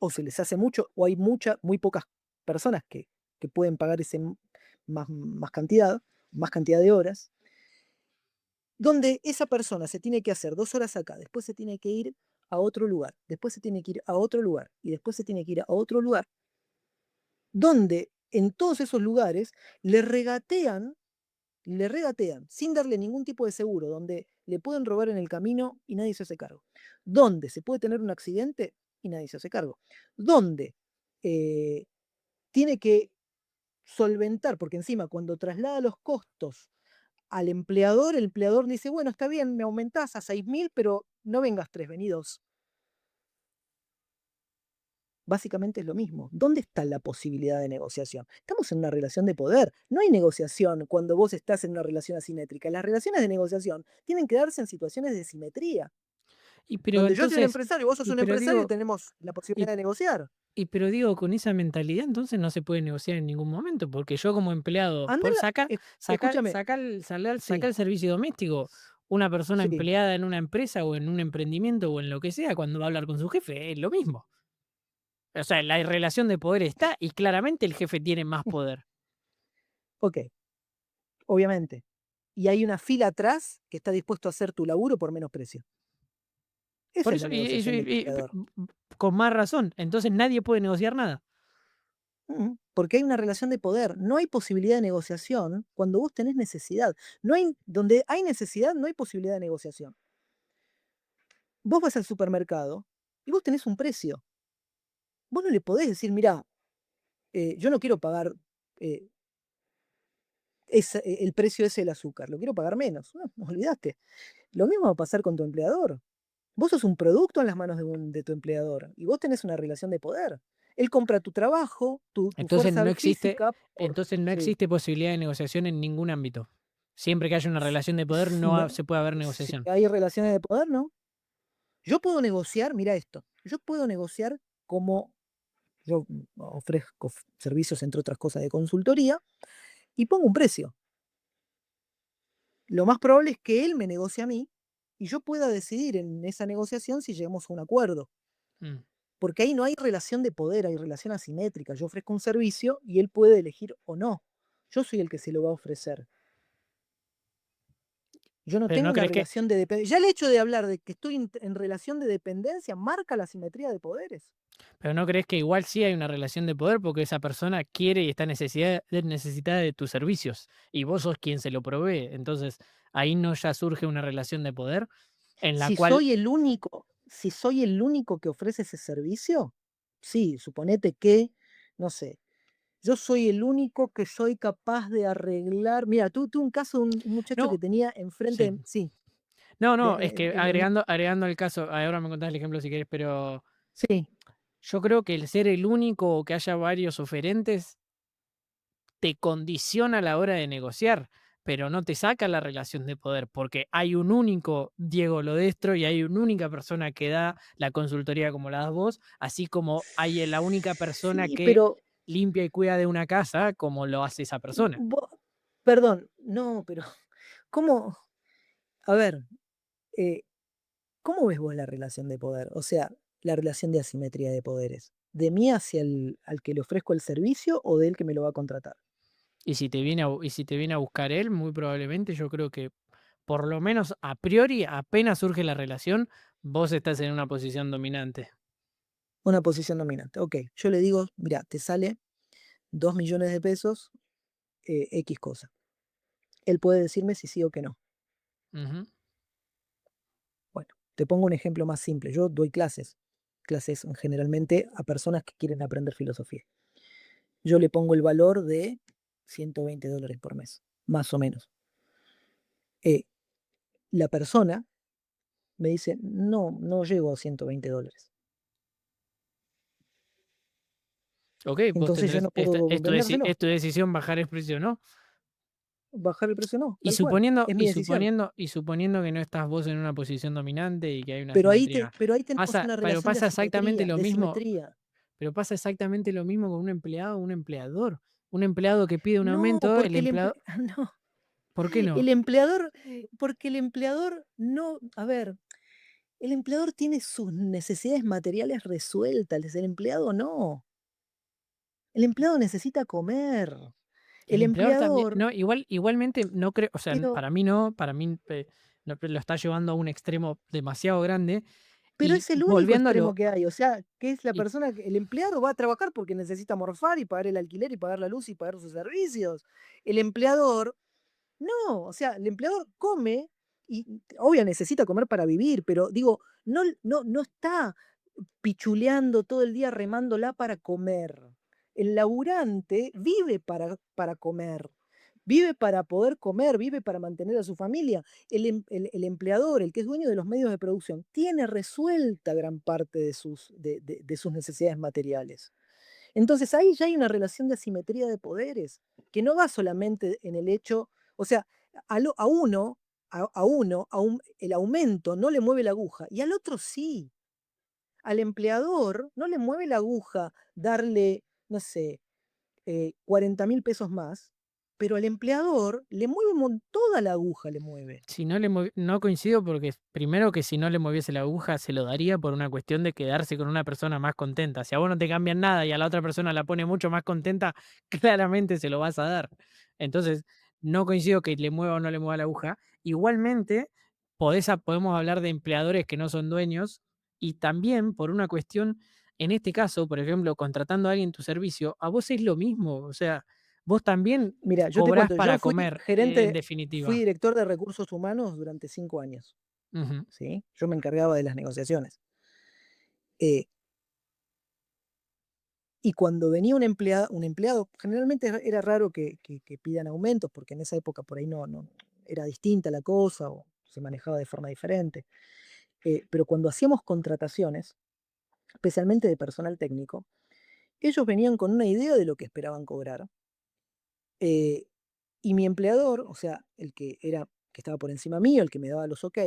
o se les hace mucho, o hay muy pocas personas que pueden pagar más cantidad de horas, donde esa persona se tiene que hacer 2 horas acá, después se tiene que ir a otro lugar, después se tiene que ir a otro lugar y después se tiene que ir a otro lugar, donde en todos esos lugares le regatean, le regatean sin darle ningún tipo de seguro, donde le pueden robar en el camino y nadie se hace cargo, donde se puede tener un accidente y nadie se hace cargo, donde eh, tiene que solventar, porque encima cuando traslada los costos al empleador, el empleador dice, bueno, está bien, me aumentás a 6.000, pero no vengas 3, vení 2. Básicamente es lo mismo. ¿Dónde está la posibilidad de negociación? Estamos en una relación de poder. No hay negociación cuando vos estás en una relación asimétrica. Las relaciones de negociación tienen que darse en situaciones de simetría, Y pero donde yo soy un entonces, empresario y vos sos y un pero empresario y digo, tenemos la y posibilidad de negociar. pero digo, con esa mentalidad entonces no se puede negociar en ningún momento, porque yo como empleado, Anda, escúchame, saca sí, el servicio doméstico, una persona sí, empleada en una empresa o en un emprendimiento o en lo que sea, cuando va a hablar con su jefe, es lo mismo. O sea, la relación de poder está y claramente el jefe tiene más poder. Ok, obviamente. Y hay una fila atrás que está dispuesto a hacer tu laburo por menos precio. Esa Por es la eso, negociación del empleador. con más razón, entonces nadie puede negociar nada. Porque hay una relación de poder. No hay posibilidad de negociación cuando vos tenés necesidad. No hay, donde hay necesidad, no hay posibilidad de negociación. Vos vas al supermercado y vos tenés un precio. Vos no le podés decir, mira, yo no quiero pagar eh, el precio ese del azúcar, lo quiero pagar menos. No, olvidaste. Lo mismo va a pasar con tu empleador. Vos sos un producto en las manos de tu empleador y vos tenés una relación de poder. Él compra tu trabajo, tu Entonces fuerza no existe, física, entonces no sí, existe posibilidad de negociación en ningún ámbito. Siempre que haya una relación de poder no, se puede haber si negociación. hay relaciones de poder, ¿no? Yo puedo negociar, mira esto, yo puedo negociar como yo ofrezco servicios, entre otras cosas, de consultoría y pongo un precio. Lo más probable es que él me negocie a mí y yo pueda decidir en esa negociación si llegamos a un acuerdo. Mm. Porque ahí no hay relación de poder, hay relación asimétrica. Yo ofrezco un servicio y él puede elegir o no. Yo soy el que se lo va a ofrecer. Yo no Pero tengo no una crees que, relación de dependencia. Ya el hecho de hablar de que estoy en relación de dependencia marca la asimetría de poderes. pero no crees que igual sí hay una relación de poder porque esa persona quiere y está necesitada de tus servicios y vos sos quien se lo provee. Entonces ahí no ya surge una relación de poder en la cual, Si soy el único que ofrece ese servicio, sí, suponete que, no sé, yo soy el único que soy capaz de arreglar. Mira, tuve un caso de un muchacho que no, tenía enfrente, sí. sí, No, de- no, es que agregando al caso, ahora me contás el ejemplo si querés, pero sí, yo creo que el ser el único o que haya varios oferentes te condiciona a la hora de negociar, pero no te saca la relación de poder, porque hay un único Diego Lodestro y hay una única persona que da la consultoría como la das vos, así como hay la única persona sí, que pero, limpia y cuida de una casa como lo hace esa persona. vo- perdón, no, pero, ¿cómo? A ver, eh, ¿cómo ves vos la relación de poder? O sea, la relación de asimetría de poderes. ¿De mí hacia el al que le ofrezco el servicio o de él que me lo va a contratar? Y si te viene a buscar él, muy probablemente yo creo que por lo menos a priori, apenas surge la relación, vos estás en una posición dominante. Una posición dominante. Ok, yo le digo, mira, te sale 2 millones de pesos, X cosa. Él puede decirme si sí o que no. Ujú. Bueno, te pongo un ejemplo más simple. Yo doy clases generalmente a personas que quieren aprender filosofía. Yo le pongo el valor de $120 por mes, más o menos. Eh, la persona me dice, no, no llego a $120. Ok, vos Entonces yo tendrás, no puedo vendérselo. es tu decisión bajar el precio, ¿no? Bajar el precio no, tal cual. Es mi decisión. Y suponiendo que no estás vos en una posición dominante y que hay una simetría, Pero ahí tenemos una pero relación de asimetría, de simetría. pero pasa exactamente lo mismo con un empleado o un empleador. Un empleado que pide un No, aumento, el porque empleado, no, ¿por qué no? el empleador, porque el empleador no, a ver, el empleador tiene sus necesidades materiales resueltas, el empleado no. El empleado necesita comer. El El empleador también, empleador, no, igualmente no creo, o sea, pero, para mí no, para mí lo está llevando a un extremo demasiado grande. pero Y es el único extremo volviéndolo, que hay. O sea, que es la y, persona, el empleado va a trabajar porque necesita morfar y pagar el alquiler y pagar la luz y pagar sus servicios. El empleador no, o sea, el empleador come y obvio necesita comer para vivir, pero digo, no está pichuleando todo el día remándola para comer. El laburante vive para comer, vive para poder comer, vive para mantener a su familia. El empleador, el que es dueño de los medios de producción, tiene resuelta gran parte de sus necesidades materiales. Entonces ahí ya hay una relación de asimetría de poderes, que no va solamente en el hecho, o sea, a uno, el aumento no le mueve la aguja, y al otro sí. Al empleador no le mueve la aguja darle, no sé, 40.000 pesos más, pero al empleador le mueve toda la aguja le mueve. Si no le mue no coincido porque primero que si no le moviese la aguja se lo daría por una cuestión de quedarse con una persona más contenta. Si a vos no te cambian nada y a la otra persona la pone mucho más contenta, claramente se lo vas a dar. Entonces, no coincido que le mueva o no le mueva la aguja. Igualmente, podemos hablar de empleadores que no son dueños y también por una cuestión, en este caso, por ejemplo, contratando a alguien en tu servicio, a vos es lo mismo. O sea, vos también Mira, yo te cobrás cuento, yo para fui comer, en gerente, fui definitiva. director de recursos humanos durante 5 años, Ujú. ¿sí? Yo me encargaba de las negociaciones. Eh, y cuando venía un empleado, generalmente era raro que pidan aumentos, porque en esa época por ahí no era distinta la cosa o se manejaba de forma diferente. Pero cuando hacíamos contrataciones, especialmente de personal técnico, ellos venían con una idea de lo que esperaban cobrar. eh, y mi empleador, o sea, que estaba por encima mío, el que me daba los ok,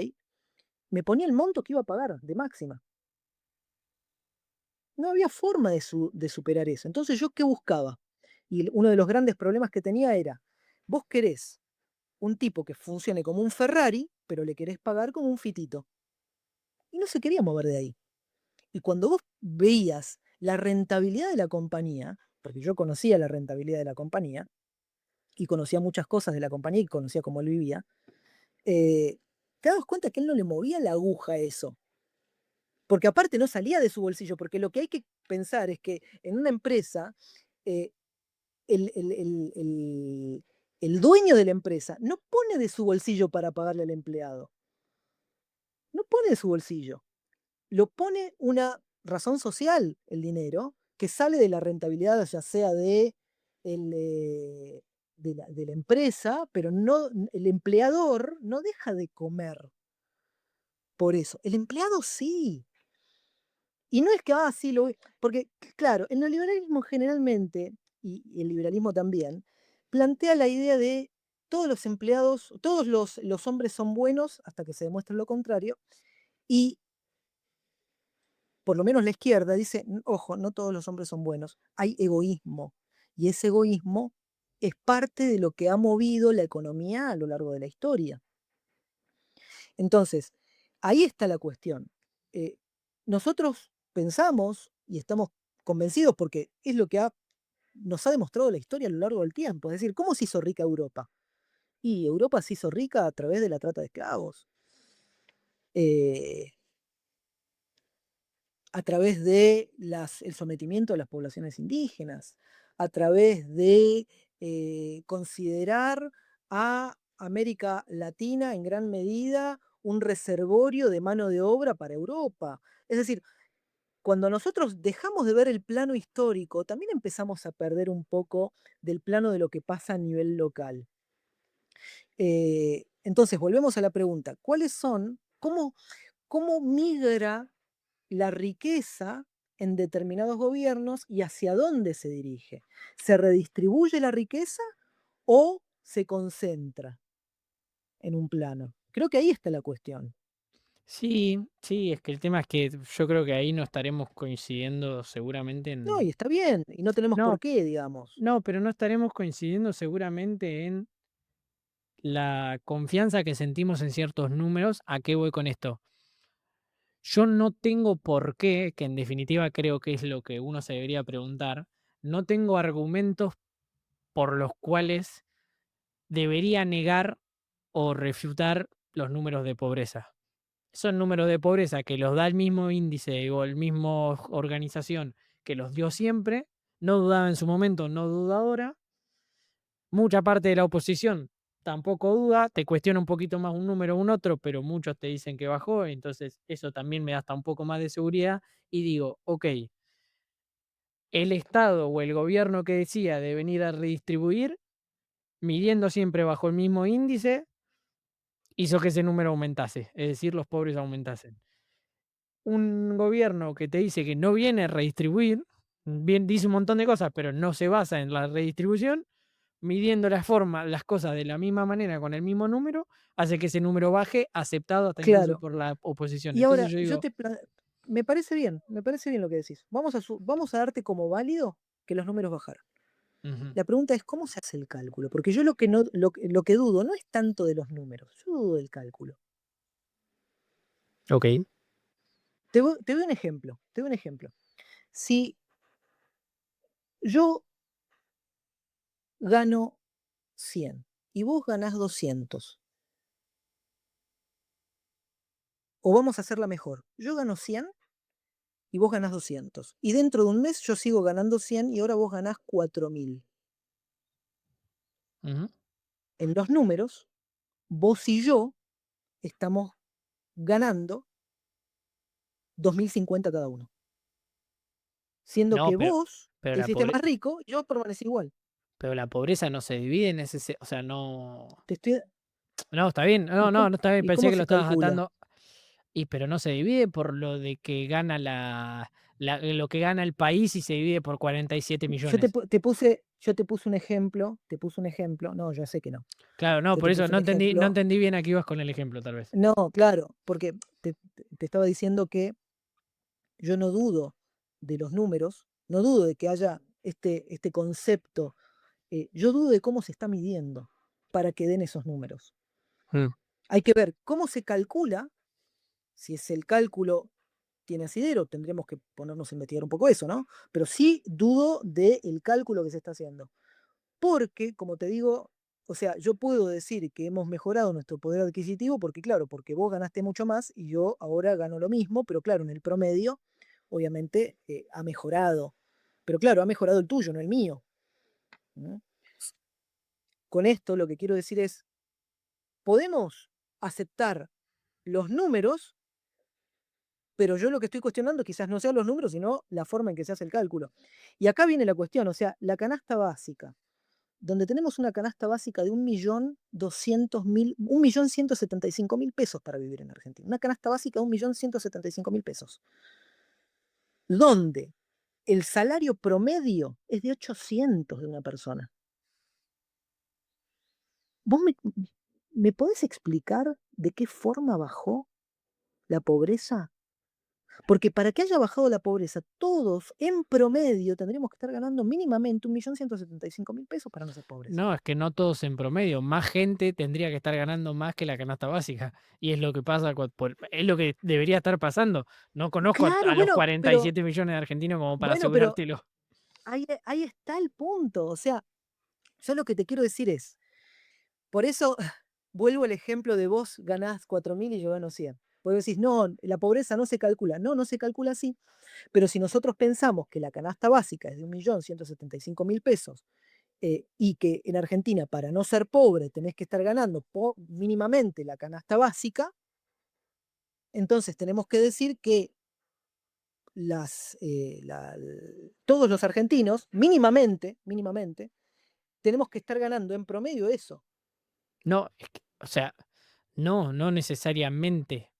me ponía el monto que iba a pagar de máxima. No había forma de superar eso. Entonces, ¿yo qué buscaba? Y uno de los grandes problemas que tenía era, vos querés un tipo que funcione como un Ferrari, pero le querés pagar como un fitito. Y no se quería mover de ahí. Y cuando vos veías la rentabilidad de la compañía, porque yo conocía la rentabilidad de la compañía, y conocía muchas cosas de la compañía y conocía cómo él vivía, eh, te dabas cuenta que él no le movía la aguja a eso. Porque aparte no salía de su bolsillo, porque lo que hay que pensar es que en una empresa, eh, el dueño de la empresa no pone de su bolsillo para pagarle al empleado, no pone de su bolsillo, lo pone una razón social, el dinero, que sale de la rentabilidad, ya sea el, eh, de la empresa, pero no, el empleador no deja de comer por eso. El empleado sí. Y no es que, sí, porque, claro, el neoliberalismo generalmente, y el liberalismo también, plantea la idea de todos los empleados, todos los hombres son buenos hasta que se demuestre lo contrario, y por lo menos la izquierda dice, Ojo, no todos los hombres son buenos, hay egoísmo, y ese egoísmo es parte de lo que ha movido la economía a lo largo de la historia. Entonces, ahí está la cuestión. Eh, Nosotros pensamos y estamos convencidos porque es lo que nos ha demostrado la historia a lo largo del tiempo. Es decir, ¿cómo se hizo rica Europa? Y Europa se hizo rica a través de la trata de esclavos, eh, a través de el sometimiento de las poblaciones indígenas, a través de considerar a América Latina en gran medida un reservorio de mano de obra para Europa. Es decir, cuando nosotros dejamos de ver el plano histórico, también empezamos a perder un poco del plano de lo que pasa a nivel local. Entonces, volvemos a la pregunta, cómo migra la riqueza en determinados gobiernos y hacia dónde se dirige? ¿Se redistribuye la riqueza o se concentra en un plano? Creo que ahí está la cuestión. Sí, sí, es que el tema es que yo creo que ahí no estaremos coincidiendo seguramente No, y en... está bien, y no tenemos por No, qué, digamos. no, pero no estaremos coincidiendo seguramente en la confianza que sentimos en ciertos números. ¿A qué voy con esto? Yo no tengo por qué, que en definitiva creo que es lo que uno se debería preguntar, no tengo argumentos por los cuales debería negar o refutar los números de pobreza. Son números de pobreza que los da el mismo índice o el mismo organización que los dio siempre, no dudaba en su momento, no duda ahora. Mucha parte de la oposición tampoco duda, te cuestiona un poquito más un número o un otro, pero muchos te dicen que bajó, entonces eso también me da hasta un poco más de seguridad y digo, ok, el Estado o el gobierno que decía de venir a redistribuir, midiendo siempre bajo el mismo índice, hizo que ese número aumentase, es decir, los pobres aumentasen. Un gobierno que te dice que no viene a redistribuir, bien, dice un montón de cosas, pero no se basa en la redistribución, midiendo las cosas de la misma manera con el mismo número, hace que ese número baje, aceptado hasta incluso Claro. por la oposición. Y Entonces ahora, yo digo, me parece bien lo que decís. Vamos a darte como válido que los números bajaron. Ujú. La pregunta es, ¿cómo se hace el cálculo? Porque yo lo que dudo no es tanto de los números, yo dudo del cálculo. Ok. Te doy un ejemplo, te doy un ejemplo. Si yo gano 100 y vos ganás 200, o vamos a hacerla mejor, yo gano 100 y vos ganás 200, y dentro de un mes yo sigo ganando 100 y ahora vos ganás 4000. Ujú. En los números, vos y yo estamos ganando 2050 cada uno, siendo No, que vos pero te la hiciste pobre, más rico, yo permanecí igual. pero la pobreza no se divide en ese, o sea, no. Te estoy No, está bien. No, no, no está bien. y Pensé cómo que lo se estabas calcula? atando. Y pero no se divide por lo de que gana lo que gana el país y se divide por 47 Yo te millones. pu te puse yo te puse un ejemplo, no, ya sé que no. Claro, no, Yo por te eso puse un no ejemplo, entendí bien a qué ibas con el ejemplo, tal vez. no, claro, porque te estaba diciendo que yo no dudo de los números, no dudo de que haya este concepto, yo dudo de cómo se está midiendo para que den esos números. Mm. Hay que ver cómo se calcula, si es el cálculo tiene asidero, tendríamos que ponernos a investigar un poco eso, ¿no? Pero sí dudo del cálculo que se está haciendo. Porque, como te digo, o sea, yo puedo decir que hemos mejorado nuestro poder adquisitivo porque, claro, porque vos ganaste mucho más y yo ahora gano lo mismo, pero claro, en el promedio, obviamente, ha mejorado. Pero claro, ha mejorado el tuyo, no el mío. ¿No? Con esto lo que quiero decir es, podemos aceptar los números, pero yo lo que estoy cuestionando quizás no sean los números, sino la forma en que se hace el cálculo. Y acá viene la cuestión, o sea, la canasta básica, donde tenemos una canasta básica de 1.175.000 pesos para vivir en Argentina. Una canasta básica de 1.175.000 pesos, donde el salario promedio es de 800 de una persona. ¿Vos me podés explicar de qué forma bajó la pobreza? Porque para que haya bajado la pobreza, todos en promedio tendríamos que estar ganando mínimamente 1.175.000 pesos para no ser pobres. No, es que no todos en promedio. Más gente tendría que estar ganando más que la canasta básica. Y es lo que pasa, es lo que debería estar pasando. No conozco Claro, a los bueno, pero 47 millones de argentinos como para bueno, pero asegurártelo. ahí está el punto. O sea, yo lo que te quiero decir es, por eso vuelvo al ejemplo de vos ganás 4.000 y yo gano 100. Vos decís, no, la pobreza no se calcula. No, no se calcula así. Pero si nosotros pensamos que la canasta básica es de 1.175.000 pesos y que en Argentina para no ser pobre tenés que estar ganando mínimamente la canasta básica, entonces tenemos que decir que todos los argentinos, mínimamente, tenemos que estar ganando en promedio eso. No, o sea, no, no necesariamente.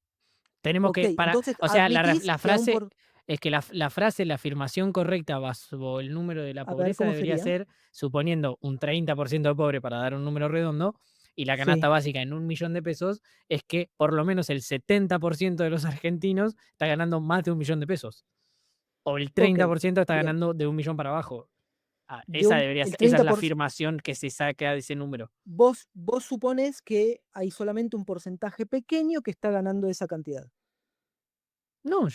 Tenemos Ok, que, entonces o sea, admitís la que aún frase, por... es que la frase, la afirmación correcta bajo el número de la A ver, pobreza ¿cómo debería sería? ser, suponiendo un 30% de pobre para dar un número redondo, y la canasta Sí, básica en 1 millón de pesos, es que por lo menos el 70% de los argentinos está ganando más de 1 millón de pesos. O el ok, 30% está bien. ganando de 1 millón para abajo. El Esa es la 30%, afirmación que se saca de ese número. vos supones que hay solamente un porcentaje pequeño que está ganando esa cantidad. No,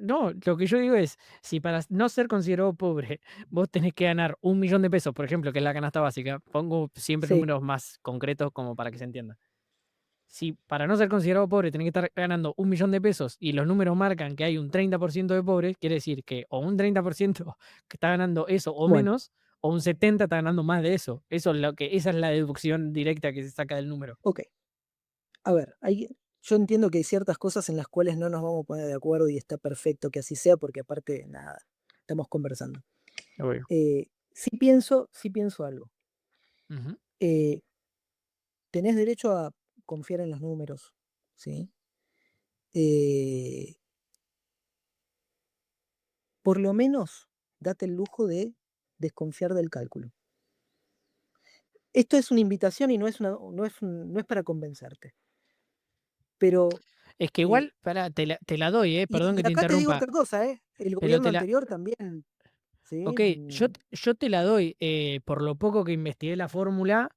no, lo que yo digo es, si para no ser considerado pobre, vos tenés que ganar 1 millón de pesos, por ejemplo, que es la canasta básica, pongo siempre Sí, números más concretos como para que se entienda. Si para no ser considerado pobre tenés que estar ganando 1 millón de pesos y los números marcan que hay un 30% de pobres, quiere decir que o un 30% que está ganando eso o bueno, menos, o un 70% está ganando más de eso. Esa es la deducción directa que se saca del número. ok. A ver, yo entiendo que hay ciertas cosas en las cuales no nos vamos a poner de acuerdo y está perfecto que así sea porque aparte, nada, estamos conversando. Obvio. Sí pienso algo. Ujú. Eh, Tenés derecho a confiar en los números, ¿sí? Eh, por lo menos date el lujo de desconfiar del cálculo. Esto es una invitación y no es para convencerte. Pero, Es que eh, igual, pará, te la doy, y, perdón que y te acá te digo interrumpa, otra cosa, ¿eh? El pero gobierno anterior también ¿sí? Ok, yo te la doy por lo poco que investigué la fórmula,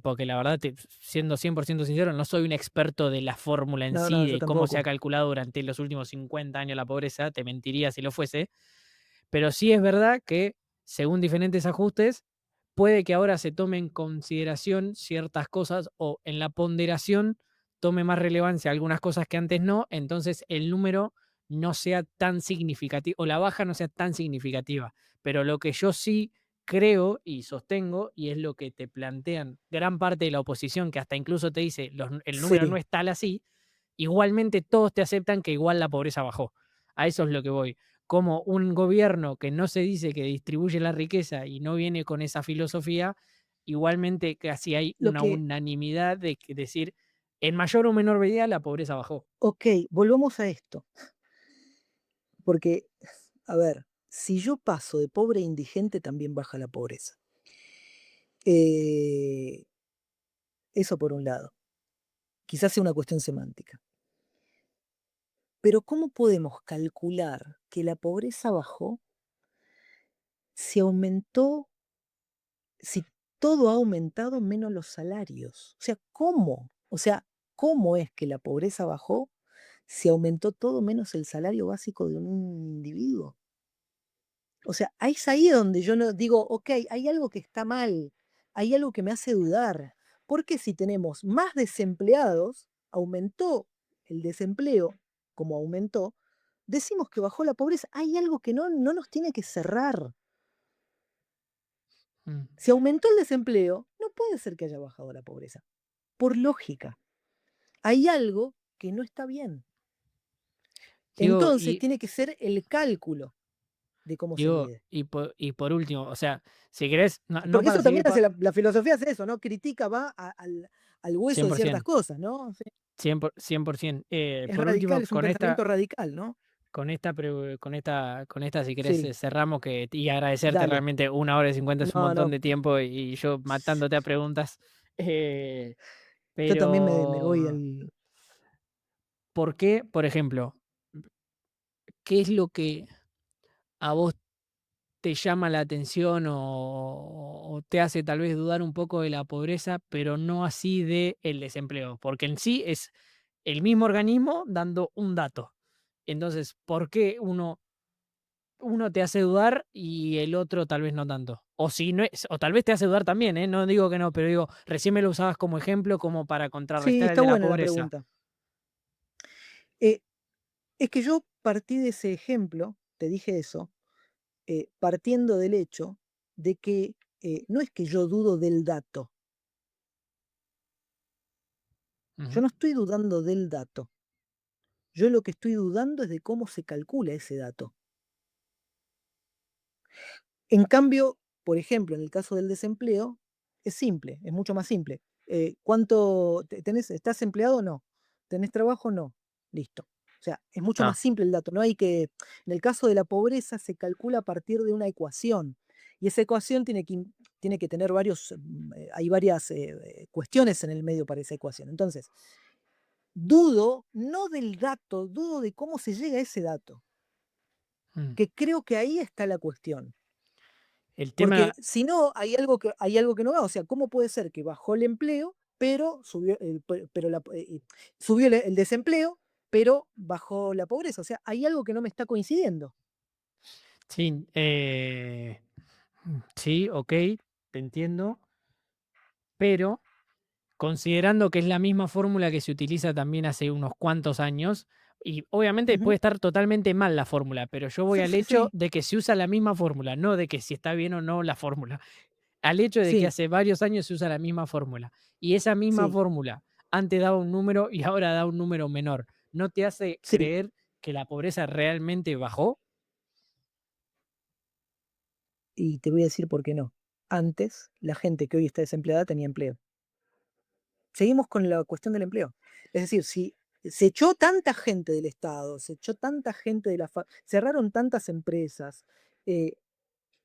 porque la verdad, siendo 100% sincero, no soy un experto de la fórmula en No, sí, no, yo de cómo se ha tampoco. calculado durante los últimos 50 años la pobreza, te mentiría si lo fuese, pero sí es verdad que según diferentes ajustes, puede que ahora se tome en consideración ciertas cosas o en la ponderación tome más relevancia algunas cosas que antes no, entonces el número no sea tan significativo o la baja no sea tan significativa. Pero lo que yo sí creo y sostengo, y es lo que te plantean gran parte de la oposición, que hasta incluso te dice el número no Sí, es tal así, igualmente todos te aceptan que igual la pobreza bajó. A eso es lo que voy. Como un gobierno que no se dice que distribuye la riqueza y no viene con esa filosofía, igualmente casi hay lo una que, unanimidad de decir, en mayor o menor medida la pobreza bajó. ok, volvamos a esto, porque, a ver, si yo paso de pobre a indigente, también baja la pobreza. Eh, Eso por un lado. Quizás sea una cuestión semántica. Pero ¿cómo podemos calcular que la pobreza bajó si aumentó, si todo ha aumentado menos los salarios? O sea, ¿cómo? O sea, ¿cómo es que la pobreza bajó si aumentó todo menos el salario básico de un individuo? O sea, ahí es ahí donde yo no digo, ok, hay algo que está mal, hay algo que me hace dudar, porque si tenemos más desempleados, aumentó el desempleo como aumentó, decimos que bajó la pobreza, hay algo que no nos tiene que cerrar. Mm. Si aumentó el desempleo, no puede ser que haya bajado la pobreza, por lógica. Hay algo que no está bien. Digo, Entonces y, tiene que ser el cálculo de cómo se digo, mide. y por último, o sea, si querés, no Porque para eso también seguir hace la filosofía, hace eso, ¿no? Critica, va al hueso de ciertas 100%, cosas, ¿no? Sí, 100%. es Por radical, último, es un pensamiento radical, ¿no? con esta, si querés, Sí, cerramos y agradecerte dale. realmente 1 hora y 50 es un No, montón no, de tiempo y yo matándote a preguntas. Eh, yo también me voy pero, al... ¿por qué, por ejemplo, qué es lo que a vos te llama la atención o te hace tal vez dudar un poco de la pobreza, pero no así de el desempleo? Porque en sí es el mismo organismo dando un dato. Entonces, ¿por qué uno te hace dudar y el otro tal vez no tanto? O si no es, o tal vez te hace dudar también, ¿eh? No digo que no, pero digo, recién me lo usabas como ejemplo, como para Sí, contrarrestar el está de la buena la pobreza. pregunta. Eh, es que yo partí de ese ejemplo, te dije eso, partiendo del hecho de que no es que yo dudo del dato, yo Ujú. no estoy dudando del dato, yo lo que estoy dudando es de cómo se calcula ese dato. En cambio, por ejemplo, en el caso del desempleo, es simple, es mucho más simple. ¿Estás empleado o no? ¿Tenés trabajo o no? Listo. O sea, es mucho Ah, más simple el dato. No hay que. En el caso de la pobreza se calcula a partir de una ecuación. Y esa ecuación tiene que tener hay varias cuestiones en el medio para esa ecuación. Entonces, dudo no del dato, dudo de cómo se llega a ese dato. mm. Que creo que ahí está la cuestión. El tema, Porque si no, hay algo que no va. O sea, ¿cómo puede ser que bajó el empleo, pero subió el desempleo, pero bajó la pobreza? O sea, hay algo que no me está coincidiendo. sí, sí, ok, te entiendo, pero considerando que es la misma fórmula que se utiliza también hace unos cuantos años, y obviamente puede Ujú. estar totalmente mal la fórmula, pero yo voy Sí, al sí, hecho sí. de que se usa la misma fórmula, no de que si está bien o no la fórmula, al hecho de que Sí, hace varios años se usa la misma fórmula, y esa misma sí, fórmula antes daba un número y ahora da un número menor, ¿no te hace sí. creer que la pobreza realmente bajó? Y te voy a decir por qué no. Antes, la gente que hoy está desempleada tenía empleo. Seguimos con la cuestión del empleo. Es decir, si se echó tanta gente del Estado, se echó tanta gente cerraron tantas empresas, eh,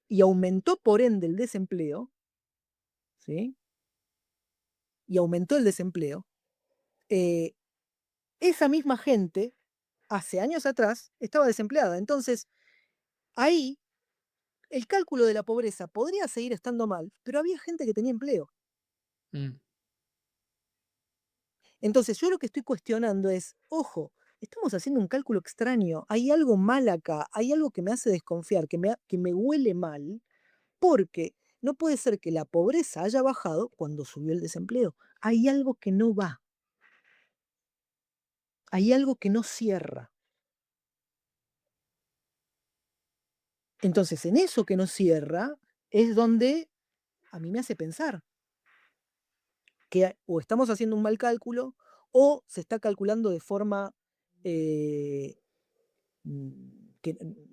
y aumentó por ende el desempleo, ¿sí? Y aumentó el desempleo, eh, esa misma gente, hace años atrás, estaba desempleada. Entonces, ahí el cálculo de la pobreza podría seguir estando mal, pero había gente que tenía empleo. Mm. Entonces, yo lo que estoy cuestionando es, ojo, estamos haciendo un cálculo extraño, hay algo mal acá, hay algo que me hace desconfiar, que me huele mal, porque no puede ser que la pobreza haya bajado cuando subió el desempleo. Hay algo que no va, hay algo que no cierra. Entonces, en eso que no cierra es donde a mí me hace pensar que o estamos haciendo un mal cálculo o se está calculando de forma eh,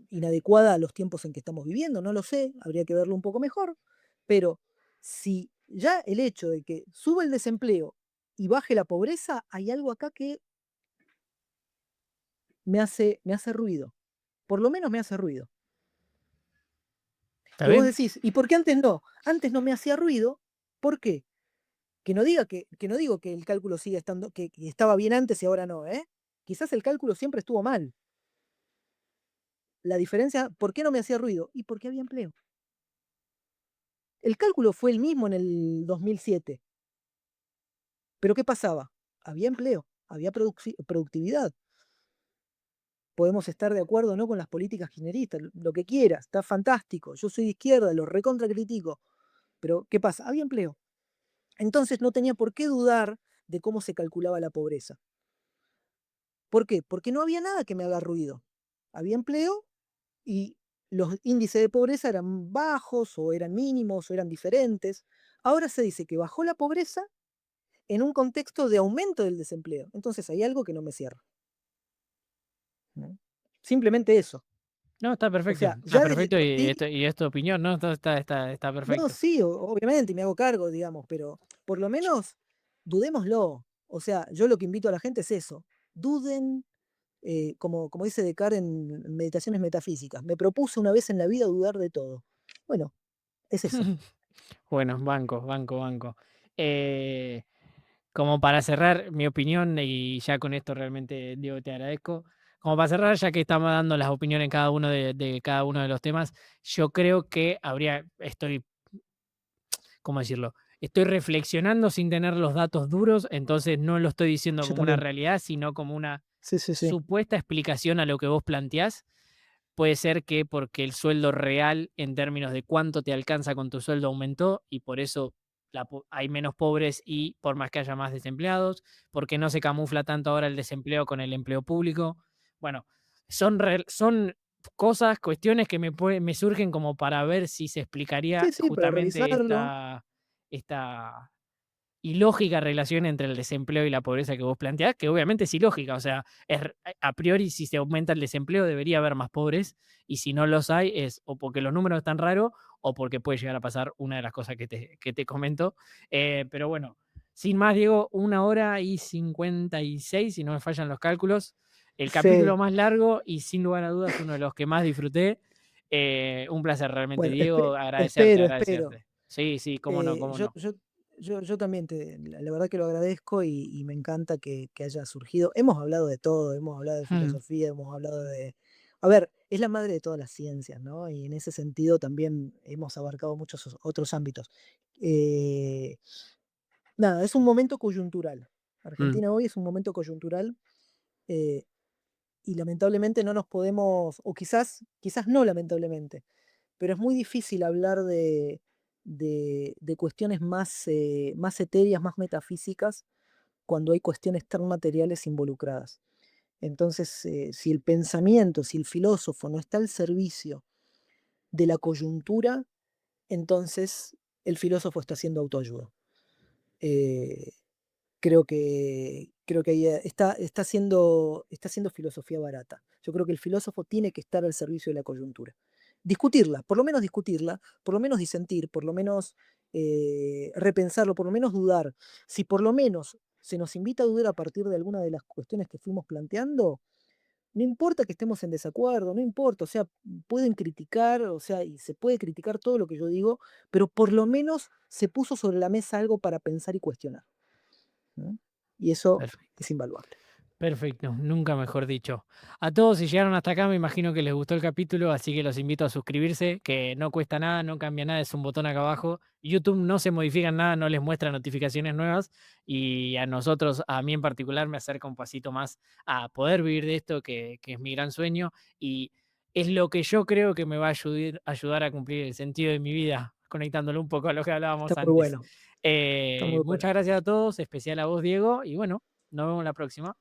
inadecuada a los tiempos en que estamos viviendo, no lo sé, habría que verlo un poco mejor, pero si ya el hecho de que suba el desempleo y baje la pobreza, hay algo acá que me hace ruido, por lo menos me hace ruido. ¿Está Que vos bien? decís, ¿y por qué antes no? Antes no me hacía ruido, ¿por qué? Que no digo que el cálculo siga estando, que estaba bien antes y ahora no, ¿eh? Quizás el cálculo siempre estuvo mal. La diferencia, ¿por qué no me hacía ruido? Y porque había empleo. El cálculo fue el mismo en el 2007, pero ¿qué pasaba? Había empleo, había productividad. Podemos estar de acuerdo o no con las políticas kirchneristas, lo que quieras, está fantástico. Yo soy de izquierda, lo recontra critico, pero ¿qué pasa? Había empleo. Entonces no tenía por qué dudar de cómo se calculaba la pobreza. ¿Por qué? Porque no había nada que me haga ruido. Había empleo y los índices de pobreza eran bajos o eran mínimos o eran diferentes. Ahora se dice que bajó la pobreza en un contexto de aumento del desempleo. Entonces hay algo que no me cierra, ¿no? Simplemente eso. No, O sea, está ya de perfecto por sí, y es tu opinión, ¿no? Está no, perfecto. sí, obviamente, y me hago cargo, digamos, pero por lo menos dudémoslo. O sea, yo lo que invito a la gente es eso. Duden, como dice Descartes en Meditaciones Metafísicas. Me propuse una vez en la vida dudar de todo. Bueno, es eso. Bueno, banco. Eh, Como para cerrar mi opinión, y ya con esto realmente, Diego, te agradezco. Como para cerrar, ya que estamos dando las opiniones en cada uno de cada uno de los temas, yo creo que ¿cómo decirlo? Estoy reflexionando sin tener los datos duros, entonces no lo estoy diciendo Yo como una también. realidad, sino como una Sí, sí, sí. supuesta explicación a lo que vos planteás. Puede ser que porque el sueldo real en términos de cuánto te alcanza con tu sueldo aumentó y por eso hay menos pobres y por más que haya más desempleados, porque no se camufla tanto ahora el desempleo con el empleo público. Bueno, son cosas, cuestiones que me surgen como para ver si se explicaría Sí, sí, para justamente revisarlo. esta ilógica relación entre el desempleo y la pobreza que vos planteás, que obviamente es ilógica, o sea, a priori si se aumenta el desempleo debería haber más pobres y si no los hay es o porque los números están raros o porque puede llegar a pasar una de las cosas que te comento. Pero bueno, sin más, Diego, 1 hora y 56, si no me fallan los cálculos. El capítulo Sí. más largo y sin lugar a dudas uno de los que más disfruté. Un placer realmente, Bueno, Diego, agradecerte, espero. agradecerte. Sí, sí, cómo no, cómo Yo, no. yo, yo también la verdad que lo agradezco y me encanta que haya surgido. Hemos hablado de todo, hemos hablado de Mm, filosofía, hemos hablado de... A ver, es la madre de todas las ciencias, ¿no? Y en ese sentido también hemos abarcado muchos otros ámbitos. Eh, Nada, es un momento coyuntural. mm. Argentina hoy es un momento coyuntural eh, y lamentablemente no nos podemos, o quizás no lamentablemente, pero es muy difícil hablar de cuestiones más etéreas, más metafísicas, cuando hay cuestiones tan materiales involucradas. Entonces, si el pensamiento, si el filósofo no está al servicio de la coyuntura, entonces el filósofo está haciendo autoayuda. Eh, creo que ahí está haciendo filosofía barata. Yo creo que el filósofo tiene que estar al servicio de la coyuntura. Discutirla, por lo menos disentir, por lo menos repensarlo, por lo menos dudar. Si por lo menos se nos invita a dudar a partir de alguna de las cuestiones que fuimos planteando, no importa que estemos en desacuerdo, no importa, o sea, pueden criticar, o sea, y se puede criticar todo lo que yo digo, pero por lo menos se puso sobre la mesa algo para pensar y cuestionar. ¿No? Y eso Perfecto. es invaluable. Perfecto, nunca mejor dicho. A todos, si llegaron hasta acá, me imagino que les gustó el capítulo, así que los invito a suscribirse, que no cuesta nada, no cambia nada, es un botón acá abajo. YouTube no se modifica en nada, no les muestra notificaciones nuevas y a nosotros, a mí en particular, me acerca un pasito más a poder vivir de esto, que es mi gran sueño y es lo que yo creo que me va a ayudar a cumplir el sentido de mi vida, conectándolo un poco a lo que Está hablábamos muy antes. bueno, está muy bueno. Muchas gracias a todos, especial a vos, Diego, y bueno, nos vemos la próxima.